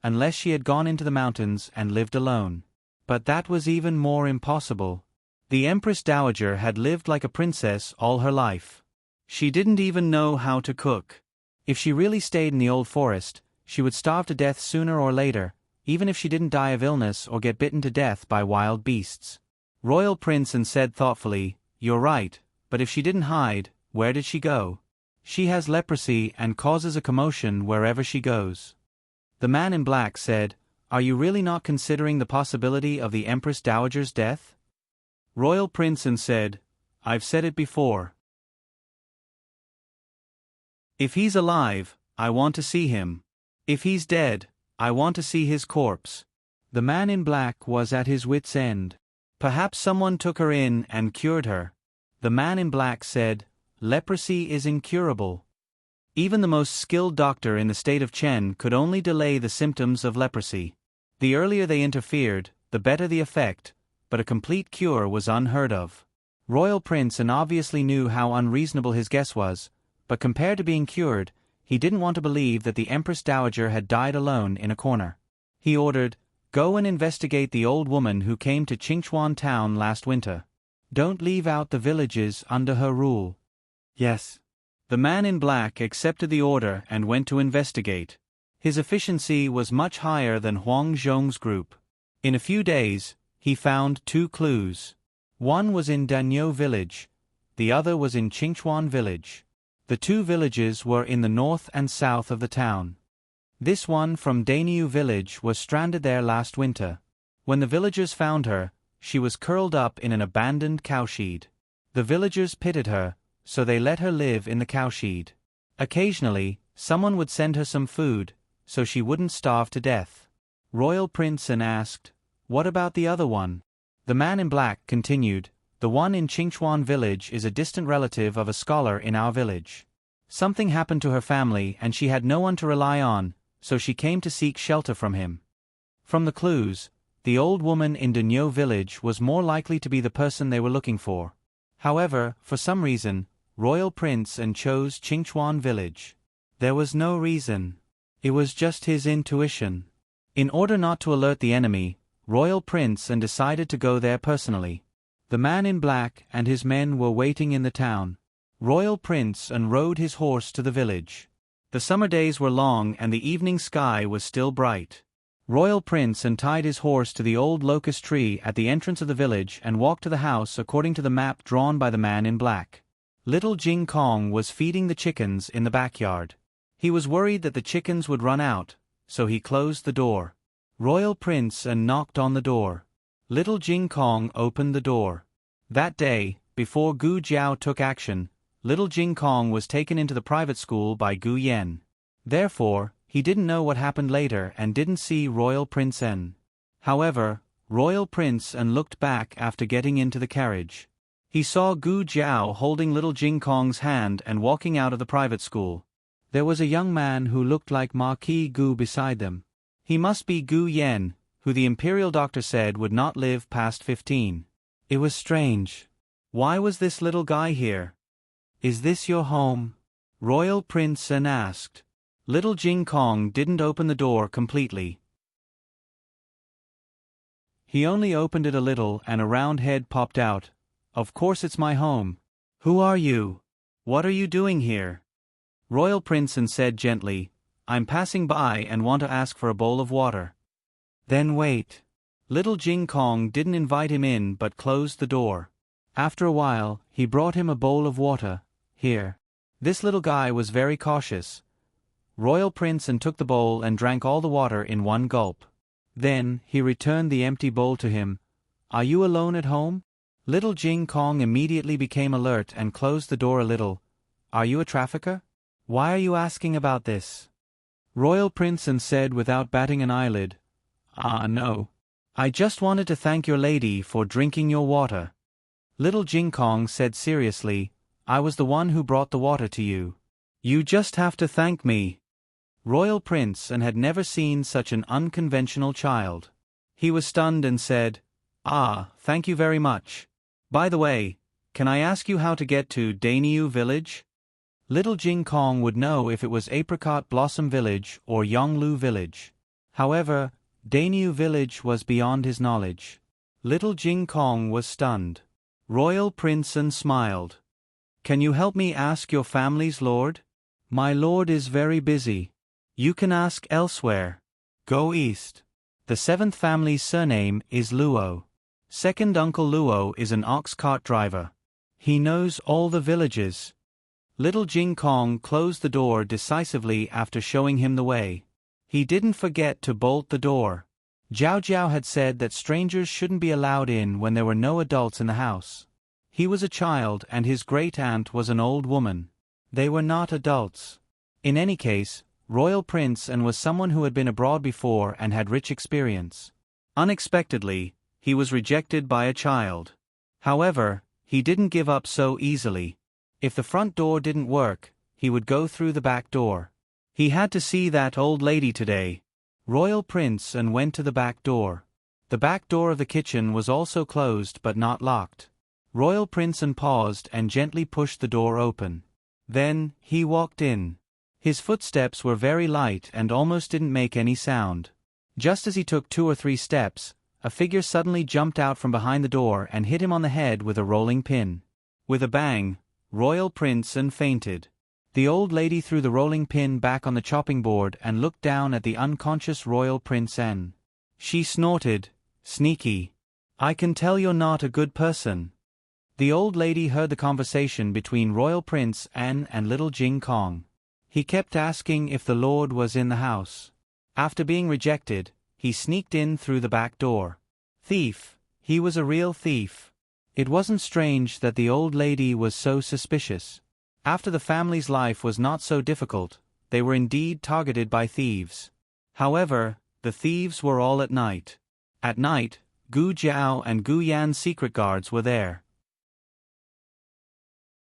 unless she had gone into the mountains and lived alone. But that was even more impossible. The Empress Dowager had lived like a princess all her life. She didn't even know how to cook. If she really stayed in the old forest, she would starve to death sooner or later, even if she didn't die of illness or get bitten to death by wild beasts. Royal prince and said thoughtfully, "You're right, but if she didn't hide, where did she go? She has leprosy and causes a commotion wherever she goes." The man in black said, "Are you really not considering the possibility of the Empress Dowager's death?" Royal prince and said, "I've said it before. If he's alive, I want to see him. If he's dead, I want to see his corpse." The man in black was at his wit's end. "Perhaps someone took her in and cured her." The man in black said, "Leprosy is incurable. Even the most skilled doctor in the state of Chen could only delay the symptoms of leprosy. The earlier they interfered, the better the effect, but a complete cure was unheard of." Royal prince and obviously knew how unreasonable his guess was, but compared to being cured, he didn't want to believe that the Empress Dowager had died alone in a corner. He ordered, "Go and investigate the old woman who came to Qingchuan town last winter. Don't leave out the villages under her rule." "Yes." The man in black accepted the order and went to investigate. His efficiency was much higher than Huang Zhong's group. In a few days, he found 2 clues. One was in Danyou village, the other was in Qingchuan village. The 2 villages were in the north and south of the town. This one from Danyou village was stranded there last winter. When the villagers found her, she was curled up in an abandoned cowshed. The villagers pitied her, so they let her live in the cowshed. Occasionally, someone would send her some food, so she wouldn't starve to death. Royal prince and asked, "What about the other one?" The man in black continued, "The one in Qingchuan village is a distant relative of a scholar in our village. Something happened to her family and she had no one to rely on, so she came to seek shelter from him." From the clues, the old woman in Danyou village was more likely to be the person they were looking for. However, for some reason, Royal prince and chose Qingchuan village. There was no reason. It was just his intuition. In order not to alert the enemy, Royal prince and decided to go there personally. The man in black and his men were waiting in the town. Royal prince and rode his horse to the village. The summer days were long and the evening sky was still bright. Royal prince untied his horse to the old locust tree at the entrance of the village and walked to the house according to the map drawn by the man in black. Little Jing Kong was feeding the chickens in the backyard. He was worried that the chickens would run out, so he closed the door. Royal prince and knocked on the door. Little Jing Kong opened the door. That day, before Gu Jiao took action, little Jing Kong was taken into the private school by Gu Yen. Therefore, he didn't know what happened later and didn't see Royal Prince N. However, Royal Prince N looked back after getting into the carriage. He saw Gu Jiao holding little Jing Kong's hand and walking out of the private school. There was a young man who looked like Marquis Gu beside them. He must be Gu Yen, who the imperial doctor said would not live past 15. It was strange. Why was this little guy here? "Is this your home?" Royal Prince N asked. Little Jing Kong didn't open the door completely. He only opened it a little and a round head popped out. "Of course it's my home. Who are you? What are you doing here? Royal Prince said gently, I'm passing by and want to ask for a bowl of water. Then wait. Little Jing Kong didn't invite him in but closed the door. After a while, he brought him a bowl of water. Here. This little guy was very cautious. Royal Prince took the bowl and drank all the water in one gulp. Then, he returned the empty bowl to him. Are you alone at home? Little Jing Kong immediately became alert and closed the door a little. Are you a trafficker? Why are you asking about this? Royal Prince said without batting an eyelid. No. I just wanted to thank your lady for drinking your water. Little Jing Kong said seriously, I was the one who brought the water to you. You just have to thank me. Royal Prince had never seen such an unconventional child. He was stunned and said, thank you very much. By the way, can I ask you how to get to Dainyu Village? Little Jing Kong would know if it was Apricot Blossom Village or Yonglu Village. However, Dainyu Village was beyond his knowledge. Little Jing Kong was stunned. Royal Prince smiled. Can you help me ask your family's lord? My lord is very busy. You can ask elsewhere. Go east. The seventh family's surname is Luo. Second Uncle Luo is an ox cart driver. He knows all the villages. Little Jing Kong closed the door decisively after showing him the way. He didn't forget to bolt the door. Jiao Jiao had said that strangers shouldn't be allowed in when there were no adults in the house. He was a child and his great-aunt was an old woman. They were not adults. In any case, Royal Prince was someone who had been abroad before and had rich experience. Unexpectedly, he was rejected by a child. However, he didn't give up so easily. If the front door didn't work, he would go through the back door. He had to see that old lady today. Royal Prince went to the back door. The back door of the kitchen was also closed but not locked. Royal Prince paused and gently pushed the door open. Then, he walked in. His footsteps were very light and almost didn't make any sound. Just as he took 2 or 3 steps, a figure suddenly jumped out from behind the door and hit him on the head with a rolling pin. With a bang, Royal Prince fainted. The old lady threw the rolling pin back on the chopping board and looked down at the unconscious Royal Prince N. She snorted, Sneaky. I can tell you're not a good person. The old lady heard the conversation between Royal Prince N and Little Jing Kong. He kept asking if the Lord was in the house. After being rejected, he sneaked in through the back door. Thief. He was a real thief. It wasn't strange that the old lady was so suspicious. After the family's life was not so difficult, they were indeed targeted by thieves. However, the thieves were all at night. At night, Gu Jiao and Gu Yan's secret guards were there.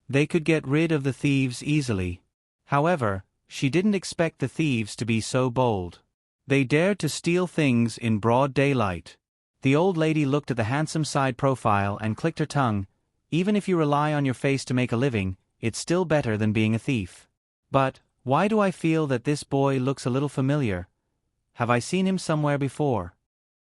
They could get rid of the thieves easily. However, she didn't expect the thieves to be so bold. They dared to steal things in broad daylight. The old lady looked at the handsome side profile and clicked her tongue. Even if you rely on your face to make a living, it's still better than being a thief. But, why do I feel that this boy looks a little familiar? Have I seen him somewhere before?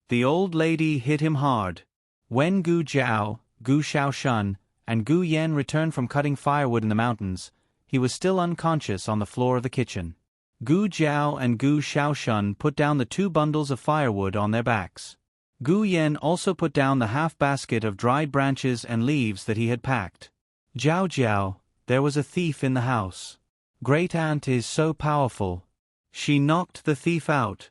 The old lady hit him hard. When Gu Jiao, Gu Shaoshun, and Gu Yan returned from cutting firewood in the mountains, he was still unconscious on the floor of the kitchen. Gu Jiao and Gu Shaoshun put down the 2 bundles of firewood on their backs. Gu Yan also put down the half basket of dried branches and leaves that he had packed. Jiao Jiao, there was a thief in the house. Great Aunt is so powerful. She knocked the thief out.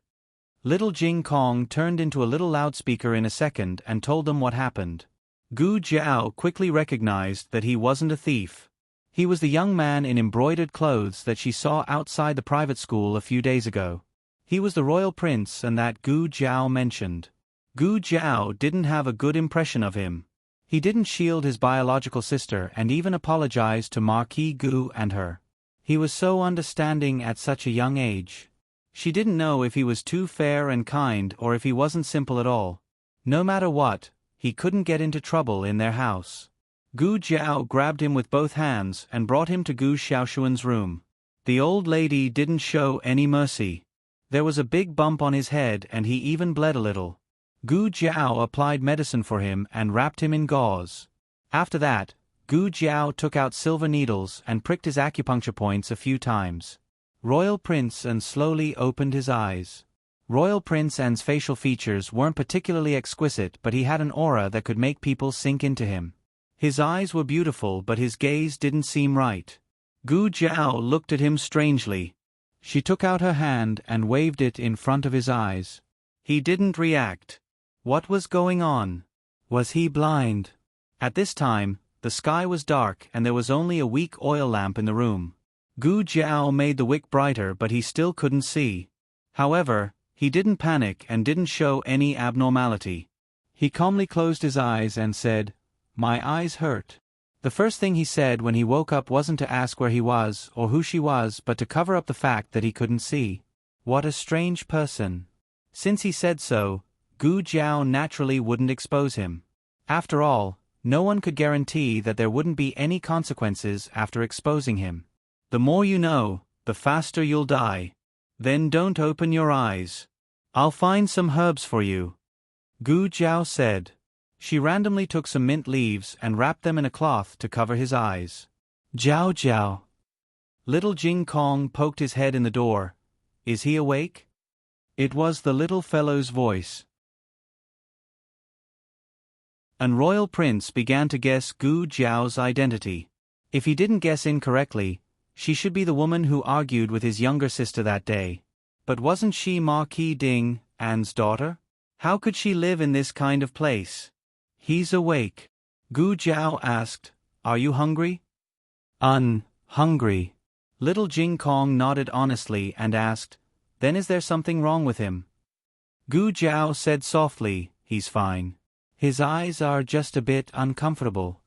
Little Jing Kong turned into a little loudspeaker in a second and told them what happened. Gu Jiao quickly recognized that he wasn't a thief. He was the young man in embroidered clothes that she saw outside the private school a few days ago. He was the royal prince and that Gu Jiao mentioned. Gu Jiao didn't have a good impression of him. He didn't shield his biological sister and even apologized to Marquis Gu and her. He was so understanding at such a young age. She didn't know if he was too fair and kind or if he wasn't simple at all. No matter what, he couldn't get into trouble in their house. Gu Jiao grabbed him with both hands and brought him to Gu Xiaoshuan's room. The old lady didn't show any mercy. There was a big bump on his head and he even bled a little. Gu Jiao applied medicine for him and wrapped him in gauze. After that, Gu Jiao took out silver needles and pricked his acupuncture points a few times. Royal Prince An slowly opened his eyes. Royal Prince An's facial features weren't particularly exquisite, but he had an aura that could make people sink into him. His eyes were beautiful, but his gaze didn't seem right. Gu Jiao looked at him strangely. She took out her hand and waved it in front of his eyes. He didn't react. What was going on? Was he blind? At this time, the sky was dark and there was only a weak oil lamp in the room. Gu Jiao made the wick brighter, but he still couldn't see. However, he didn't panic and didn't show any abnormality. He calmly closed his eyes and said, "My eyes hurt." The first thing he said when he woke up wasn't to ask where he was or who she was, but to cover up the fact that he couldn't see. What a strange person. Since he said so, Gu Jiao naturally wouldn't expose him. After all, no one could guarantee that there wouldn't be any consequences after exposing him. The more you know, the faster you'll die. Then don't open your eyes. I'll find some herbs for you, Gu Jiao said. She randomly took some mint leaves and wrapped them in a cloth to cover his eyes. Jiao Jiao. Little Jing Kong poked his head in the door. Is he awake? It was the little fellow's voice. And Royal Prince began to guess Gu Jiao's identity. If he didn't guess incorrectly, she should be the woman who argued with his younger sister that day. But wasn't she Marquis Ding, Anne's daughter? How could she live in this kind of place? He's awake. Gu Jiao asked, "Are you hungry?" Hungry. Little Jing Kong nodded honestly and asked, "Then is there something wrong with him?" Gu Jiao said softly, "He's fine. His eyes are just a bit uncomfortable."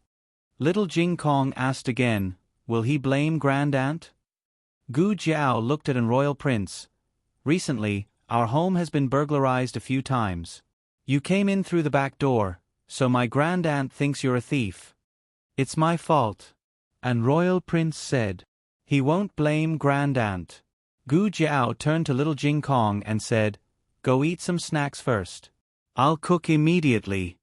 Little Jing Kong asked again, "Will he blame Grand Aunt?" Gu Jiao looked at an royal prince. "Recently, our home has been burglarized a few times. You came in through the back door, so my Grand Aunt thinks you're a thief." "It's my fault." And Royal Prince said, "He won't blame Grand Aunt." Gu Jiao turned to Little Jing Kong and said, "Go eat some snacks first. I'll cook immediately."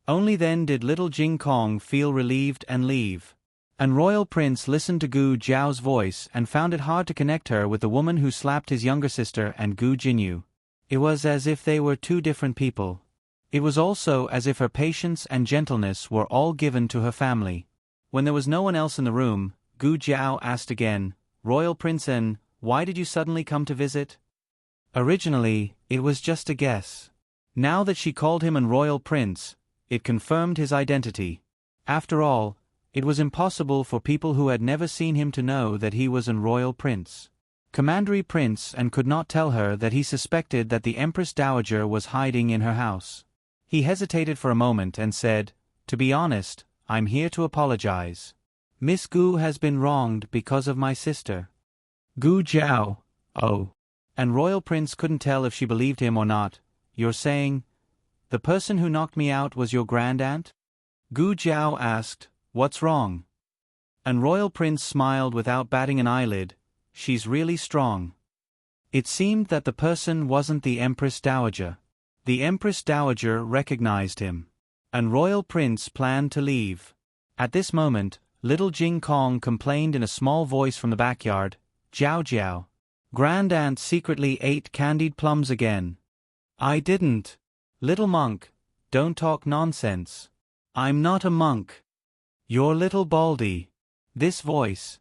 Only then did Little Jing Kong feel relieved and leave. And Royal Prince listened to Gu Jiao's voice and found it hard to connect her with the woman who slapped his younger sister and Gu Jinyu. It was as if they were two different people. It was also as if her patience and gentleness were all given to her family. When there was no one else in the room, Gu Jiao asked again, "Royal Prince N, why did you suddenly come to visit?" Originally, it was just a guess. Now that she called him an royal prince, it confirmed his identity. After all, it was impossible for people who had never seen him to know that he was an royal prince. Commandery Prince and could not tell her that he suspected that the Empress Dowager was hiding in her house. He hesitated for a moment and said, "To be honest, I'm here to apologize. Miss Gu has been wronged because of my sister." Gu Jiao. Oh. And Royal Prince couldn't tell if she believed him or not. "You're saying the person who knocked me out was your Grand Aunt?" Gu Jiao asked, "What's wrong?" And Royal Prince smiled without batting an eyelid. "She's really strong." It seemed that the person wasn't the Empress Dowager. The Empress Dowager recognized him. And Royal Prince planned to leave. At this moment, Little Jing Kong complained in a small voice from the backyard, "Jiao Jiao. Grand Aunt secretly ate candied plums again." "I didn't." "Little monk, don't talk nonsense." "I'm not a monk." "You're little Baldy." This voice.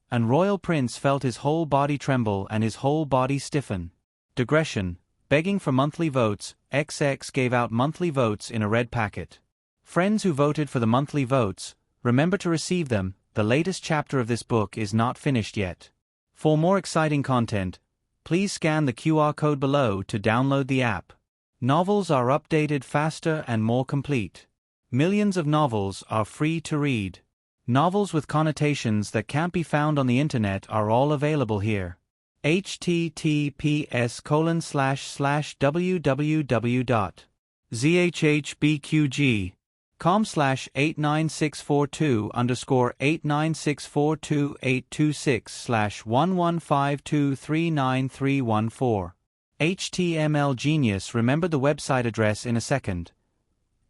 And Royal Prince felt his whole body tremble and his whole body stiffen. Digression. Begging for monthly votes, XX gave out monthly votes in a red packet. Friends who voted for the monthly votes, remember to receive them. The latest chapter of this book is not finished yet. For more exciting content, please scan the QR code below to download the app. Novels are updated faster and more complete. Millions of novels are free to read. Novels with connotations that can't be found on the internet are all available here. https://www.zhbqg.com/89642_89642393914. HTML Genius remembered the website address in a second.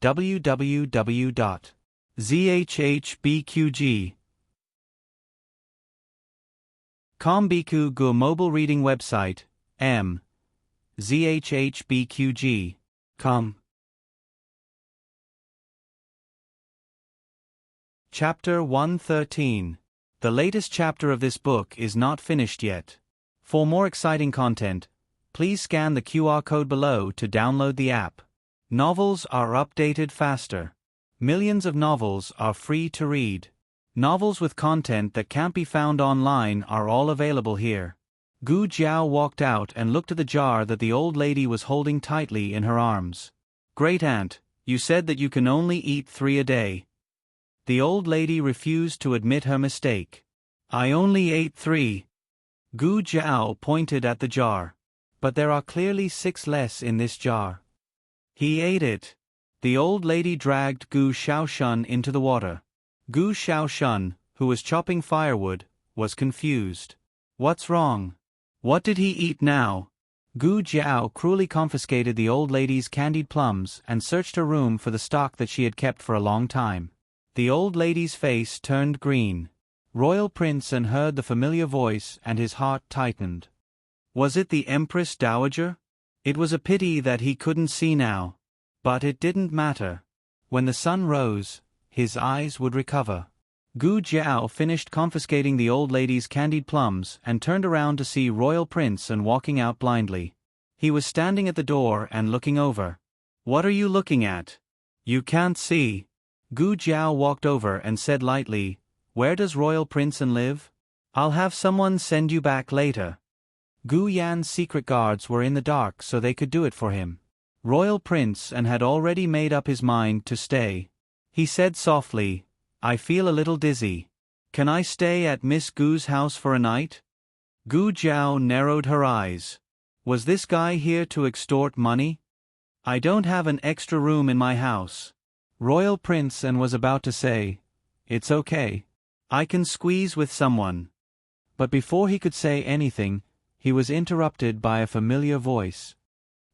www ZHHBQG. Kombiku Gu mobile reading website, M. ZHHBQG. Com. Chapter 113. The latest chapter of this book is not finished yet. For more exciting content, please scan the QR code below to download the app. Novels are updated faster. Millions of novels are free to read. Novels with content that can't be found online are all available here. Gu Jiao walked out and looked at the jar that the old lady was holding tightly in her arms. Great aunt, you said that you can only eat 3 a day. The old lady refused to admit her mistake. I only ate 3. Gu Jiao pointed at the jar. But there are clearly 6 less in this jar. He ate it. The old lady dragged Gu Xiaoshun into the water. Gu Xiaoshun, who was chopping firewood, was confused. What's wrong? What did he eat now? Gu Jiao cruelly confiscated the old lady's candied plums and searched her room for the stock that she had kept for a long time. The old lady's face turned green. Royal Prince An heard the familiar voice and his heart tightened. Was it the Empress Dowager? It was a pity that he couldn't see now. But it didn't matter. When the sun rose, his eyes would recover. Gu Jiao finished confiscating the old lady's candied plums and turned around to see Royal Prince An walking out blindly. He was standing at the door and looking over. What are you looking at? You can't see. Gu Jiao walked over and said lightly, Where does Royal Prince An live? I'll have someone send you back later. Gu Yan's secret guards were in the dark so they could do it for him. Royal Prince An had already made up his mind to stay. He said softly, I feel a little dizzy. Can I stay at Miss Gu's house for a night? Gu Jiao narrowed her eyes. Was this guy here to extort money? I don't have an extra room in my house. Royal Prince An was about to say, It's okay. I can squeeze with someone. But before he could say anything, he was interrupted by a familiar voice.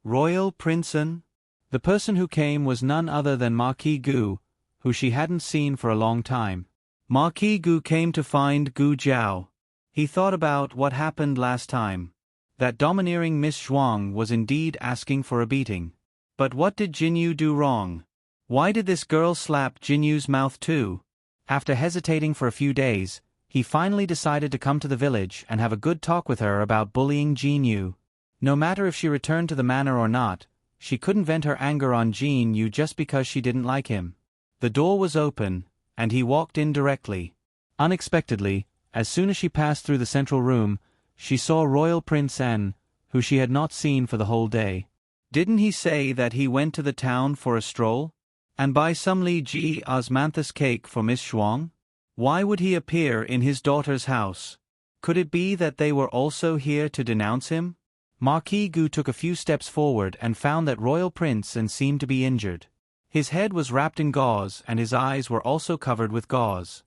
Royal Prince An? The person who came was none other than Marquis Gu, who she hadn't seen for a long time. Marquis Gu came to find Gu Jiao. He thought about what happened last time. That domineering Miss Zhuang was indeed asking for a beating. But what did Jinyu do wrong? Why did this girl slap Jinyu's mouth too? After hesitating for a few days, he finally decided to come to the village and have a good talk with her about bullying Jinyu. No matter if she returned to the manor or not, she couldn't vent her anger on Jinyu just because she didn't like him. The door was open, and he walked in directly. Unexpectedly, as soon as she passed through the central room, she saw Royal Prince An, who she had not seen for the whole day. Didn't he say that he went to the town for a stroll? And buy some Li Ji osmanthus cake for Miss Zhuang? Why would he appear in his daughter's house? Could it be that they were also here to denounce him? Marquis Gu took a few steps forward and found that Royal Prince An seemed to be injured. His head was wrapped in gauze and his eyes were also covered with gauze.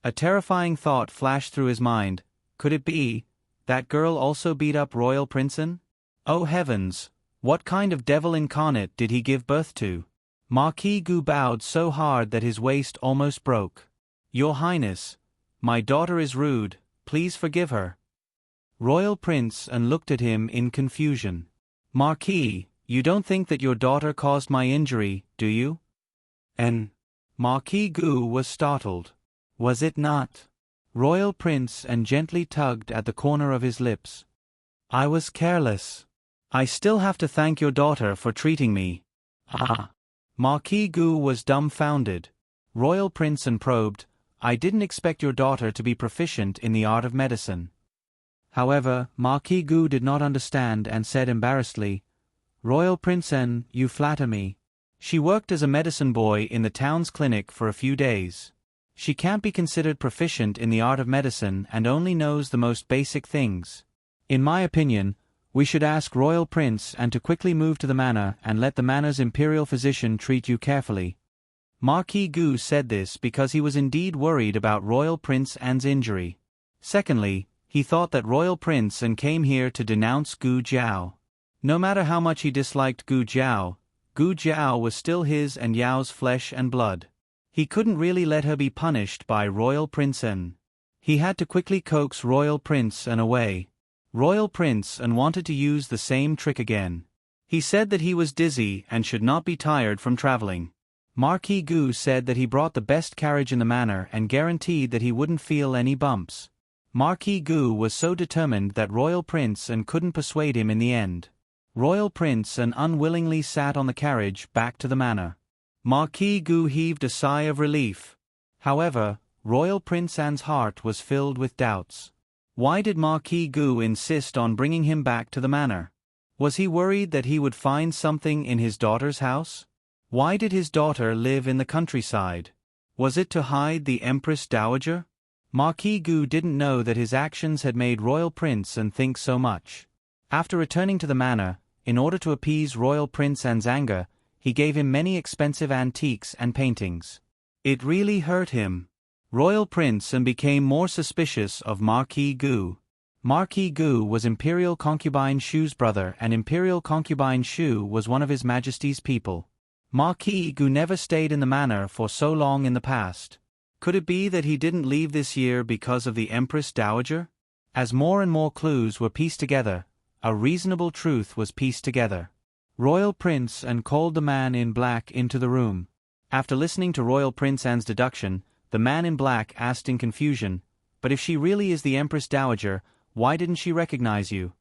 A terrifying thought flashed through his mind. Could it be that girl also beat up Royal Prince An? Oh heavens! What kind of devil incarnate did he give birth to? Marquis Gu bowed so hard that his waist almost broke. Your Highness, my daughter is rude, please forgive her. Royal Prince An looked at him in confusion. Marquis, you don't think that your daughter caused my injury, do you? An. Marquis Gu was startled. Was it not? Royal Prince An gently tugged at the corner of his lips. I was careless. I still have to thank your daughter for treating me. Ah. Marquis Gu was dumbfounded. Royal Prince An probed, I didn't expect your daughter to be proficient in the art of medicine. However, Marquis Gu did not understand and said embarrassedly, Royal Prince An, you flatter me. She worked as a medicine boy in the town's clinic for a few days. She can't be considered proficient in the art of medicine and only knows the most basic things. In my opinion, we should ask Royal Prince An to quickly move to the manor and let the manor's imperial physician treat you carefully. Marquis Gu said this because he was indeed worried about Royal Prince An's injury. Secondly, he thought that Royal Prince An came here to denounce Gu Jiao. No matter how much he disliked Gu Jiao, Gu Jiao was still his and Yao's flesh and blood. He couldn't really let her be punished by Royal Prince An. He had to quickly coax Royal Prince An away. Royal Prince An wanted to use the same trick again. He said that he was dizzy and should not be tired from traveling. Marquis Gu said that he brought the best carriage in the manor and guaranteed that he wouldn't feel any bumps. Marquis Gu was so determined that Royal Prince An couldn't persuade him in the end. Royal Prince An unwillingly sat on the carriage back to the manor. Marquis Gu heaved a sigh of relief. However, Royal Prince An's heart was filled with doubts. Why did Marquis Gu insist on bringing him back to the manor? Was he worried that he would find something in his daughter's house? Why did his daughter live in the countryside? Was it to hide the Empress Dowager? Marquis Gu didn't know that his actions had made Royal Prince An think so much. After returning to the manor, in order to appease Royal Prince An's anger, he gave him many expensive antiques and paintings. It really hurt him. Royal Prince An became more suspicious of Marquis Gu. Marquis Gu was Imperial Concubine Shu's brother, and Imperial Concubine Shu was one of His Majesty's people. Marquis Gu never stayed in the manor for so long in the past. Could it be that he didn't leave this year because of the Empress Dowager? As more and more clues were pieced together, a reasonable truth was pieced together. Royal Prince An called the man in black into the room. After listening to Royal Prince An's deduction, the man in black asked in confusion, "But if she really is the Empress Dowager, why didn't she recognize you?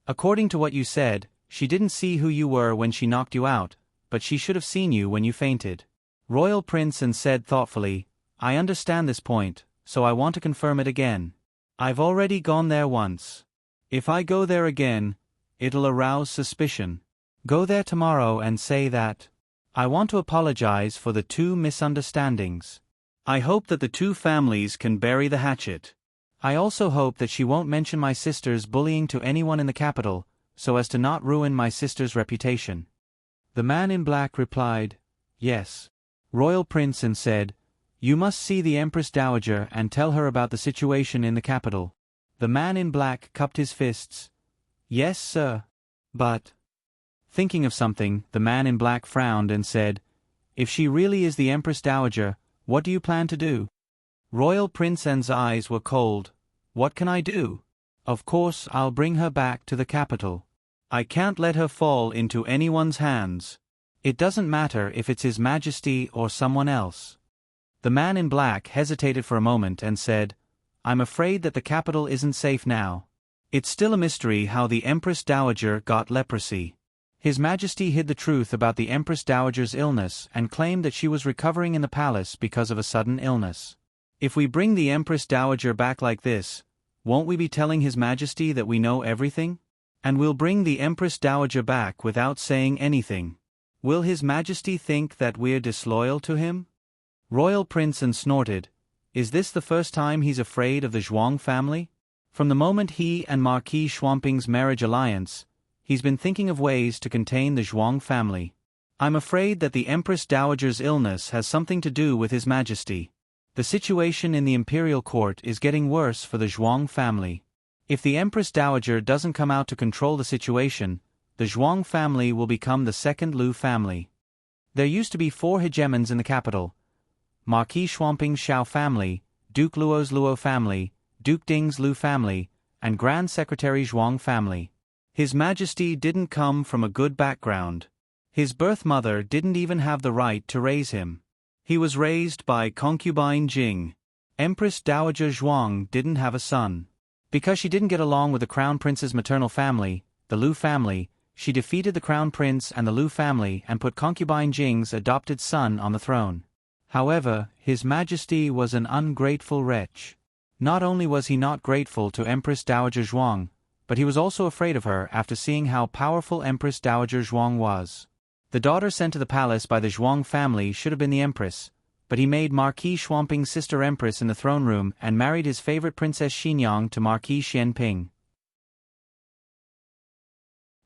According to what you said, she didn't see who you were when she knocked you out, but she should have seen you when you fainted." Royal Prince An said thoughtfully, "I understand this point, so I want to confirm it again. I've already gone there once. If I go there again, it'll arouse suspicion. Go there tomorrow and say that. I want to apologize for the 2 misunderstandings. I hope that the 2 families can bury the hatchet. I also hope that she won't mention my sister's bullying to anyone in the capital, so as to not ruin my sister's reputation." The man in black replied, "Yes." Royal Prince An said, "You must see the Empress Dowager and tell her about the situation in the capital." The man in black cupped his fists. "Yes, sir. But..." Thinking of something, the man in black frowned and said, "If she really is the Empress Dowager, what do you plan to do?" Royal Prince An's eyes were cold. "What can I do? Of course I'll bring her back to the capital. I can't let her fall into anyone's hands. It doesn't matter if it's His Majesty or someone else." The man in black hesitated for a moment and said, "I'm afraid that the capital isn't safe now. It's still a mystery how the Empress Dowager got leprosy. His Majesty hid the truth about the Empress Dowager's illness and claimed that she was recovering in the palace because of a sudden illness. If we bring the Empress Dowager back like this, won't we be telling His Majesty that we know everything? And we'll bring the Empress Dowager back without saying anything. Will His Majesty think that we're disloyal to him?" Royal Prince An snorted. Is this the first time he's afraid of the Zhuang family? From the moment he and Marquis Shuangping's marriage alliance, he's been thinking of ways to contain the Zhuang family. I'm afraid that the Empress Dowager's illness has something to do with His Majesty. The situation in the imperial court is getting worse for the Zhuang family. If the Empress Dowager doesn't come out to control the situation, the Zhuang family will become the second Lu family. There used to be 4 hegemons in the capital: Marquis Shuangping's Shao family, Duke Luo's Luo family, Duke Ding's Lu family, and Grand Secretary Zhuang family. His Majesty didn't come from a good background. His birth mother didn't even have the right to raise him. He was raised by concubine Jing. Empress Dowager Zhuang didn't have a son. Because she didn't get along with the Crown Prince's maternal family, the Lu family, she defeated the Crown Prince and the Lu family and put concubine Jing's adopted son on the throne. However, His Majesty was an ungrateful wretch. Not only was he not grateful to Empress Dowager Zhuang, but he was also afraid of her after seeing how powerful Empress Dowager Zhuang was. The daughter sent to the palace by the Zhuang family should have been the Empress, but he made Marquis Shuangping's sister Empress in the throne room and married his favorite Princess Xinyang to Marquis Xianping.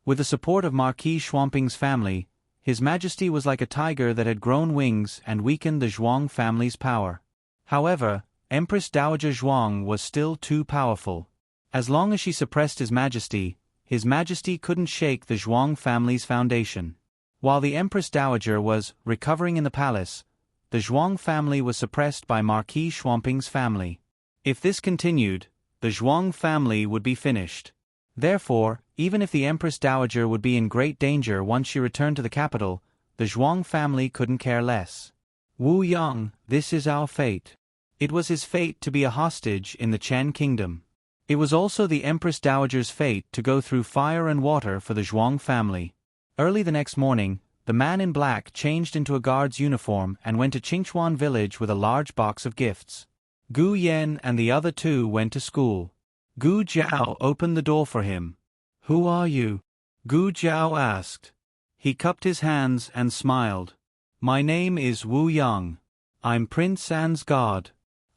With the support of Marquis Shuangping's family, His Majesty was like a tiger that had grown wings and weakened the Zhuang family's power. However, Empress Dowager Zhuang was still too powerful. As long as she suppressed His Majesty His Majesty couldn't shake the Zhuang family's foundation. While the Empress Dowager was recovering in the palace, the Zhuang family was suppressed by Marquis Shuangping's family. If this continued, the Zhuang family would be finished. Therefore, even if the Empress Dowager would be in great danger once she returned to the capital, the Zhuang family couldn't care less. Wu Yang, this is our fate. It was his fate to be a hostage in the Chen kingdom. It was also the Empress Dowager's fate to go through fire and water for the Zhuang family. Early the next morning, the man in black changed into a guard's uniform and went to Qingchuan village with a large box of gifts. Gu Yan and the other two went to school. Gu Jiao opened the door for him. "Who are you?" Gu Jiao asked. He cupped his hands and smiled. "My name is Wu Yang. I'm Prince An's guard.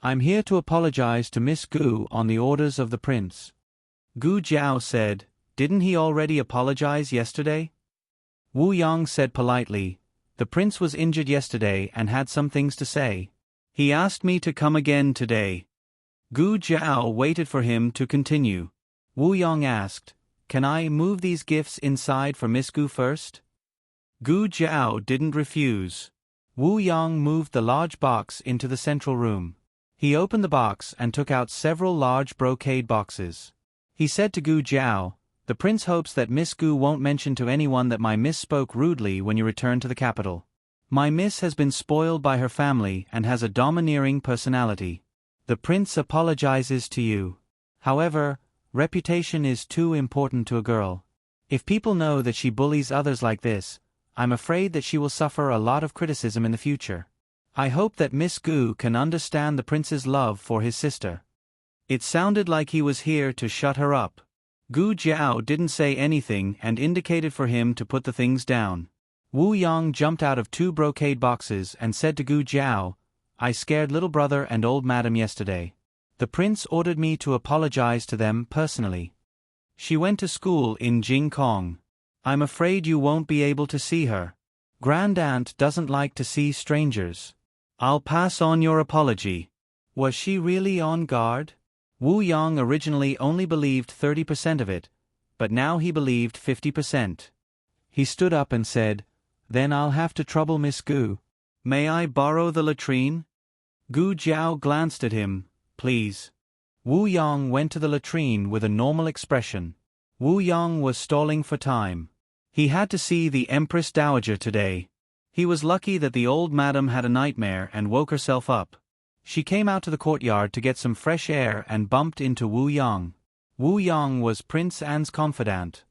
I'm here to apologize to Miss Gu on the orders of the prince." Gu Jiao said, "Didn't he already apologize yesterday?" Wu Yang said politely, "The prince was injured yesterday and had some things to say. He asked me to come again today." Gu Jiao waited for him to continue. Wu Yang asked, "Can I move these gifts inside for Miss Gu first?" Gu Jiao didn't refuse. Wu Yang moved the large box into the central room. He opened the box and took out several large brocade boxes. He said to Gu Jiao, "The prince hopes that Miss Gu won't mention to anyone that my miss spoke rudely when you return to the capital. My miss has been spoiled by her family and has a domineering personality. The prince apologizes to you. However, reputation is too important to a girl. If people know that she bullies others like this, I'm afraid that she will suffer a lot of criticism in the future. I hope that Miss Gu can understand the prince's love for his sister." It sounded like he was here to shut her up. Gu Jiao didn't say anything and indicated for him to put the things down. Wu Yang jumped out of 2 brocade boxes and said to Gu Jiao, "I scared little brother and old madam yesterday. The prince ordered me to apologize to them personally. She went to school in Jingkong. I'm afraid you won't be able to see her. Grand Aunt doesn't like to see strangers. I'll pass on your apology." Was she really on guard? Wu Yang originally only believed 30% of it, but now he believed 50%. He stood up and said, "Then I'll have to trouble Miss Gu. May I borrow the latrine?" Gu Jiao glanced at him. "Please." Wu Yang went to the latrine with a normal expression. Wu Yang was stalling for time. He had to see the Empress Dowager today. He was lucky that the old madam had a nightmare and woke herself up. She came out to the courtyard to get some fresh air and bumped into Wu Yang. Wu Yang was Prince An's confidant.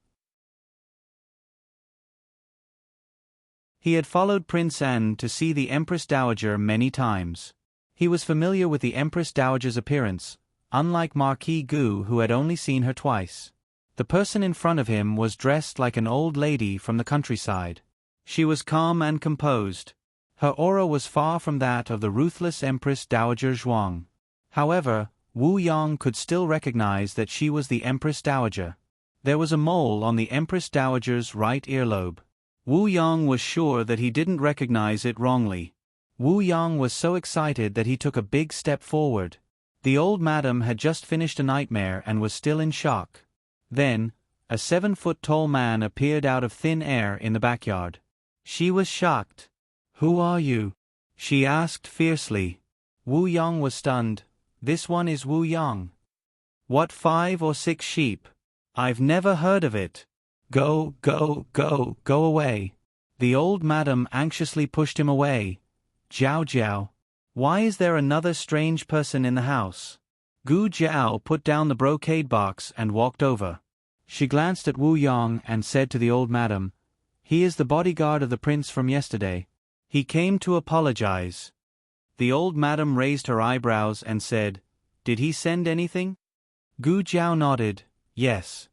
He had followed Prince An to see the Empress Dowager many times. He was familiar with the Empress Dowager's appearance, unlike Marquis Gu who had only seen her twice. The person in front of him was dressed like an old lady from the countryside. She was calm and composed. Her aura was far from that of the ruthless Empress Dowager Zhuang. However, Wu Yang could still recognize that she was the Empress Dowager. There was a mole on the Empress Dowager's right earlobe. Wu Yang was sure that he didn't recognize it wrongly. Wu Yang was so excited that he took a big step forward. The old madam had just finished a nightmare and was still in shock. Then, a 7-foot-tall man appeared out of thin air in the backyard. She was shocked. "Who are you?" she asked fiercely. Wu Yang was stunned. "This one is Wu Yang." "What 5 or 6 sheep? I've never heard of it. Go, go, go, go away." The old madam anxiously pushed him away. "Jiao Jiao. Why is there another strange person in the house?" Gu Jiao put down the brocade box and walked over. She glanced at Wu Yang and said to the old madam, "He is the bodyguard of the prince from yesterday. He came to apologize." The old madam raised her eyebrows and said, "Did he send anything?" Gu Jiao nodded, "Yes."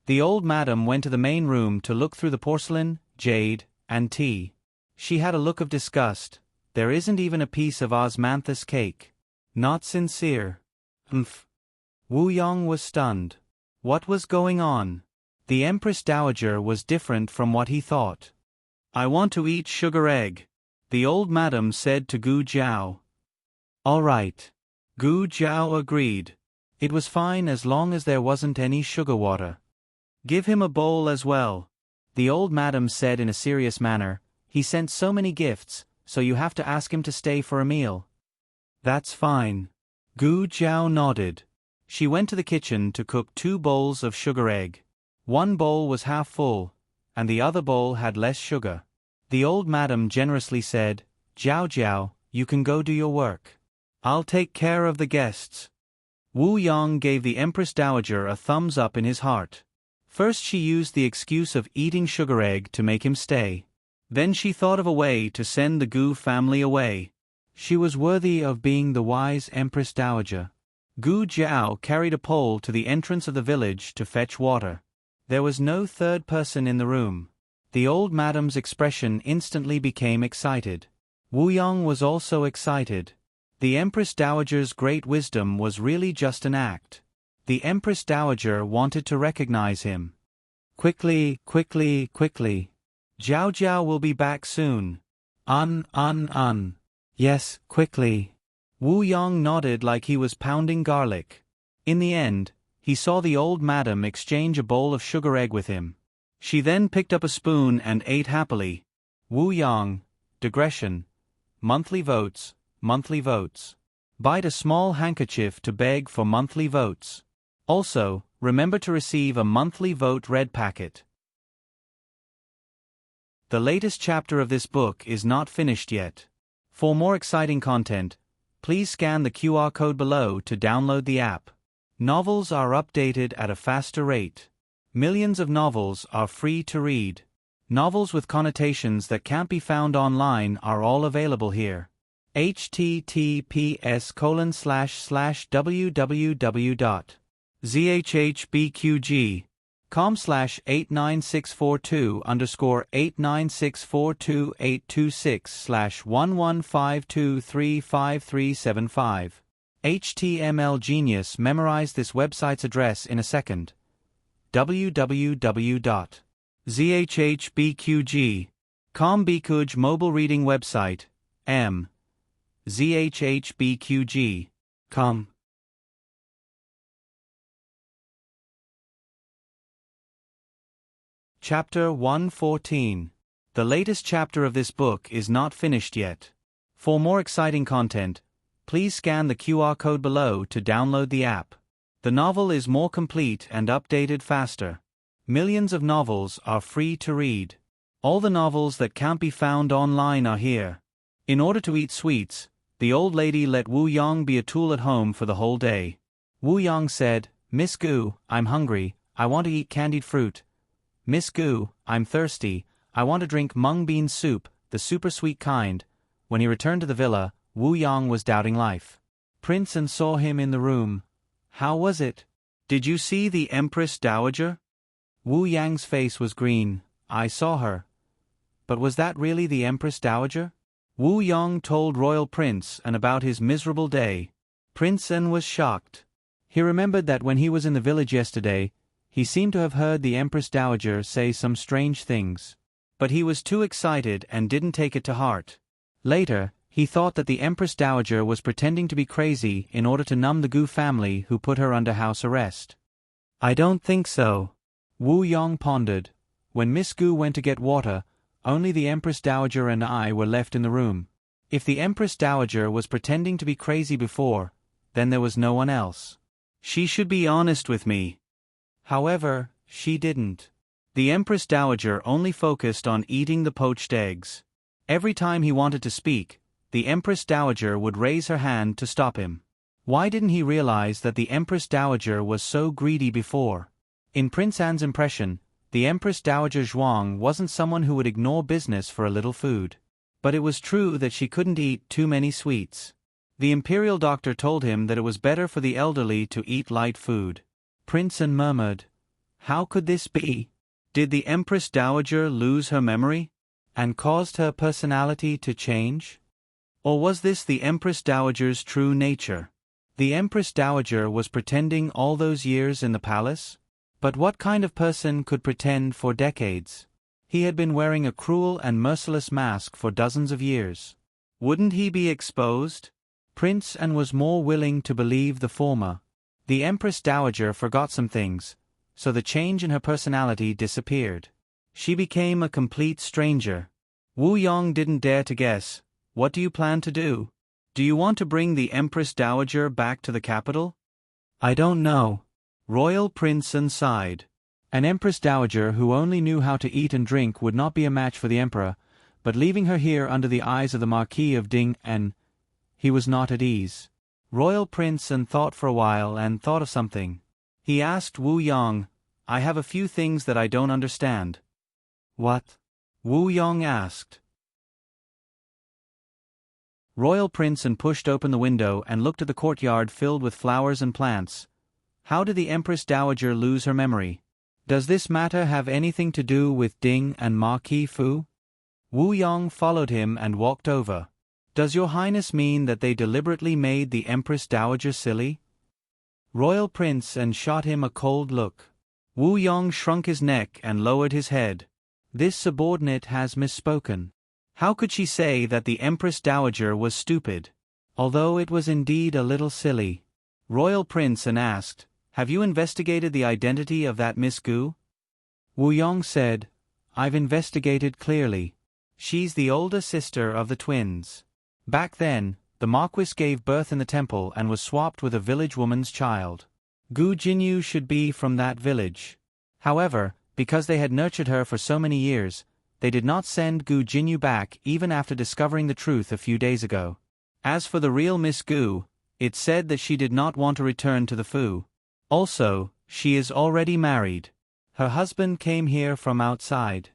The old madam went to the main room to look through the porcelain, jade, and tea. She had a look of disgust. "There isn't even a piece of osmanthus cake. Not sincere." Wu Yang was stunned. What was going on? The Empress Dowager was different from what he thought. "I want to eat sugar egg," the old madam said to Gu Jiao. "All right." Gu Jiao agreed. It was fine as long as there wasn't any sugar water. Give him a bowl as well. The old madam said in a serious manner, he sent so many gifts, so you have to ask him to stay for a meal. That's fine. Gu Jiao nodded. She went to the kitchen to cook 2 bowls of sugar egg. One bowl was half full, and the other bowl had less sugar. The old madam generously said, Jiao Jiao, you can go do your work. I'll take care of the guests. Wu Yong gave the Empress Dowager a thumbs up in his heart. First she used the excuse of eating sugar egg to make him stay. Then she thought of a way to send the Gu family away. She was worthy of being the wise Empress Dowager. Gu Jiao carried a pole to the entrance of the village to fetch water. There was no third person in the room. The old madam's expression instantly became excited. Wu Yong was also excited. The Empress Dowager's great wisdom was really just an act. The Empress Dowager wanted to recognize him. Quickly. Jiao Jiao will be back soon. Yes, quickly. Wu Yong nodded like he was pounding garlic. In the end, he saw the old madam exchange a bowl of sugar egg with him. She then picked up a spoon and ate happily. Wu Yong, digression. Monthly votes. Bite a small handkerchief to beg for monthly votes. Also, remember to receive a monthly vote red packet. The latest chapter of this book is not finished yet. For more exciting content, please scan the QR code below to download the app. Novels are updated at a faster rate. Millions of novels are free to read. Novels with connotations that can't be found online are all available here. https://www.zhbqg.com/896428266/1152353575. HTML Genius memorized this website's address in a second. www.zhbqg.com Bikuj mobile reading website. zhbqg.com. Chapter 114. The latest chapter of this book is not finished yet. For more exciting content, please scan the QR code below to download the app. The novel is more complete and updated faster. Millions of novels are free to read. All the novels that can't be found online are here. In order to eat sweets, the old lady let Wu Yong be a tool at home for the whole day. Wu Yong said, Miss Gu, I'm hungry, I want to eat candied fruit. Miss Gu, I'm thirsty, I want to drink mung bean soup, the super sweet kind. When he returned to the villa, Wu Yong was doubting life. Prince An saw him in the room. How was it? Did you see the Empress Dowager? Wu Yang's face was green. I saw her. But was that really the Empress Dowager? Wu Yong told Royal Prince An about his miserable day. Prince An was shocked. He remembered that when he was in the village yesterday, he seemed to have heard the Empress Dowager say some strange things. But he was too excited and didn't take it to heart. Later, he thought that the Empress Dowager was pretending to be crazy in order to numb the Gu family who put her under house arrest. I don't think so. Wu Yong pondered. When Miss Gu went to get water, only the Empress Dowager and I were left in the room. If the Empress Dowager was pretending to be crazy before, then there was no one else. She should be honest with me. However, she didn't. The Empress Dowager only focused on eating the poached eggs. Every time he wanted to speak, the Empress Dowager would raise her hand to stop him. Why didn't he realize that the Empress Dowager was so greedy before? In Prince An's impression, the Empress Dowager Zhuang wasn't someone who would ignore business for a little food. But it was true that she couldn't eat too many sweets. The imperial doctor told him that it was better for the elderly to eat light food. Prince An murmured, how could this be? Did the Empress Dowager lose her memory? And caused her personality to change? Or was this the Empress Dowager's true nature? The Empress Dowager was pretending all those years in the palace? But what kind of person could pretend for decades? He had been wearing a cruel and merciless mask for dozens of years. Wouldn't he be exposed? Prince An was more willing to believe the former. The Empress Dowager forgot some things, so the change in her personality disappeared. She became a complete stranger. Wu Yong didn't dare to guess. What do you plan to do? Do you want to bring the Empress Dowager back to the capital? I don't know. Royal Prince sighed. An Empress Dowager who only knew how to eat and drink would not be a match for the Emperor, but leaving her here under the eyes of the Marquis of Ding and he was not at ease. Royal Prince thought for a while and thought of something. He asked Wu Yong, I have a few things that I don't understand. What? Wu Yong asked. Royal Prince pushed open the window and looked at the courtyard filled with flowers and plants. How did the Empress Dowager lose her memory? Does this matter have anything to do with Ding and Marquis Fu? Wu Yong followed him and walked over. Does your Highness mean that they deliberately made the Empress Dowager silly? Royal Prince shot him a cold look. Wu Yong shrunk his neck and lowered his head. This subordinate has misspoken. How could she say that the Empress Dowager was stupid? Although it was indeed a little silly. Royal Prince asked, have you investigated the identity of that Miss Gu? Wu Yong said, I've investigated clearly. She's the older sister of the twins. Back then, the Marquis gave birth in the temple and was swapped with a village woman's child. Gu Jinyu should be from that village. However, because they had nurtured her for so many years, they did not send Gu Jinyu back even after discovering the truth a few days ago. As for the real Miss Gu, it said that she did not want to return to the Fu. Also, she is already married. Her husband came here from outside.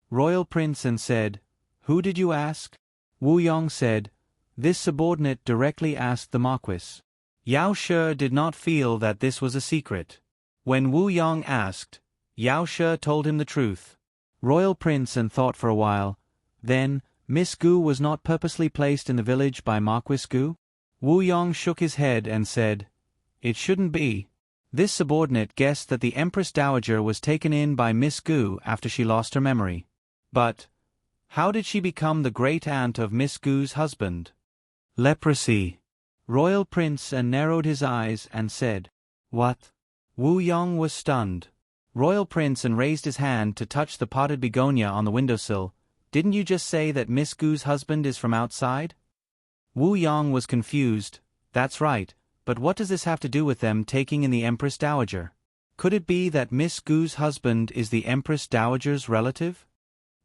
Royal Prince said, Who did you ask? Wu Yong said, This subordinate directly asked the Marquis. Yao Shi did not feel that this was a secret. When Wu Yong asked, Yao Shi told him the truth. Royal Prince thought for a while. Then, Miss Gu was not purposely placed in the village by Marquis Gu? Wu Yong shook his head and said, It shouldn't be. This subordinate guessed that the Empress Dowager was taken in by Miss Gu after she lost her memory. But how did she become the great-aunt of Miss Gu's husband? Leprosy. Royal Prince narrowed his eyes and said, What? Wu Yong was stunned. Royal Prince raised his hand to touch the potted begonia on the windowsill. Didn't you just say that Miss Gu's husband is from outside? Wu Yong was confused. That's right, but what does this have to do with them taking in the Empress Dowager? Could it be that Miss Gu's husband is the Empress Dowager's relative?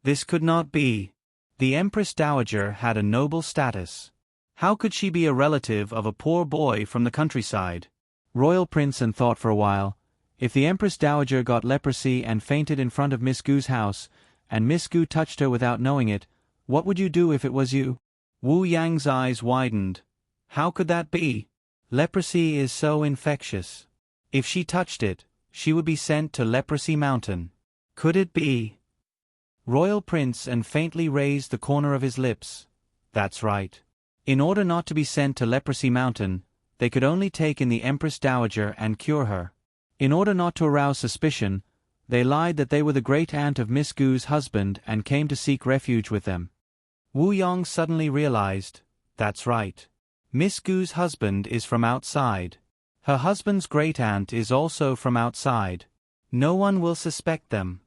This could not be. The Empress Dowager had a noble status. How could she be a relative of a poor boy from the countryside? Royal Prince thought for a while. If the Empress Dowager got leprosy and fainted in front of Miss Gu's house, and Miss Gu touched her without knowing it, what would you do if it was you? Wu Yang's eyes widened. How could that be? Leprosy is so infectious. If she touched it, she would be sent to Leprosy Mountain. Could it be? Royal Prince faintly raised the corner of his lips. That's right. In order not to be sent to Leprosy Mountain, they could only take in the Empress Dowager and cure her. In order not to arouse suspicion, they lied that they were the great-aunt of Miss Gu's husband and came to seek refuge with them. Wu Yong suddenly realized, that's right. Miss Gu's husband is from outside. Her husband's great-aunt is also from outside. No one will suspect them.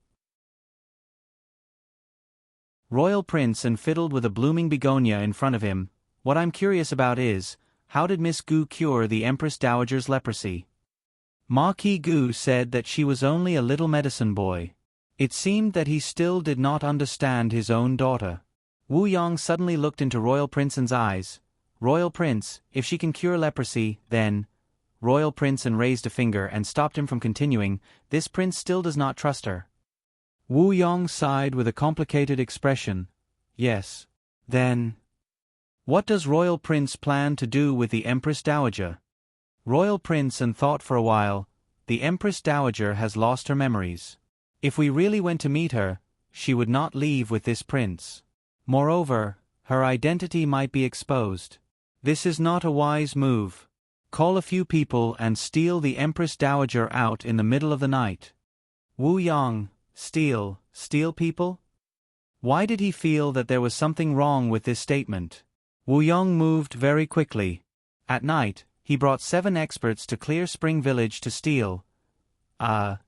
Royal Prince fiddled with a blooming begonia in front of him. What I'm curious about is, how did Miss Gu cure the Empress Dowager's leprosy? Marquis Gu said that she was only a little medicine boy. It seemed that he still did not understand his own daughter. Wu Yong suddenly looked into Royal Prince's eyes. Royal Prince, if she can cure leprosy, then... Royal Prince raised a finger and stopped him from continuing. This prince still does not trust her. Wu Yong sighed with a complicated expression. Yes. Then... What does Royal Prince plan to do with the Empress Dowager? Royal Prince thought for a while. The Empress Dowager has lost her memories. If we really went to meet her, she would not leave with this prince. Moreover, her identity might be exposed. This is not a wise move. Call a few people and steal the Empress Dowager out in the middle of the night. Wu Yong, steal people? Why did he feel that there was something wrong with this statement? Wu Yong moved very quickly. At night, he brought 7 experts to Clear Spring Village to steal.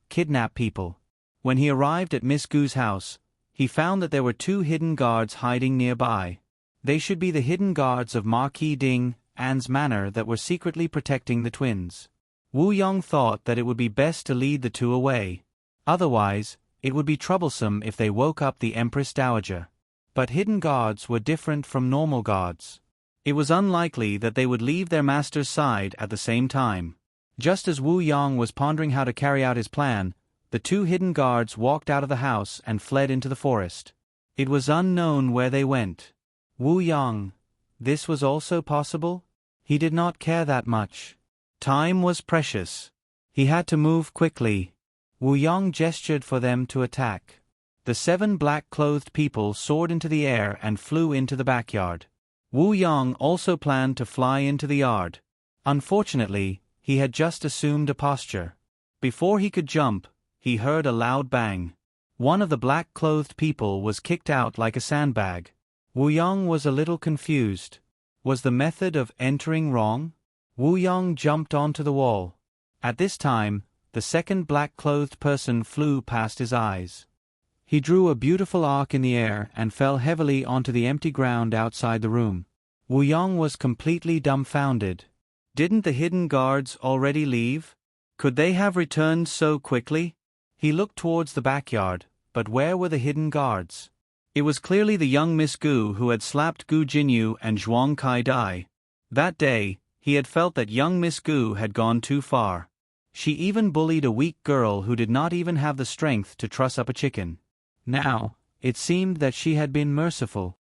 kidnap people. When he arrived at Miss Gu's house, he found that there were 2 hidden guards hiding nearby. They should be the hidden guards of Marquis Ding An's manor that were secretly protecting the twins. Wu Yong thought that it would be best to lead the 2 away. Otherwise, it would be troublesome if they woke up the Empress Dowager. But hidden guards were different from normal guards. It was unlikely that they would leave their master's side at the same time. Just as Wu Yong was pondering how to carry out his plan, the 2 hidden guards walked out of the house and fled into the forest. It was unknown where they went. Wu Yong. This was also possible? He did not care that much. Time was precious. He had to move quickly. Wu Yong gestured for them to attack. The 7 black-clothed people soared into the air and flew into the backyard. Wu Yong also planned to fly into the yard. Unfortunately, he had just assumed a posture. Before he could jump, he heard a loud bang. One of the black-clothed people was kicked out like a sandbag. Wu Yong was a little confused. Was the method of entering wrong? Wu Yong jumped onto the wall. At this time, the second black-clothed person flew past his eyes. He drew a beautiful arc in the air and fell heavily onto the empty ground outside the room. Wu Yong was completely dumbfounded. Didn't the hidden guards already leave? Could they have returned so quickly? He looked towards the backyard, but where were the hidden guards? It was clearly the young Miss Gu who had slapped Gu Jinyu and Zhuang Kai Dai. That day, he had felt that young Miss Gu had gone too far. She even bullied a weak girl who did not even have the strength to truss up a chicken. Now, it seemed that she had been merciful.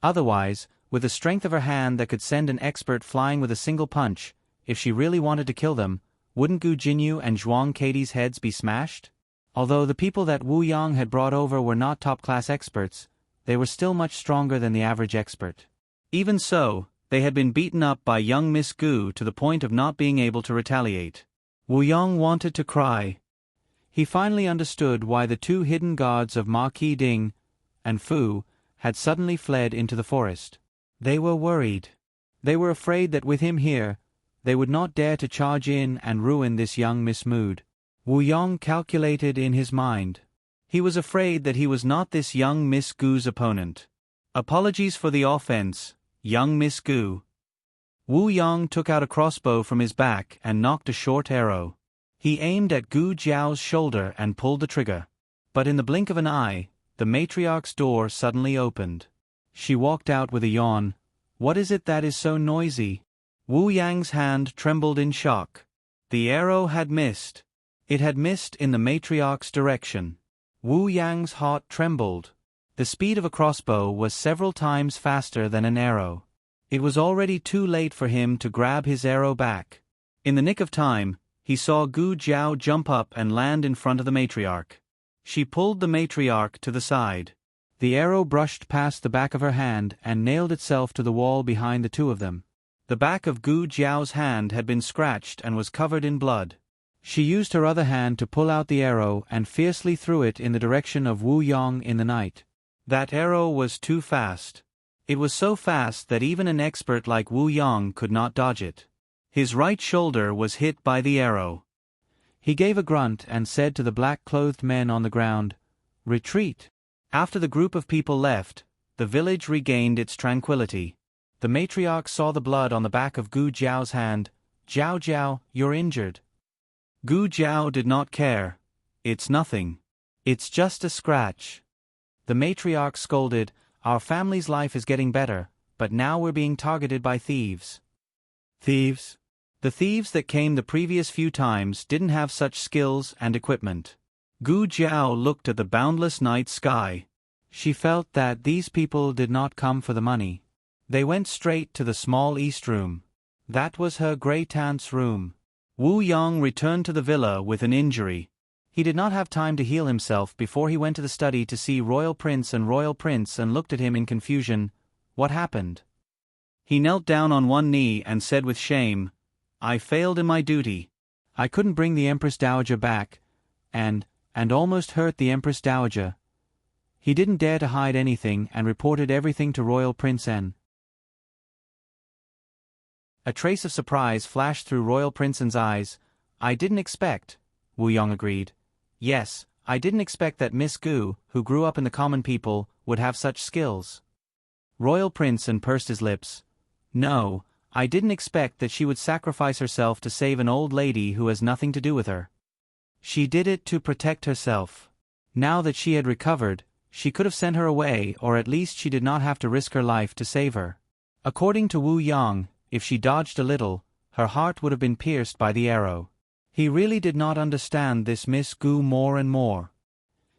Otherwise, with the strength of her hand that could send an expert flying with a single punch, if she really wanted to kill them, wouldn't Gu Jinyu and Zhuang Kai's heads be smashed? Although the people that Wu Yong had brought over were not top-class experts, they were still much stronger than the average expert. Even so, they had been beaten up by young Miss Gu to the point of not being able to retaliate. Wu Yong wanted to cry. He finally understood why the 2 hidden guards of Marquis Ding and Fu had suddenly fled into the forest. They were worried. They were afraid that with him here, they would not dare to charge in and ruin this young Miss Mood. Wu Yong calculated in his mind. He was afraid that he was not this young Miss Gu's opponent. Apologies for the offense, young Miss Gu. Wu Yong took out a crossbow from his back and knocked a short arrow. He aimed at Gu Jiao's shoulder and pulled the trigger. But in the blink of an eye, the matriarch's door suddenly opened. She walked out with a yawn. What is it that is so noisy? Wu Yang's hand trembled in shock. The arrow had missed. It had missed in the matriarch's direction. Wu Yang's heart trembled. The speed of a crossbow was several times faster than an arrow. It was already too late for him to grab his arrow back. In the nick of time, he saw Gu Jiao jump up and land in front of the matriarch. She pulled the matriarch to the side. The arrow brushed past the back of her hand and nailed itself to the wall behind the 2 of them. The back of Gu Jiao's hand had been scratched and was covered in blood. She used her other hand to pull out the arrow and fiercely threw it in the direction of Wu Yong in the night. That arrow was too fast. It was so fast that even an expert like Wu Yong could not dodge it. His right shoulder was hit by the arrow. He gave a grunt and said to the black-clothed men on the ground, "Retreat." After the group of people left, the village regained its tranquility. The matriarch saw the blood on the back of Gu Jiao's hand. "Jiao Jiao, you're injured." Gu Jiao did not care. "It's nothing. It's just a scratch." The matriarch scolded, "Our family's life is getting better, but now we're being targeted by thieves." Thieves? The thieves that came the previous few times didn't have such skills and equipment. Gu Jiao looked at the boundless night sky. She felt that these people did not come for the money. They went straight to the small east room. That was her great-aunt's room. Wu Yong returned to the villa with an injury. He did not have time to heal himself before he went to the study to see Royal Prince and looked at him in confusion. What happened? He knelt down on one knee and said with shame, "I failed in my duty. I couldn't bring the Empress Dowager back, and almost hurt the Empress Dowager." He didn't dare to hide anything and reported everything to Royal Prince N. A trace of surprise flashed through Royal Prince's eyes. I didn't expect, Wu Yong agreed. Yes, I didn't expect that Miss Gu, who grew up in the common people, would have such skills. Royal Prince pursed his lips. No, I didn't expect that she would sacrifice herself to save an old lady who has nothing to do with her. She did it to protect herself. Now that she had recovered, she could have sent her away, or at least she did not have to risk her life to save her. According to Wu Yong, if she dodged a little, her heart would have been pierced by the arrow. He really did not understand this Miss Gu more and more.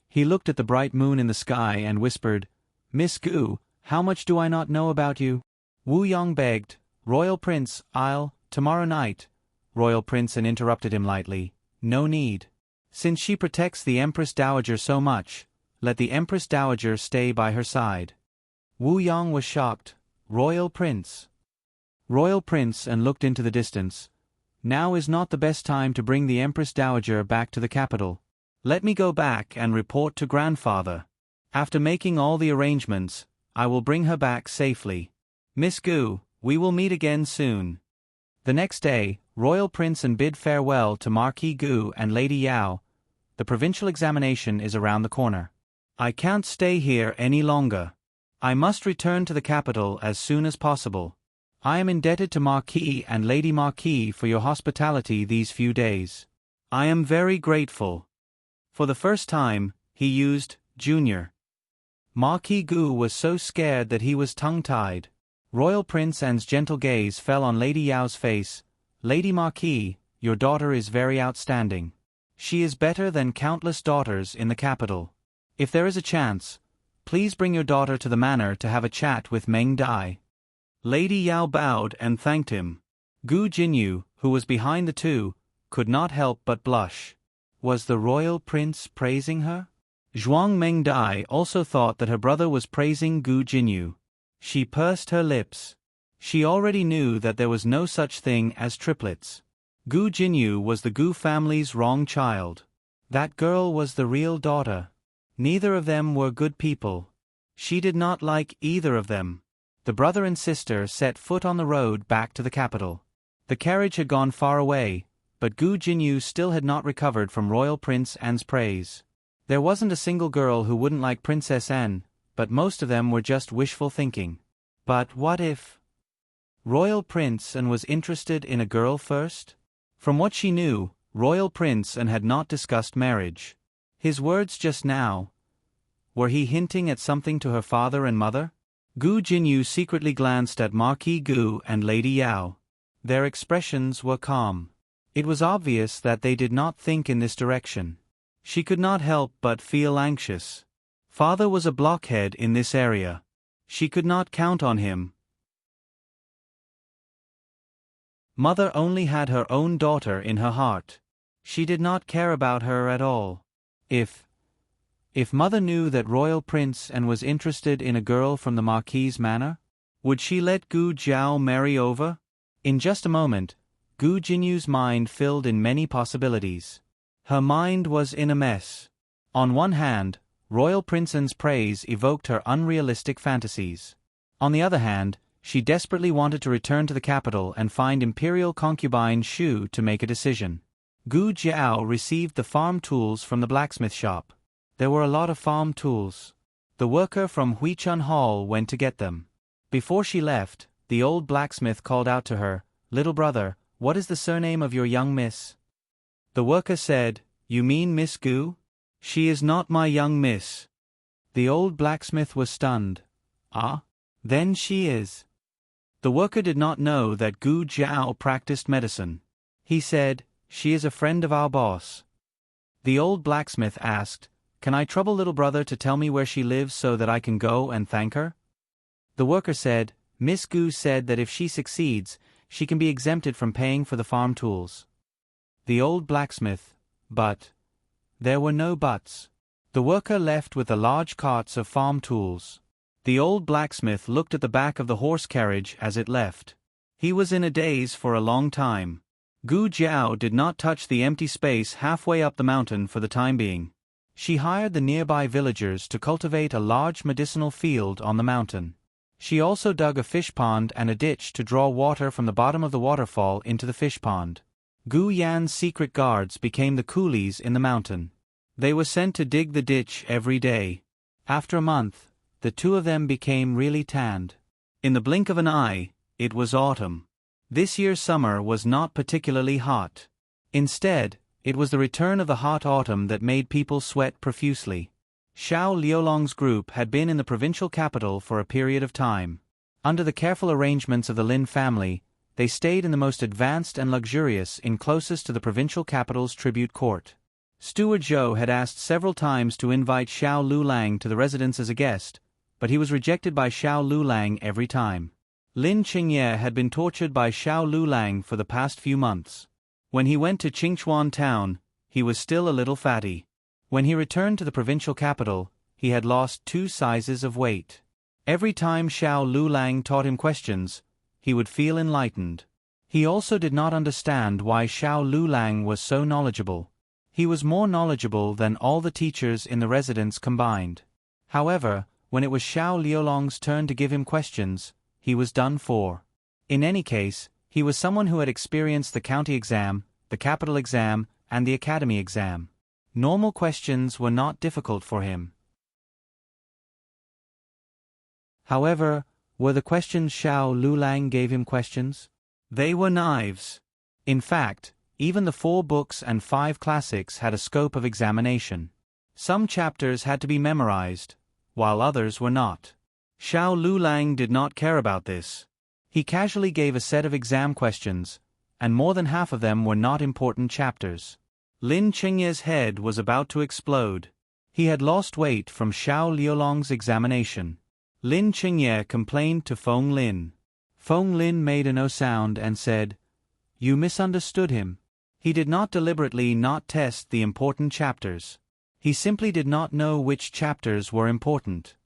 He looked at the bright moon in the sky and whispered, Miss Gu, how much do I not know about you? Wu Yong begged, Royal Prince, tomorrow night. Royal Prince interrupted him lightly. No need. Since she protects the Empress Dowager so much, let the Empress Dowager stay by her side. Wu Yong was shocked. Royal Prince. Royal Prince looked into the distance. Now is not the best time to bring the Empress Dowager back to the capital. Let me go back and report to grandfather. After making all the arrangements, I will bring her back safely. Miss Gu, we will meet again soon. The next day, Royal Prince bid farewell to Marquis Gu and Lady Yao. The provincial examination is around the corner. I can't stay here any longer. I must return to the capital as soon as possible. I am indebted to Marquis and Lady Marquis for your hospitality these few days. I am very grateful. For the first time, he used Junior. Marquis Gu was so scared that he was tongue-tied. Royal Prince's gentle gaze fell on Lady Yao's face. Lady Marquis, your daughter is very outstanding. She is better than countless daughters in the capital. If there is a chance, please bring your daughter to the manor to have a chat with Meng Dai. Lady Yao bowed and thanked him. Gu Jinyu, who was behind the two, could not help but blush. Was the royal prince praising her? Zhuang Meng Dai also thought that her brother was praising Gu Jinyu. She pursed her lips. She already knew that there was no such thing as triplets. Gu Jinyu was the Gu family's wrong child. That girl was the real daughter. Neither of them were good people. She did not like either of them. The brother and sister set foot on the road back to the capital. The carriage had gone far away, but Gu Jinyu still had not recovered from Royal Prince An's praise. There wasn't a single girl who wouldn't like Princess An, but most of them were just wishful thinking. But what if Royal Prince An was interested in a girl first? From what she knew, Royal Prince An had not discussed marriage. His words just now, were he hinting at something to her father and mother? Gu Jinyu secretly glanced at Marquis Gu and Lady Yao. Their expressions were calm. It was obvious that they did not think in this direction. She could not help but feel anxious. Father was a blockhead in this area. She could not count on him. Mother only had her own daughter in her heart. She did not care about her at all. If Mother knew that Royal Prince An was interested in a girl from the Marquis's manor, would she let Gu Jiao marry over? In just a moment, Gu Jinyu's mind filled in many possibilities. Her mind was in a mess. On one hand, Royal Prince An's praise evoked her unrealistic fantasies. On the other hand, she desperately wanted to return to the capital and find Imperial concubine Shu to make a decision. Gu Jiao received the farm tools from the blacksmith shop. There were a lot of farm tools. The worker from Huichun Hall went to get them. Before she left, the old blacksmith called out to her, "Little brother, what is the surname of your young miss?" The worker said, "You mean Miss Gu? She is not my young miss." The old blacksmith was stunned. "Ah? Then she is." The worker did not know that Gu Jiao practiced medicine. He said, "She is a friend of our boss." The old blacksmith asked, "Can I trouble little brother to tell me where she lives so that I can go and thank her?" The worker said, "Miss Gu said that if she succeeds, she can be exempted from paying for the farm tools." The old blacksmith, but there were no buts. The worker left with the large carts of farm tools. The old blacksmith looked at the back of the horse carriage as it left. He was in a daze for a long time. Gu Jiao did not touch the empty space halfway up the mountain for the time being. She hired the nearby villagers to cultivate a large medicinal field on the mountain. She also dug a fish pond and a ditch to draw water from the bottom of the waterfall into the fish pond. Gu Yan's secret guards became the coolies in the mountain. They were sent to dig the ditch every day. After a month, the two of them became really tanned. In the blink of an eye, it was autumn. This year's summer was not particularly hot. Instead, it was the return of the hot autumn that made people sweat profusely. Xiao Liulong's group had been in the provincial capital for a period of time. Under the careful arrangements of the Lin family, they stayed in the most advanced and luxurious inn closest to the provincial capital's tribute court. Steward Zhou had asked several times to invite Xiao Lulang to the residence as a guest, but he was rejected by Xiao Lulang every time. Lin Qingye had been tortured by Xiao Lulang for the past few months. When he went to Qingchuan town, he was still a little fatty. When he returned to the provincial capital, he had lost 2 sizes of weight. Every time Xiao Lulang taught him questions, he would feel enlightened. He also did not understand why Xiao Lulang was so knowledgeable. He was more knowledgeable than all the teachers in the residence combined. However, when it was Xiao Liulong's turn to give him questions, he was done for. In any case, he was someone who had experienced the county exam, the capital exam, and the academy exam. Normal questions were not difficult for him. However, were the questions Xiao Lulang gave him questions? They were knives. In fact, even the 4 books and 5 classics had a scope of examination. Some chapters had to be memorized, while others were not. Xiao Lulang did not care about this. He casually gave a set of exam questions, and more than half of them were not important chapters. Lin Qingye's head was about to explode. He had lost weight from Xiao Liulong's examination. Lin Qingye complained to Feng Lin. Feng Lin made a no sound and said, "You misunderstood him. He did not deliberately not test the important chapters. He simply did not know which chapters were important.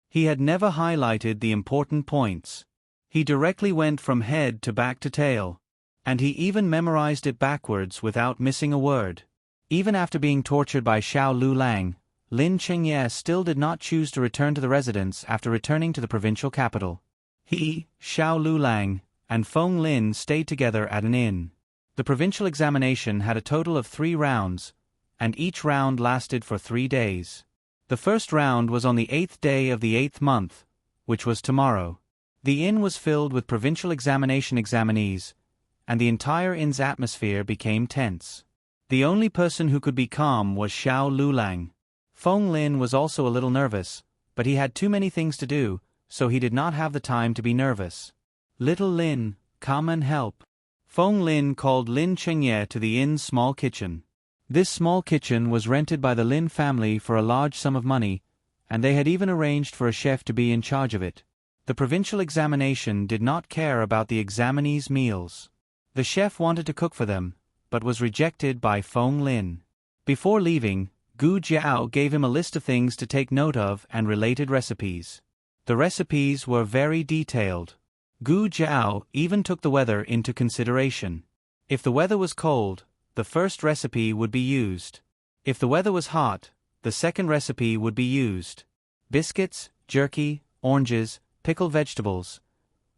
He had never highlighted the important points. He directly went from head to back to tail. And he even memorized it backwards without missing a word." Even after being tortured by Xiao Lulang, Lin Qingye still did not choose to return to the residence after returning to the provincial capital. He, Xiao Lulang, and Feng Lin stayed together at an inn. The provincial examination had a total of 3 rounds, and each round lasted for 3 days. The first round was on the 8th day of the 8th month, which was tomorrow. The inn was filled with provincial examination examinees, and the entire inn's atmosphere became tense. The only person who could be calm was Xiao Lulang. Feng Lin was also a little nervous, but he had too many things to do, so he did not have the time to be nervous. "Little Lin, come and help." Feng Lin called Lin Qingye to the inn's small kitchen. This small kitchen was rented by the Lin family for a large sum of money, and they had even arranged for a chef to be in charge of it. The provincial examination did not care about the examinees' meals. The chef wanted to cook for them, but was rejected by Feng Lin. Before leaving, Gu Jiao gave him a list of things to take note of and related recipes. The recipes were very detailed. Gu Jiao even took the weather into consideration. If the weather was cold, the first recipe would be used. If the weather was hot, the second recipe would be used. Biscuits, jerky, oranges, pickled vegetables.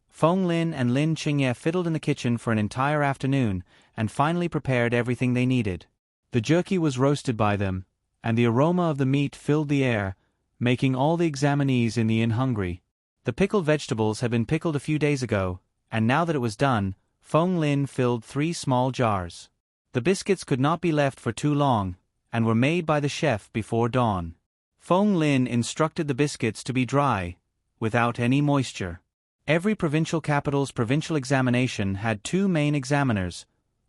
Feng Lin and Lin Qingye fiddled in the kitchen for an entire afternoon and finally prepared everything they needed. The jerky was roasted by them, and the aroma of the meat filled the air, making all the examinees in the inn hungry. The pickled vegetables had been pickled a few days ago, and now that it was done, Feng Lin filled 3 small jars. The biscuits could not be left for too long, and were made by the chef before dawn. Feng Lin instructed the biscuits to be dry, without any moisture. Every provincial capital's provincial examination had 2 main examiners,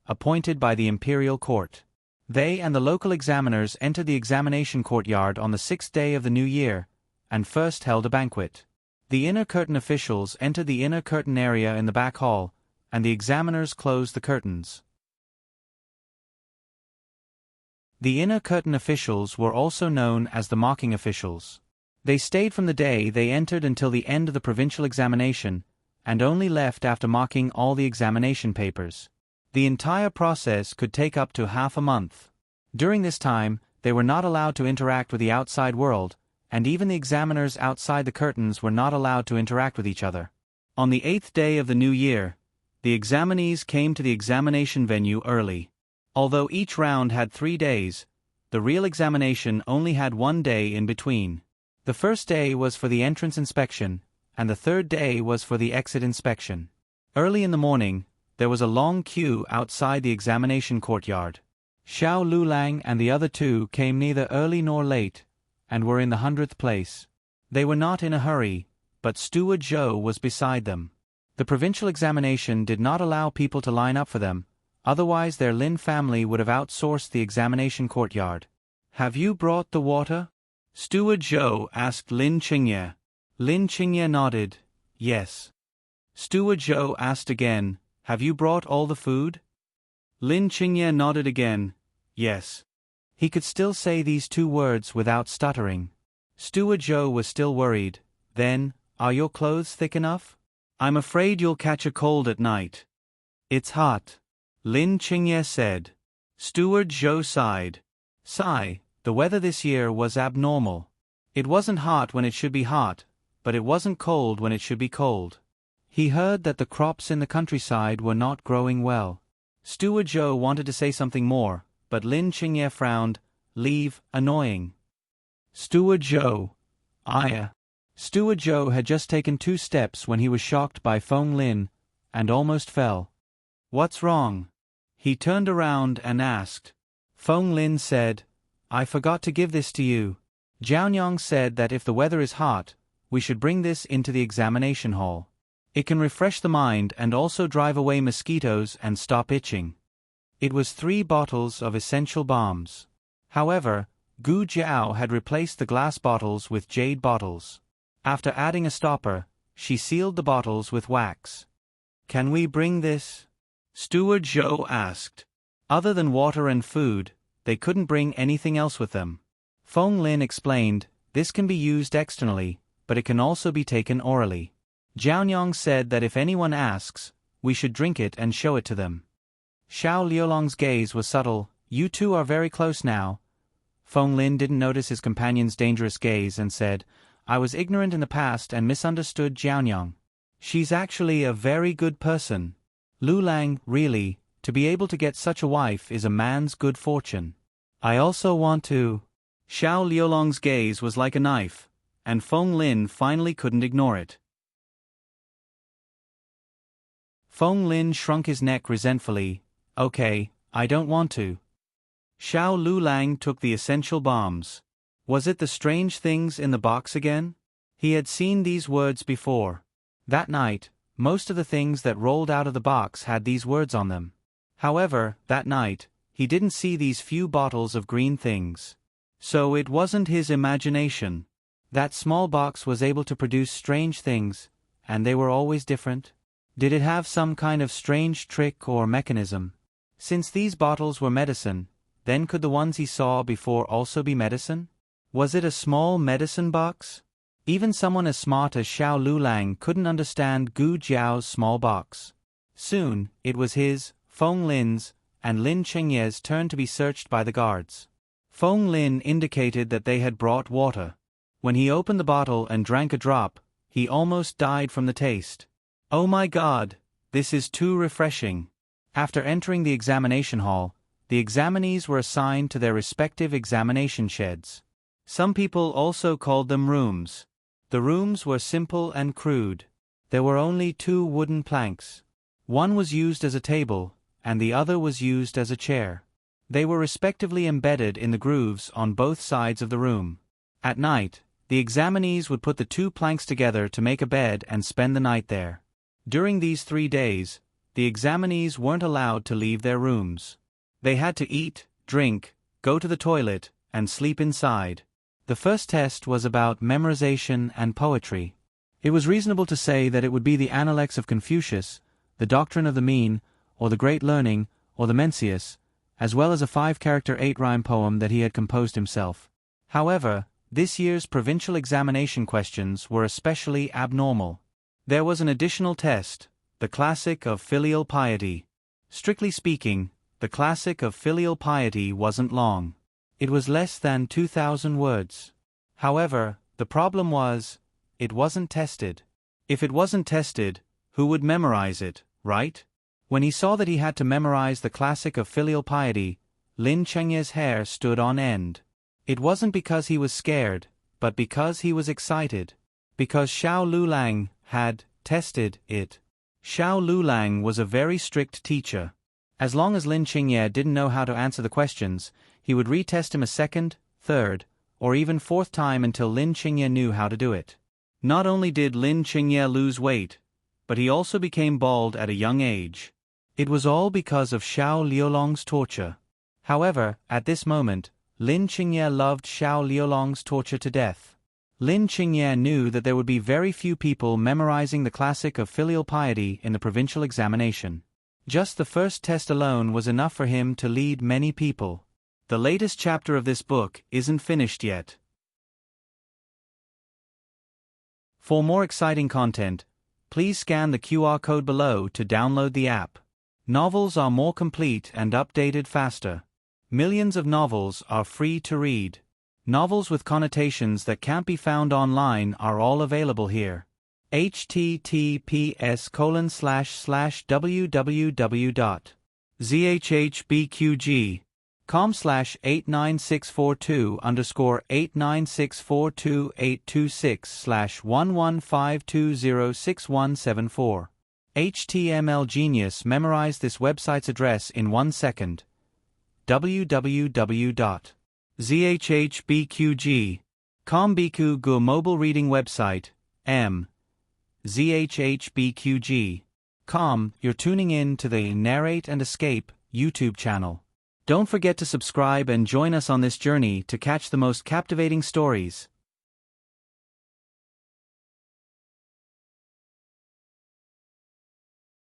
appointed by the imperial court. They and the local examiners entered the examination courtyard on the 6th day of the new year, and first held a banquet. The inner curtain officials entered the inner curtain area in the back hall, and the examiners closed the curtains. The inner curtain officials were also known as the mocking officials. They stayed from the day they entered until the end of the provincial examination, and only left after mocking all the examination papers. The entire process could take up to half a month. During this time, they were not allowed to interact with the outside world, and even the examiners outside the curtains were not allowed to interact with each other. On the 8th day of the new year, the examinees came to the examination venue early. Although each round had 3 days, the real examination only had 1 day in between. The first day was for the entrance inspection, and the third day was for the exit inspection. Early in the morning, there was a long queue outside the examination courtyard. Xiao Lulang and the other two came neither early nor late, and were in the 100th place. They were not in a hurry, but Steward Zhou was beside them. The provincial examination did not allow people to line up for them, otherwise their Lin family would have outsourced the examination courtyard. "Have you brought the water?" Steward Zhou asked Lin Qingye. Lin Qingye nodded, "Yes." Steward Zhou asked again, "Have you brought all the food?" Lin Qingye nodded again, "Yes." He could still say these 2 words without stuttering. Steward Zhou was still worried. Then, "Are your clothes thick enough? I'm afraid you'll catch a cold at night." "It's hot," Lin Qingye said. Steward Zhou sighed. The weather this year was abnormal. It wasn't hot when it should be hot, but it wasn't cold when it should be cold. He heard that the crops in the countryside were not growing well. Steward Zhou wanted to say something more, but Lin Qingye frowned. "Leave, annoying." Steward Zhou. Steward Zhou had just taken 2 steps when he was shocked by Feng Lin, and almost fell. "What's wrong?" He turned around and asked. Feng Lin said, "I forgot to give this to you. Jiaonyang said that if the weather is hot, we should bring this into the examination hall. It can refresh the mind and also drive away mosquitoes and stop itching." It was 3 bottles of essential balms. However, Gu Jiao had replaced the glass bottles with jade bottles. After adding a stopper, she sealed the bottles with wax. "Can we bring this?" Steward Zhou asked. Other than water and food, they couldn't bring anything else with them. Feng Lin explained, "This can be used externally, but it can also be taken orally." Jiaonyang said that if anyone asks, we should drink it and show it to them. Xiao Liulong's gaze was subtle. "You two are very close now." Feng Lin didn't notice his companion's dangerous gaze and said, "I was ignorant in the past and misunderstood Jiaonyang. She's actually a very good person. Lulang, really, to be able to get such a wife is a man's good fortune. I also want to." Xiao Liulong's gaze was like a knife, and Feng Lin finally couldn't ignore it. Feng Lin shrunk his neck resentfully. "Okay, I don't want to." Xiao Lulang took the essential balms. Was it the strange things in the box again? He had seen these words before. That night, most of the things that rolled out of the box had these words on them. However, that night, he didn't see these few bottles of green things. So it wasn't his imagination. That small box was able to produce strange things, and they were always different. Did it have some kind of strange trick or mechanism? Since these bottles were medicine, then could the ones he saw before also be medicine? Was it a small medicine box? Even someone as smart as Xiao Lulang couldn't understand Gu Jiao's small box. Soon, it was his, Feng Lin's, and Lin Qingye's turn to be searched by the guards. Feng Lin indicated that they had brought water. When he opened the bottle and drank a drop, he almost died from the taste. "Oh my God, this is too refreshing." After entering the examination hall, the examinees were assigned to their respective examination sheds. Some people also called them rooms. The rooms were simple and crude. There were only 2 wooden planks. One was used as a table, and the other was used as a chair. They were respectively embedded in the grooves on both sides of the room. At night, the examinees would put the 2 planks together to make a bed and spend the night there. During these 3 days, the examinees weren't allowed to leave their rooms. They had to eat, drink, go to the toilet, and sleep inside. The first test was about memorization and poetry. It was reasonable to say that it would be the Analects of Confucius, the Doctrine of the Mean, or the Great Learning, or the Mencius, as well as a 5-character 8-rhyme poem that he had composed himself. However, this year's provincial examination questions were especially abnormal. There was an additional test, the Classic of Filial Piety. Strictly speaking, the Classic of Filial Piety wasn't long. It was less than 2,000 words. However, The problem was, it wasn't tested. If it wasn't tested, who would memorize it, right? When he saw that he had to memorize the classic of filial piety, Lin Chengye's hair stood on end. It wasn't because he was scared, but because he was excited. Because Xiao Lulang had tested it. Xiao Lulang was a very strict teacher. As long as Lin Chengye didn't know how to answer the questions, he would retest him a second, third, or even fourth time until Lin Chengye knew how to do it. Not only did Lin Chengye lose weight, but he also became bald at a young age. It was all because of Xiao Liulong's torture. However, at this moment, Lin Chengye loved Xiao Liulong's torture to death. Lin Chengye knew that there would be very few people memorizing the classic of filial piety in the provincial examination. Just the first test alone was enough for him to lead many people. The latest chapter of this book isn't finished yet. For more exciting content, please scan the QR code below to download the app. Novels are more complete and updated faster. Millions of novels are free to read. Novels with connotations that can't be found online are all available here. https://www.zhbqg.com/89642_8964286/1152061744. HTML Genius memorized this website's address in 1 second. www.zhbqg.com Biku Gu mobile reading website, zhbqg.com. You're tuning in to the Narrate and Escape YouTube channel. Don't forget to subscribe and join us on this journey to catch the most captivating stories.